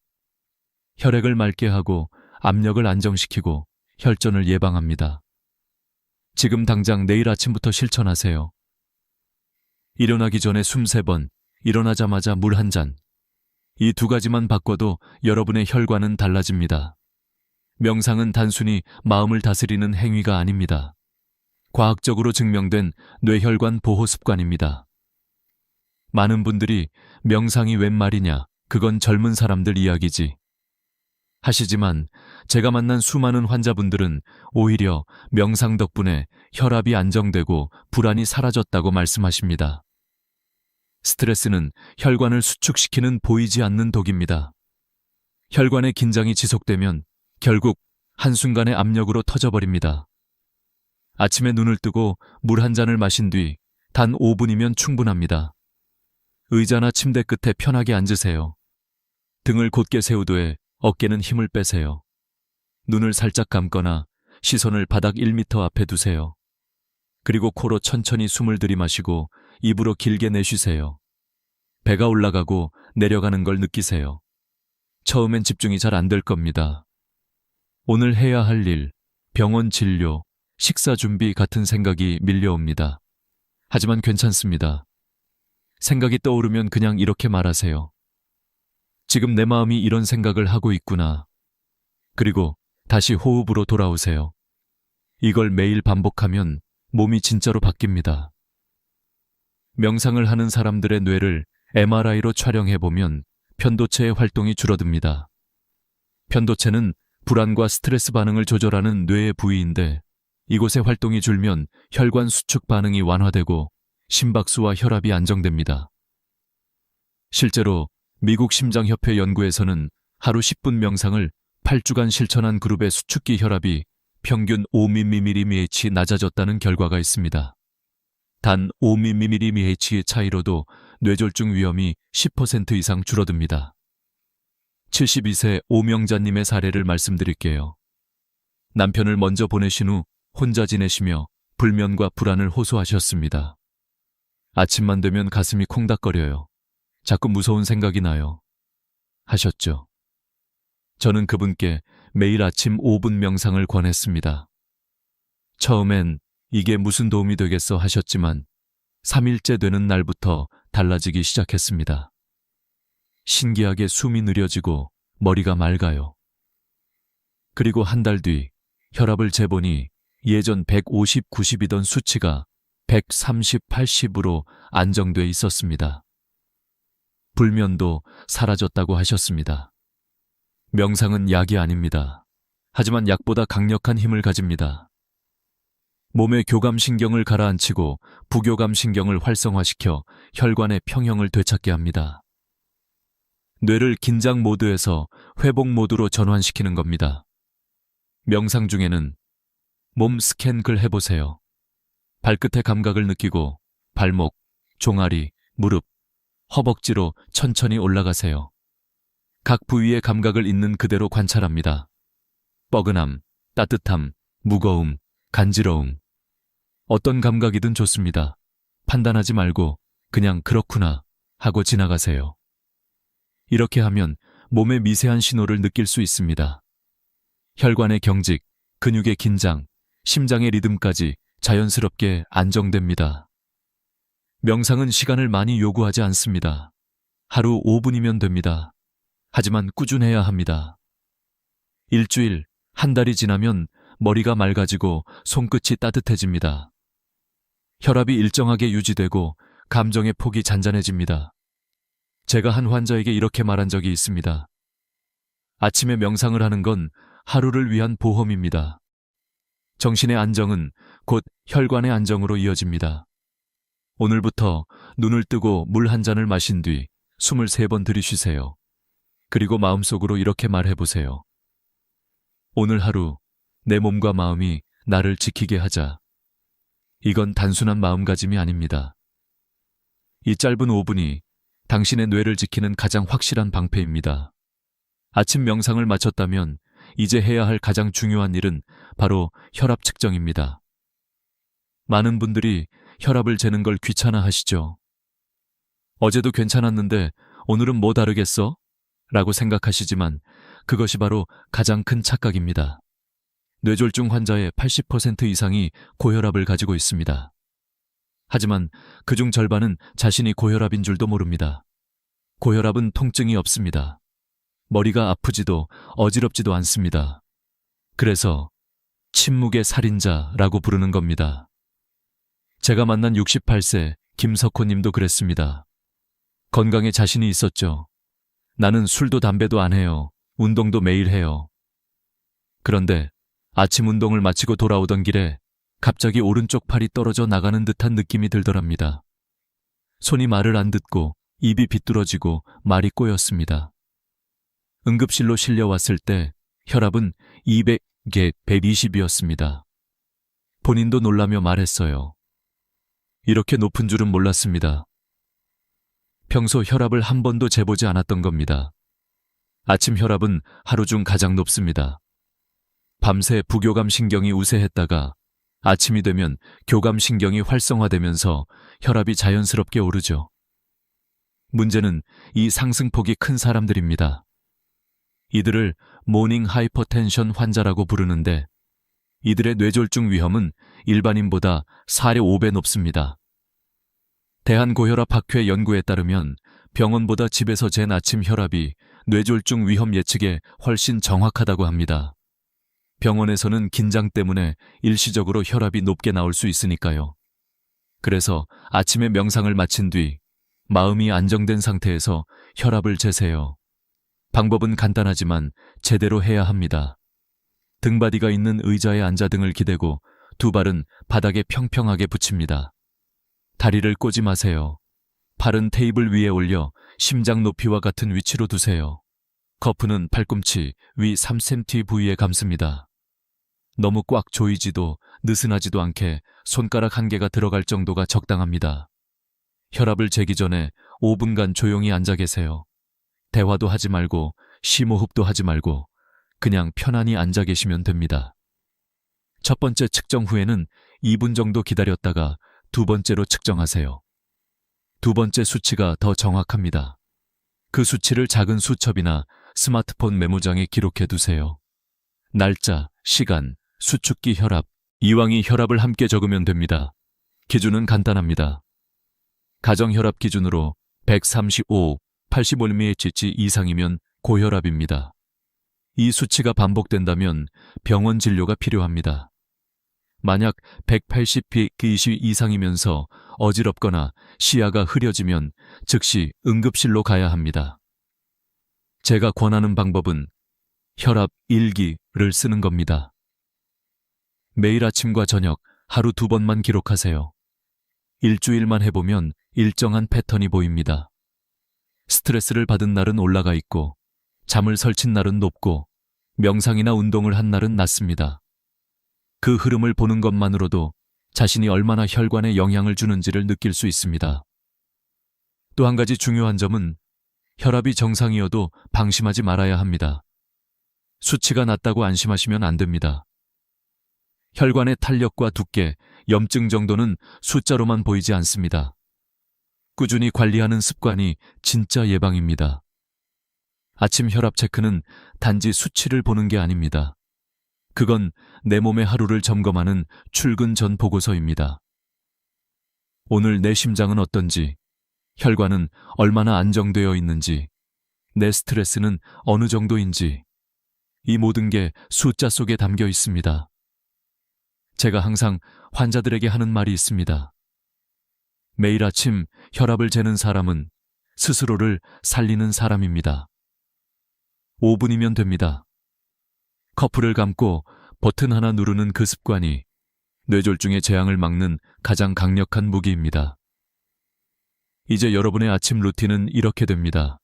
S1: 혈액을 맑게 하고 압력을 안정시키고 혈전을 예방합니다. 지금 당장 내일 아침부터 실천하세요. 일어나기 전에 숨 3번, 일어나자마자 물 한 잔. 이 두 가지만 바꿔도 여러분의 혈관은 달라집니다. 명상은 단순히 마음을 다스리는 행위가 아닙니다. 과학적으로 증명된 뇌혈관 보호 습관입니다. 많은 분들이 명상이 웬 말이냐, 그건 젊은 사람들 이야기지 하시지만 제가 만난 수많은 환자분들은 오히려 명상 덕분에 혈압이 안정되고 불안이 사라졌다고 말씀하십니다. 스트레스는 혈관을 수축시키는 보이지 않는 독입니다. 혈관의 긴장이 지속되면 결국 한순간의 압력으로 터져버립니다. 아침에 눈을 뜨고 물 한 잔을 마신 뒤 단 5분이면 충분합니다. 의자나 침대 끝에 편하게 앉으세요. 등을 곧게 세우되 어깨는 힘을 빼세요. 눈을 살짝 감거나 시선을 바닥 1m 앞에 두세요. 그리고 코로 천천히 숨을 들이마시고 입으로 길게 내쉬세요. 배가 올라가고 내려가는 걸 느끼세요. 처음엔 집중이 잘 안 될 겁니다. 오늘 해야 할 일, 병원 진료, 식사 준비 같은 생각이 밀려옵니다. 하지만 괜찮습니다. 생각이 떠오르면 그냥 이렇게 말하세요. 지금 내 마음이 이런 생각을 하고 있구나. 그리고 다시 호흡으로 돌아오세요. 이걸 매일 반복하면 몸이 진짜로 바뀝니다. 명상을 하는 사람들의 뇌를 MRI로 촬영해보면 편도체의 활동이 줄어듭니다. 편도체는 불안과 스트레스 반응을 조절하는 뇌의 부위인데 이곳의 활동이 줄면 혈관 수축 반응이 완화되고 심박수와 혈압이 안정됩니다. 실제로 미국 심장협회 연구에서는 하루 10분 명상을 8주간 실천한 그룹의 수축기 혈압이 평균 5mmHg 낮아졌다는 결과가 있습니다. 단 5mmHg의 차이로도 뇌졸중 위험이 10% 이상 줄어듭니다. 72세 오명자님의 사례를 말씀드릴게요. 남편을 먼저 보내신 후 혼자 지내시며 불면과 불안을 호소하셨습니다. 아침만 되면 가슴이 콩닥거려요. 자꾸 무서운 생각이 나요. 하셨죠. 저는 그분께 매일 아침 5분 명상을 권했습니다. 처음엔 이게 무슨 도움이 되겠어 하셨지만 3일째 되는 날부터 달라지기 시작했습니다. 신기하게 숨이 느려지고 머리가 맑아요. 그리고 한 달 뒤 혈압을 재보니 예전 150, 90이던 수치가 130, 80으로 안정돼 있었습니다. 불면도 사라졌다고 하셨습니다. 명상은 약이 아닙니다. 하지만 약보다 강력한 힘을 가집니다. 몸의 교감신경을 가라앉히고 부교감신경을 활성화시켜 혈관의 평형을 되찾게 합니다. 뇌를 긴장 모드에서 회복 모드로 전환시키는 겁니다. 명상 중에는 몸 스캔 글 해보세요. 발끝의 감각을 느끼고 발목, 종아리, 무릎, 허벅지로 천천히 올라가세요. 각 부위의 감각을 있는 그대로 관찰합니다. 뻐근함, 따뜻함, 무거움, 간지러움. 어떤 감각이든 좋습니다. 판단하지 말고 그냥 그렇구나 하고 지나가세요. 이렇게 하면 몸의 미세한 신호를 느낄 수 있습니다. 혈관의 경직, 근육의 긴장, 심장의 리듬까지 자연스럽게 안정됩니다. 명상은 시간을 많이 요구하지 않습니다. 하루 5분이면 됩니다. 하지만 꾸준해야 합니다. 일주일, 한 달이 지나면 머리가 맑아지고 손끝이 따뜻해집니다. 혈압이 일정하게 유지되고 감정의 폭이 잔잔해집니다. 제가 한 환자에게 이렇게 말한 적이 있습니다. 아침에 명상을 하는 건 하루를 위한 보험입니다. 정신의 안정은 곧 혈관의 안정으로 이어집니다. 오늘부터 눈을 뜨고 물 한 잔을 마신 뒤 23번 들이쉬세요. 그리고 마음속으로 이렇게 말해보세요. 오늘 하루 내 몸과 마음이 나를 지키게 하자. 이건 단순한 마음가짐이 아닙니다. 이 짧은 5분이 당신의 뇌를 지키는 가장 확실한 방패입니다. 아침 명상을 마쳤다면 이제 해야 할 가장 중요한 일은 바로 혈압 측정입니다. 많은 분들이 혈압을 재는 걸 귀찮아 하시죠. 어제도 괜찮았는데 오늘은 뭐 다르겠어? 라고 생각하시지만 그것이 바로 가장 큰 착각입니다. 뇌졸중 환자의 80% 이상이 고혈압을 가지고 있습니다. 하지만 그중 절반은 자신이 고혈압인 줄도 모릅니다. 고혈압은 통증이 없습니다. 머리가 아프지도 어지럽지도 않습니다. 그래서 침묵의 살인자라고 부르는 겁니다. 제가 만난 68세 김석호 님도 그랬습니다. 건강에 자신이 있었죠. 나는 술도 담배도 안 해요. 운동도 매일 해요. 그런데 아침 운동을 마치고 돌아오던 길에 갑자기 오른쪽 팔이 떨어져 나가는 듯한 느낌이 들더랍니다. 손이 말을 안 듣고 입이 비뚤어지고 말이 꼬였습니다. 응급실로 실려왔을 때 혈압은 200에 120이었습니다. 본인도 놀라며 말했어요. 이렇게 높은 줄은 몰랐습니다. 평소 혈압을 한 번도 재보지 않았던 겁니다. 아침 혈압은 하루 중 가장 높습니다. 밤새 부교감신경이 우세했다가 아침이 되면 교감신경이 활성화되면서 혈압이 자연스럽게 오르죠. 문제는 이 상승폭이 큰 사람들입니다. 이들을 모닝 하이퍼텐션 환자라고 부르는데 이들의 뇌졸중 위험은 일반인보다 4배 5배 높습니다. 대한고혈압학회 연구에 따르면 병원보다 집에서 잰 아침 혈압이 뇌졸중 위험 예측에 훨씬 정확하다고 합니다. 병원에서는 긴장 때문에 일시적으로 혈압이 높게 나올 수 있으니까요. 그래서 아침에 명상을 마친 뒤 마음이 안정된 상태에서 혈압을 재세요. 방법은 간단하지만 제대로 해야 합니다. 등받이가 있는 의자에 앉아 등을 기대고 두 발은 바닥에 평평하게 붙입니다. 다리를 꼬지 마세요. 팔은 테이블 위에 올려 심장 높이와 같은 위치로 두세요. 커프는 팔꿈치 위 3cm 부위에 감습니다. 너무 꽉 조이지도 느슨하지도 않게 손가락 한 개가 들어갈 정도가 적당합니다. 혈압을 재기 전에 5분간 조용히 앉아 계세요. 대화도 하지 말고 심호흡도 하지 말고 그냥 편안히 앉아 계시면 됩니다. 첫 번째 측정 후에는 2분 정도 기다렸다가 두 번째로 측정하세요. 두 번째 수치가 더 정확합니다. 그 수치를 작은 수첩이나 스마트폰 메모장에 기록해 두세요. 날짜, 시간, 수축기 혈압, 이왕이 혈압을 함께 적으면 됩니다. 기준은 간단합니다. 가정 혈압 기준으로 135, 85mmHg 이상이면 고혈압입니다. 이 수치가 반복된다면 병원 진료가 필요합니다. 만약 180pq 이상이면서 어지럽거나 시야가 흐려지면 즉시 응급실로 가야 합니다. 제가 권하는 방법은 혈압 일기를 쓰는 겁니다. 매일 아침과 저녁 하루 2번만 기록하세요. 일주일만 해보면 일정한 패턴이 보입니다. 스트레스를 받은 날은 올라가 있고, 잠을 설친 날은 높고, 명상이나 운동을 한 날은 낮습니다. 그 흐름을 보는 것만으로도 자신이 얼마나 혈관에 영향을 주는지를 느낄 수 있습니다. 또 한 가지 중요한 점은 혈압이 정상이어도 방심하지 말아야 합니다. 수치가 낮다고 안심하시면 안 됩니다. 혈관의 탄력과 두께, 염증 정도는 숫자로만 보이지 않습니다. 꾸준히 관리하는 습관이 진짜 예방입니다. 아침 혈압 체크는 단지 수치를 보는 게 아닙니다. 그건 내 몸의 하루를 점검하는 출근 전 보고서입니다. 오늘 내 심장은 어떤지, 혈관은 얼마나 안정되어 있는지, 내 스트레스는 어느 정도인지, 이 모든 게 숫자 속에 담겨 있습니다. 제가 항상 환자들에게 하는 말이 있습니다. 매일 아침 혈압을 재는 사람은 스스로를 살리는 사람입니다. 5분이면 됩니다. 커플을 감고 버튼 하나 누르는 그 습관이 뇌졸중의 재앙을 막는 가장 강력한 무기입니다. 이제 여러분의 아침 루틴은 이렇게 됩니다.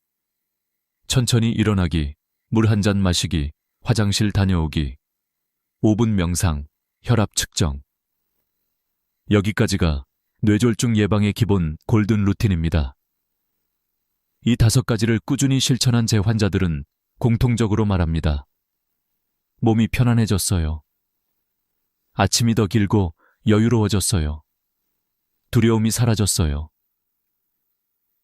S1: 천천히 일어나기, 물 한 잔 마시기, 화장실 다녀오기, 5분 명상, 혈압 측정. 여기까지가 뇌졸중 예방의 기본 골든 루틴입니다. 이 5가지를 꾸준히 실천한 제 환자들은 공통적으로 말합니다. 몸이 편안해졌어요. 아침이 더 길고 여유로워졌어요. 두려움이 사라졌어요.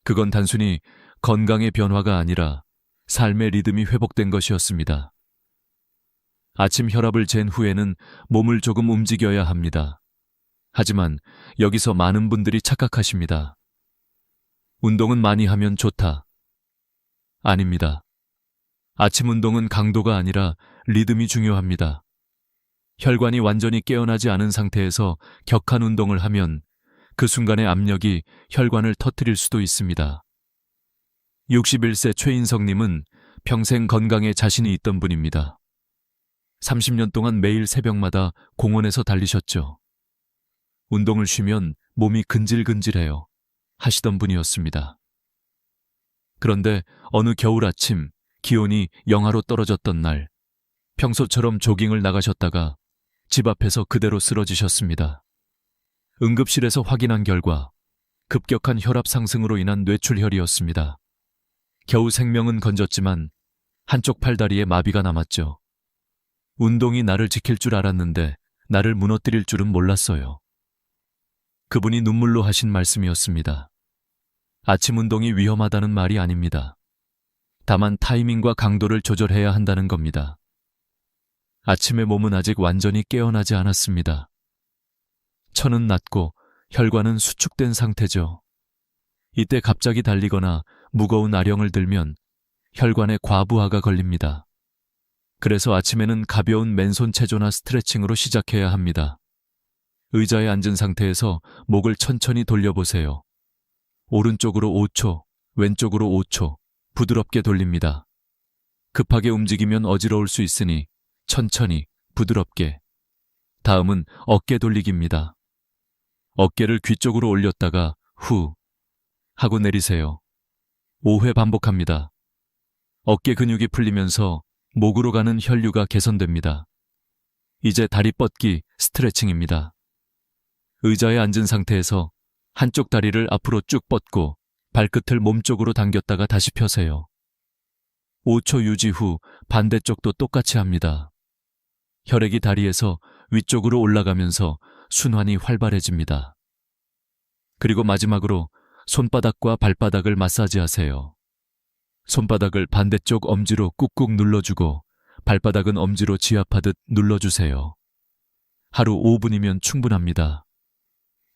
S1: 그건 단순히 건강의 변화가 아니라 삶의 리듬이 회복된 것이었습니다. 아침 혈압을 잰 후에는 몸을 조금 움직여야 합니다. 하지만 여기서 많은 분들이 착각하십니다. 운동은 많이 하면 좋다. 아닙니다. 아침 운동은 강도가 아니라 리듬이 중요합니다. 혈관이 완전히 깨어나지 않은 상태에서 격한 운동을 하면 그 순간의 압력이 혈관을 터뜨릴 수도 있습니다. 61세 최인성님은 평생 건강에 자신이 있던 분입니다. 30년 동안 매일 새벽마다 공원에서 달리셨죠. 운동을 쉬면 몸이 근질근질해요. 하시던 분이었습니다. 그런데 어느 겨울 아침 기온이 영하로 떨어졌던 날, 평소처럼 조깅을 나가셨다가 집 앞에서 그대로 쓰러지셨습니다. 응급실에서 확인한 결과 급격한 혈압 상승으로 인한 뇌출혈이었습니다. 겨우 생명은 건졌지만 한쪽 팔다리에 마비가 남았죠. 운동이 나를 지킬 줄 알았는데 나를 무너뜨릴 줄은 몰랐어요. 그분이 눈물로 하신 말씀이었습니다. 아침 운동이 위험하다는 말이 아닙니다. 다만 타이밍과 강도를 조절해야 한다는 겁니다. 아침에 몸은 아직 완전히 깨어나지 않았습니다. 천은 낮고 혈관은 수축된 상태죠. 이때 갑자기 달리거나 무거운 아령을 들면 혈관에 과부하가 걸립니다. 그래서 아침에는 가벼운 맨손 체조나 스트레칭으로 시작해야 합니다. 의자에 앉은 상태에서 목을 천천히 돌려보세요. 오른쪽으로 5초, 왼쪽으로 5초, 부드럽게 돌립니다. 급하게 움직이면 어지러울 수 있으니 천천히, 부드럽게. 다음은 어깨 돌리기입니다. 어깨를 귀 쪽으로 올렸다가 후 하고 내리세요. 5회 반복합니다. 어깨 근육이 풀리면서 목으로 가는 혈류가 개선됩니다. 이제 다리 뻗기 스트레칭입니다. 의자에 앉은 상태에서 한쪽 다리를 앞으로 쭉 뻗고 발끝을 몸쪽으로 당겼다가 다시 펴세요. 5초 유지 후 반대쪽도 똑같이 합니다. 혈액이 다리에서 위쪽으로 올라가면서 순환이 활발해집니다. 그리고 마지막으로 손바닥과 발바닥을 마사지하세요. 손바닥을 반대쪽 엄지로 꾹꾹 눌러주고 발바닥은 엄지로 지압하듯 눌러주세요. 하루 5분이면 충분합니다.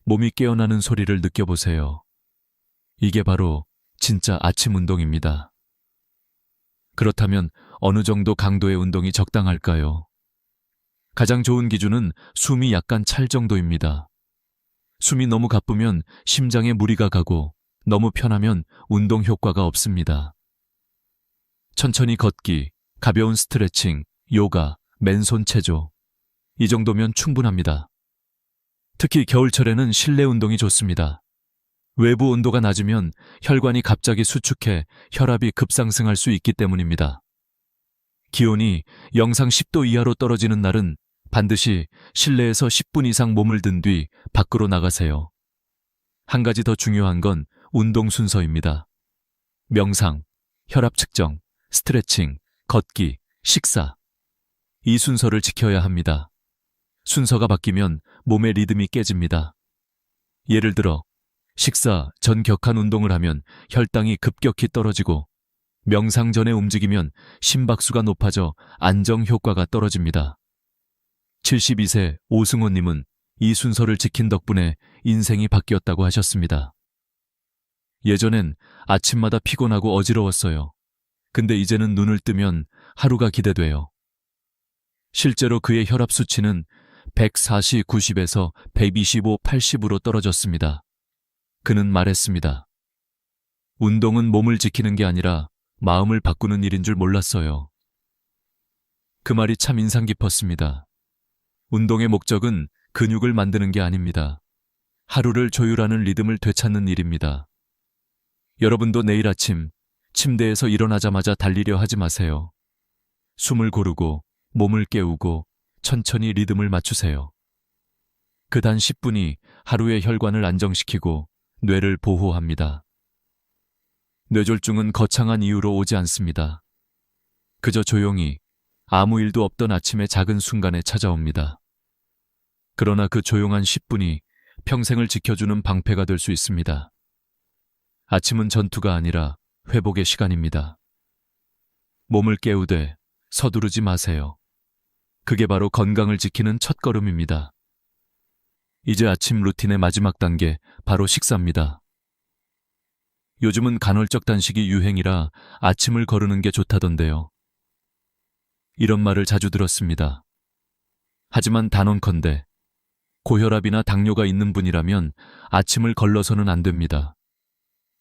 S1: 몸이 깨어나는 소리를 느껴보세요. 이게 바로 진짜 아침 운동입니다. 그렇다면 어느 정도 강도의 운동이 적당할까요? 가장 좋은 기준은 숨이 약간 찰 정도입니다. 숨이 너무 가쁘면 심장에 무리가 가고 너무 편하면 운동 효과가 없습니다. 천천히 걷기, 가벼운 스트레칭, 요가, 맨손 체조. 이 정도면 충분합니다. 특히 겨울철에는 실내 운동이 좋습니다. 외부 온도가 낮으면 혈관이 갑자기 수축해 혈압이 급상승할 수 있기 때문입니다. 기온이 영상 10도 이하로 떨어지는 날은 반드시 실내에서 10분 이상 몸을 든 뒤 밖으로 나가세요. 한 가지 더 중요한 건 운동 순서입니다. 명상, 혈압 측정, 스트레칭, 걷기, 식사. 이 순서를 지켜야 합니다. 순서가 바뀌면 몸의 리듬이 깨집니다. 예를 들어 식사 전 격한 운동을 하면 혈당이 급격히 떨어지고 명상 전에 움직이면 심박수가 높아져 안정 효과가 떨어집니다. 72세 오승호님은 이 순서를 지킨 덕분에 인생이 바뀌었다고 하셨습니다. 예전엔 아침마다 피곤하고 어지러웠어요. 근데 이제는 눈을 뜨면 하루가 기대돼요. 실제로 그의 혈압 수치는 140, 90에서 125, 80으로 떨어졌습니다. 그는 말했습니다. 운동은 몸을 지키는 게 아니라 마음을 바꾸는 일인 줄 몰랐어요. 그 말이 참 인상 깊었습니다. 운동의 목적은 근육을 만드는 게 아닙니다. 하루를 조율하는 리듬을 되찾는 일입니다. 여러분도 내일 아침 침대에서 일어나자마자 달리려 하지 마세요. 숨을 고르고 몸을 깨우고 천천히 리듬을 맞추세요. 그 단 10분이 하루의 혈관을 안정시키고 뇌를 보호합니다. 뇌졸중은 거창한 이유로 오지 않습니다. 그저 조용히 아무 일도 없던 아침의 작은 순간에 찾아옵니다. 그러나 그 조용한 10분이 평생을 지켜주는 방패가 될 수 있습니다. 아침은 전투가 아니라 회복의 시간입니다. 몸을 깨우되 서두르지 마세요. 그게 바로 건강을 지키는 첫걸음입니다. 이제 아침 루틴의 마지막 단계, 바로 식사입니다. 요즘은 간헐적 단식이 유행이라 아침을 거르는 게 좋다던데요. 이런 말을 자주 들었습니다. 하지만 단언컨대 고혈압이나 당뇨가 있는 분이라면 아침을 걸러서는 안 됩니다.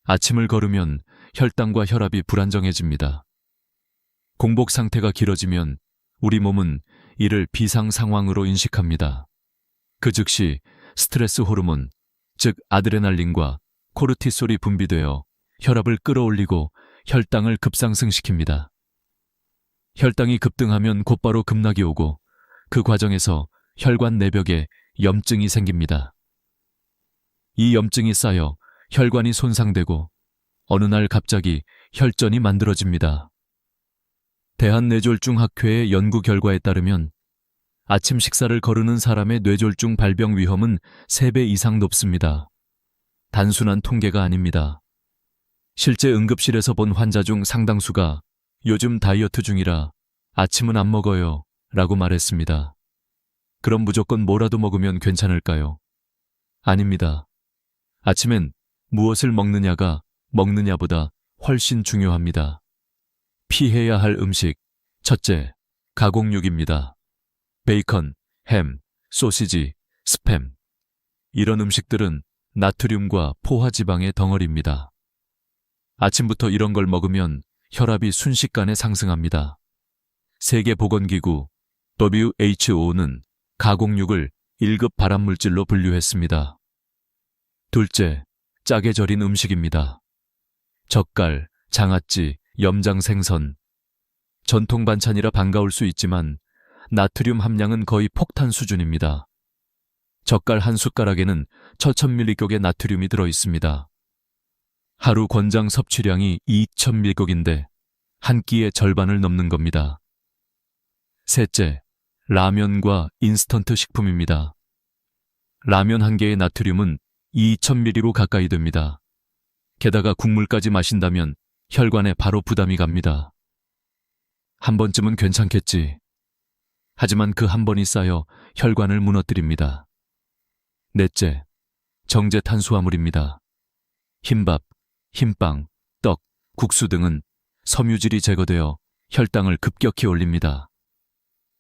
S1: 아침을 거르면 혈당과 혈압이 불안정해집니다. 공복 상태가 길어지면 우리 몸은 이를 비상 상황으로 인식합니다. 그 즉시 스트레스 호르몬, 즉 아드레날린과 코르티솔이 분비되어 혈압을 끌어올리고 혈당을 급상승시킵니다. 혈당이 급등하면 곧바로 급락이 오고 그 과정에서 혈관 내벽에 염증이 생깁니다. 이 염증이 쌓여 혈관이 손상되고 어느 날 갑자기 혈전이 만들어집니다. 대한뇌졸중학회의 연구 결과에 따르면 아침 식사를 거르는 사람의 뇌졸중 발병 위험은 3배 이상 높습니다. 단순한 통계가 아닙니다. 실제 응급실에서 본 환자 중 상당수가 요즘 다이어트 중이라 아침은 안 먹어요 라고 말했습니다. 그럼 무조건 뭐라도 먹으면 괜찮을까요? 아닙니다. 아침엔 무엇을 먹느냐가 먹느냐보다 훨씬 중요합니다. 피해야 할 음식, 첫째, 가공육입니다. 베이컨, 햄, 소시지, 스팸. 이런 음식들은 나트륨과 포화지방의 덩어리입니다. 아침부터 이런 걸 먹으면 혈압이 순식간에 상승합니다. 세계보건기구 WHO는 가공육을 1급 발암물질로 분류했습니다. 둘째, 짜게 절인 음식입니다. 젓갈, 장아찌, 염장 생선. 전통 반찬이라 반가울 수 있지만 나트륨 함량은 거의 폭탄 수준입니다. 젓갈 한 숟가락에는 1000mg의 나트륨이 들어있습니다. 하루 권장 섭취량이 2000mg인데 한 끼의 절반을 넘는 겁니다. 셋째, 라면과 인스턴트 식품입니다. 라면 한 개의 나트륨은 2000mg로 가까이 됩니다. 게다가 국물까지 마신다면 혈관에 바로 부담이 갑니다. 한 번쯤은 괜찮겠지. 하지만 그 한 번이 쌓여 혈관을 무너뜨립니다. 넷째, 정제 탄수화물입니다. 흰밥, 흰빵, 떡, 국수 등은 섬유질이 제거되어 혈당을 급격히 올립니다.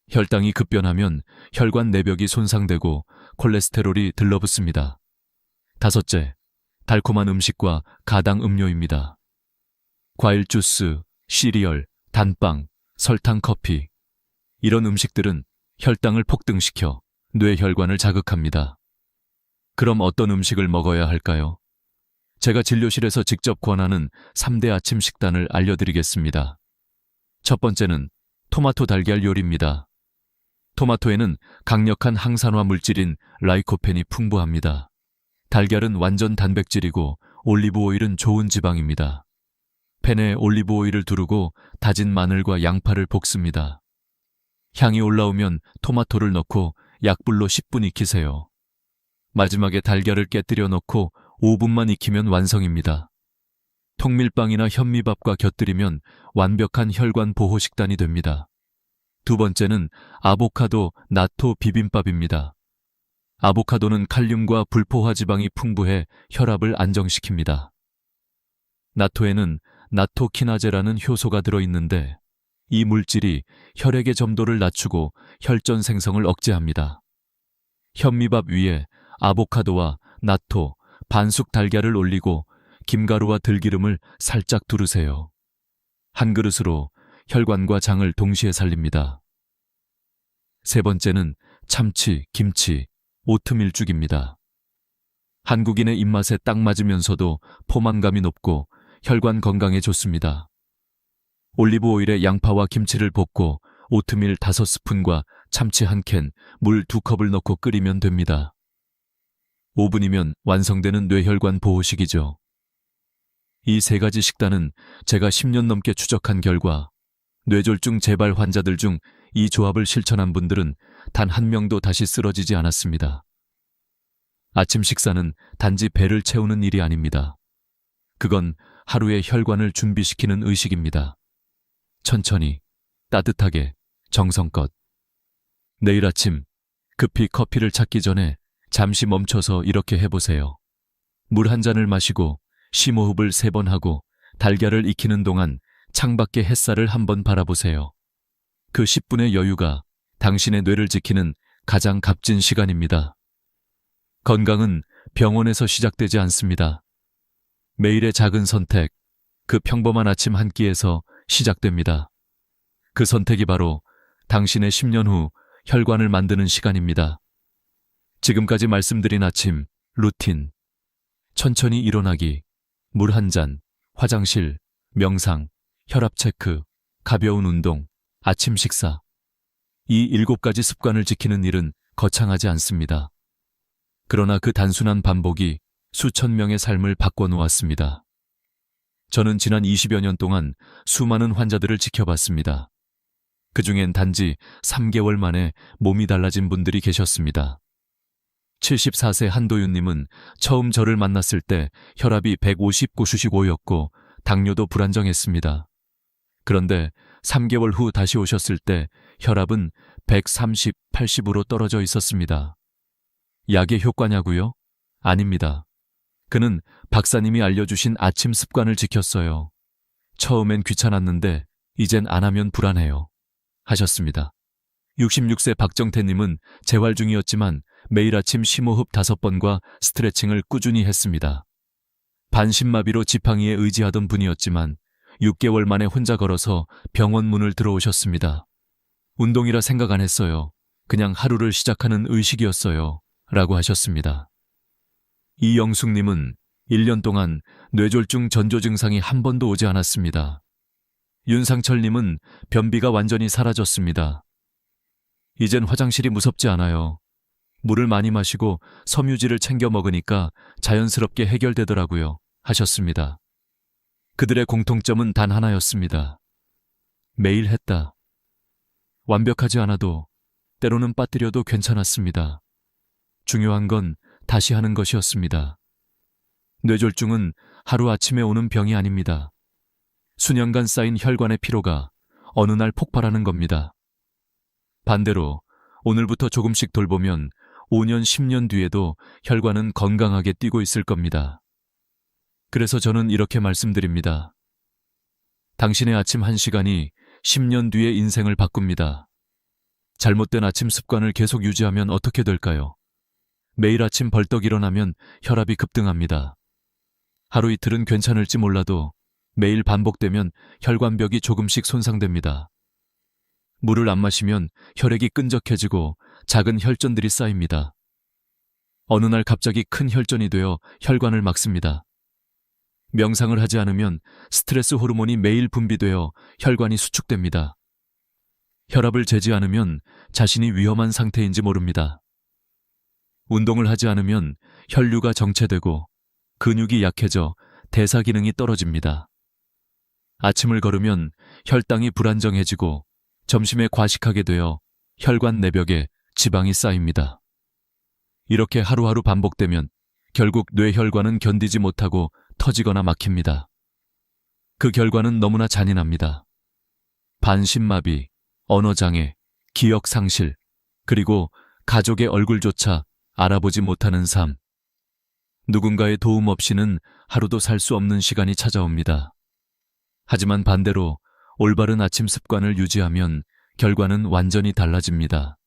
S1: 혈당이 급변하면 혈관 내벽이 손상되고 콜레스테롤이 들러붙습니다. 다섯째, 달콤한 음식과 가당 음료입니다. 과일 주스, 시리얼, 단빵, 설탕 커피. 이런 음식들은 혈당을 폭등시켜 뇌혈관을 자극합니다. 그럼 어떤 음식을 먹어야 할까요? 제가 진료실에서 직접 권하는 3대 아침 식단을 알려드리겠습니다. 첫 번째는 토마토 달걀 요리입니다. 토마토에는 강력한 항산화 물질인 라이코펜이 풍부합니다. 달걀은 완전 단백질이고 올리브 오일은 좋은 지방입니다. 팬에 올리브 오일을 두르고 다진 마늘과 양파를 볶습니다. 향이 올라오면 토마토를 넣고 약불로 10분 익히세요. 마지막에 달걀을 깨뜨려 넣고 5분만 익히면 완성입니다. 통밀빵이나 현미밥과 곁들이면 완벽한 혈관 보호 식단이 됩니다. 두 번째는 아보카도 나토 비빔밥입니다. 아보카도는 칼륨과 불포화 지방이 풍부해 혈압을 안정시킵니다. 나토에는 나토키나제라는 효소가 들어있는데 이 물질이 혈액의 점도를 낮추고 혈전 생성을 억제합니다. 현미밥 위에 아보카도와 나토, 반숙 달걀을 올리고 김가루와 들기름을 살짝 두르세요. 한 그릇으로 혈관과 장을 동시에 살립니다. 세 번째는 참치, 김치, 오트밀죽입니다. 한국인의 입맛에 딱 맞으면서도 포만감이 높고 혈관 건강에 좋습니다. 올리브 오일에 양파와 김치를 볶고 오트밀 5스푼과 참치 1캔, 물 2컵을 넣고 끓이면 됩니다. 5분이면 완성되는 뇌혈관 보호식이죠. 이 세 가지 식단은 제가 10년 넘게 추적한 결과 뇌졸중 재발 환자들 중 이 조합을 실천한 분들은 단 한 명도 다시 쓰러지지 않았습니다. 아침 식사는 단지 배를 채우는 일이 아닙니다. 그건 하루의 혈관을 준비시키는 의식입니다. 천천히, 따뜻하게, 정성껏. 내일 아침 급히 커피를 찾기 전에 잠시 멈춰서 이렇게 해보세요. 물 한 잔을 마시고 심호흡을 3번 하고 달걀을 익히는 동안 창밖의 햇살을 한번 바라보세요. 그 10분의 여유가 당신의 뇌를 지키는 가장 값진 시간입니다. 건강은 병원에서 시작되지 않습니다. 매일의 작은 선택, 그 평범한 아침 한 끼에서 시작됩니다. 그 선택이 바로 당신의 10년 후 혈관을 만드는 시간입니다. 지금까지 말씀드린 아침, 루틴, 천천히 일어나기, 물 한 잔, 화장실, 명상, 혈압 체크, 가벼운 운동, 아침 식사. 이 7가지 습관을 지키는 일은 거창하지 않습니다. 그러나 그 단순한 반복이 수천 명의 삶을 바꿔놓았습니다. 저는 지난 20여 년 동안 수많은 환자들을 지켜봤습니다. 그중엔 단지 3개월 만에 몸이 달라진 분들이 계셨습니다. 74세 한도윤님은 처음 저를 만났을 때 혈압이 150/95였고 당뇨도 불안정했습니다. 그런데 3개월 후 다시 오셨을 때 혈압은 130/80으로 떨어져 있었습니다. 약의 효과냐고요? 아닙니다. 그는 박사님이 알려주신 아침 습관을 지켰어요. 처음엔 귀찮았는데 이젠 안 하면 불안해요. 하셨습니다. 66세 박정태님은 재활 중이었지만 매일 아침 심호흡 5번과 스트레칭을 꾸준히 했습니다. 반신마비로 지팡이에 의지하던 분이었지만 6개월 만에 혼자 걸어서 병원 문을 들어오셨습니다. 운동이라 생각 안 했어요. 그냥 하루를 시작하는 의식이었어요. 라고 하셨습니다. 이영숙님은 1년 동안 뇌졸중 전조 증상이 한 번도 오지 않았습니다. 윤상철님은 변비가 완전히 사라졌습니다. 이젠 화장실이 무섭지 않아요. 물을 많이 마시고 섬유질을 챙겨 먹으니까 자연스럽게 해결되더라고요. 하셨습니다. 그들의 공통점은 단 하나였습니다. 매일 했다. 완벽하지 않아도 때로는 빠뜨려도 괜찮았습니다. 중요한 건 다시 하는 것이었습니다. 뇌졸중은 하루아침에 오는 병이 아닙니다. 수년간 쌓인 혈관의 피로가 어느 날 폭발하는 겁니다. 반대로 오늘부터 조금씩 돌보면 5년, 10년 뒤에도 혈관은 건강하게 뛰고 있을 겁니다. 그래서 저는 이렇게 말씀드립니다. 당신의 아침 1시간이 10년 뒤의 인생을 바꿉니다. 잘못된 아침 습관을 계속 유지하면 어떻게 될까요? 매일 아침 벌떡 일어나면 혈압이 급등합니다. 하루 이틀은 괜찮을지 몰라도 매일 반복되면 혈관벽이 조금씩 손상됩니다. 물을 안 마시면 혈액이 끈적해지고 작은 혈전들이 쌓입니다. 어느 날 갑자기 큰 혈전이 되어 혈관을 막습니다. 명상을 하지 않으면 스트레스 호르몬이 매일 분비되어 혈관이 수축됩니다. 혈압을 재지 않으면 자신이 위험한 상태인지 모릅니다. 운동을 하지 않으면 혈류가 정체되고 근육이 약해져 대사 기능이 떨어집니다. 아침을 걸으면 혈당이 불안정해지고 점심에 과식하게 되어 혈관 내벽에 지방이 쌓입니다. 이렇게 하루하루 반복되면 결국 뇌혈관은 견디지 못하고 터지거나 막힙니다. 그 결과는 너무나 잔인합니다. 반신마비, 언어장애, 기억상실, 그리고 가족의 얼굴조차 알아보지 못하는 삶. 누군가의 도움 없이는 하루도 살 수 없는 시간이 찾아옵니다. 하지만 반대로 올바른 아침 습관을 유지하면 결과는 완전히 달라집니다.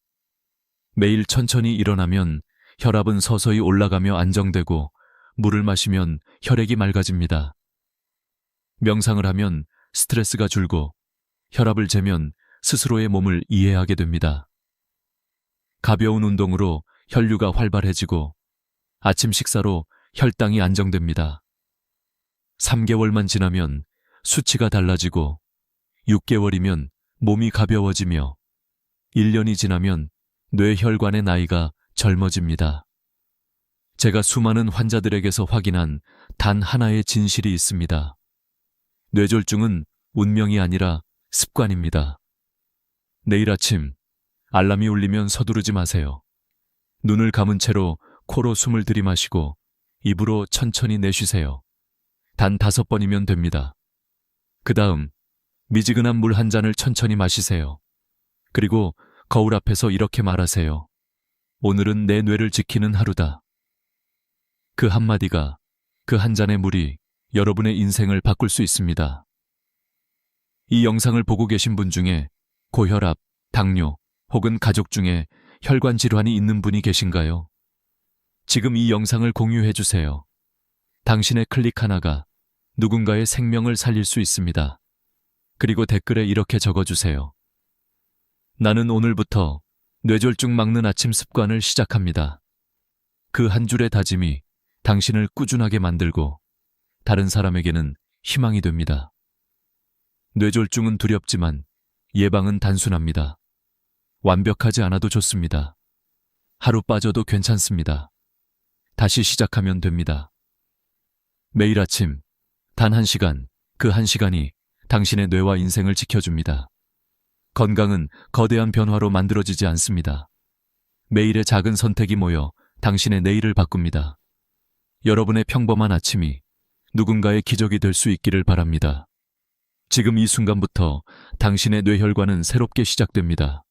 S1: 매일 천천히 일어나면 혈압은 서서히 올라가며 안정되고 물을 마시면 혈액이 맑아집니다. 명상을 하면 스트레스가 줄고 혈압을 재면 스스로의 몸을 이해하게 됩니다. 가벼운 운동으로 혈류가 활발해지고 아침 식사로 혈당이 안정됩니다. 3개월만 지나면 수치가 달라지고 6개월이면 몸이 가벼워지며 1년이 지나면 뇌혈관의 나이가 젊어집니다. 제가 수많은 환자들에게서 확인한 단 하나의 진실이 있습니다. 뇌졸중은 운명이 아니라 습관입니다. 내일 아침 알람이 울리면 서두르지 마세요. 눈을 감은 채로 코로 숨을 들이마시고 입으로 천천히 내쉬세요. 단 5번이면 됩니다. 그 다음 미지근한 물 한 잔을 천천히 마시세요. 그리고 거울 앞에서 이렇게 말하세요. 오늘은 내 뇌를 지키는 하루다. 그 한마디가, 그 한 잔의 물이 여러분의 인생을 바꿀 수 있습니다. 이 영상을 보고 계신 분 중에 고혈압, 당뇨 혹은 가족 중에 혈관 질환이 있는 분이 계신가요? 지금 이 영상을 공유해 주세요. 당신의 클릭 하나가 누군가의 생명을 살릴 수 있습니다. 그리고 댓글에 이렇게 적어주세요. 나는 오늘부터 뇌졸중 막는 아침 습관을 시작합니다. 그 한 줄의 다짐이 당신을 꾸준하게 만들고 다른 사람에게는 희망이 됩니다. 뇌졸중은 두렵지만 예방은 단순합니다. 완벽하지 않아도 좋습니다. 하루 빠져도 괜찮습니다. 다시 시작하면 됩니다. 매일 아침 단 1시간, 그 1시간이 당신의 뇌와 인생을 지켜줍니다. 건강은 거대한 변화로 만들어지지 않습니다. 매일의 작은 선택이 모여 당신의 내일을 바꿉니다. 여러분의 평범한 아침이 누군가의 기적이 될 수 있기를 바랍니다. 지금 이 순간부터 당신의 뇌혈관은 새롭게 시작됩니다.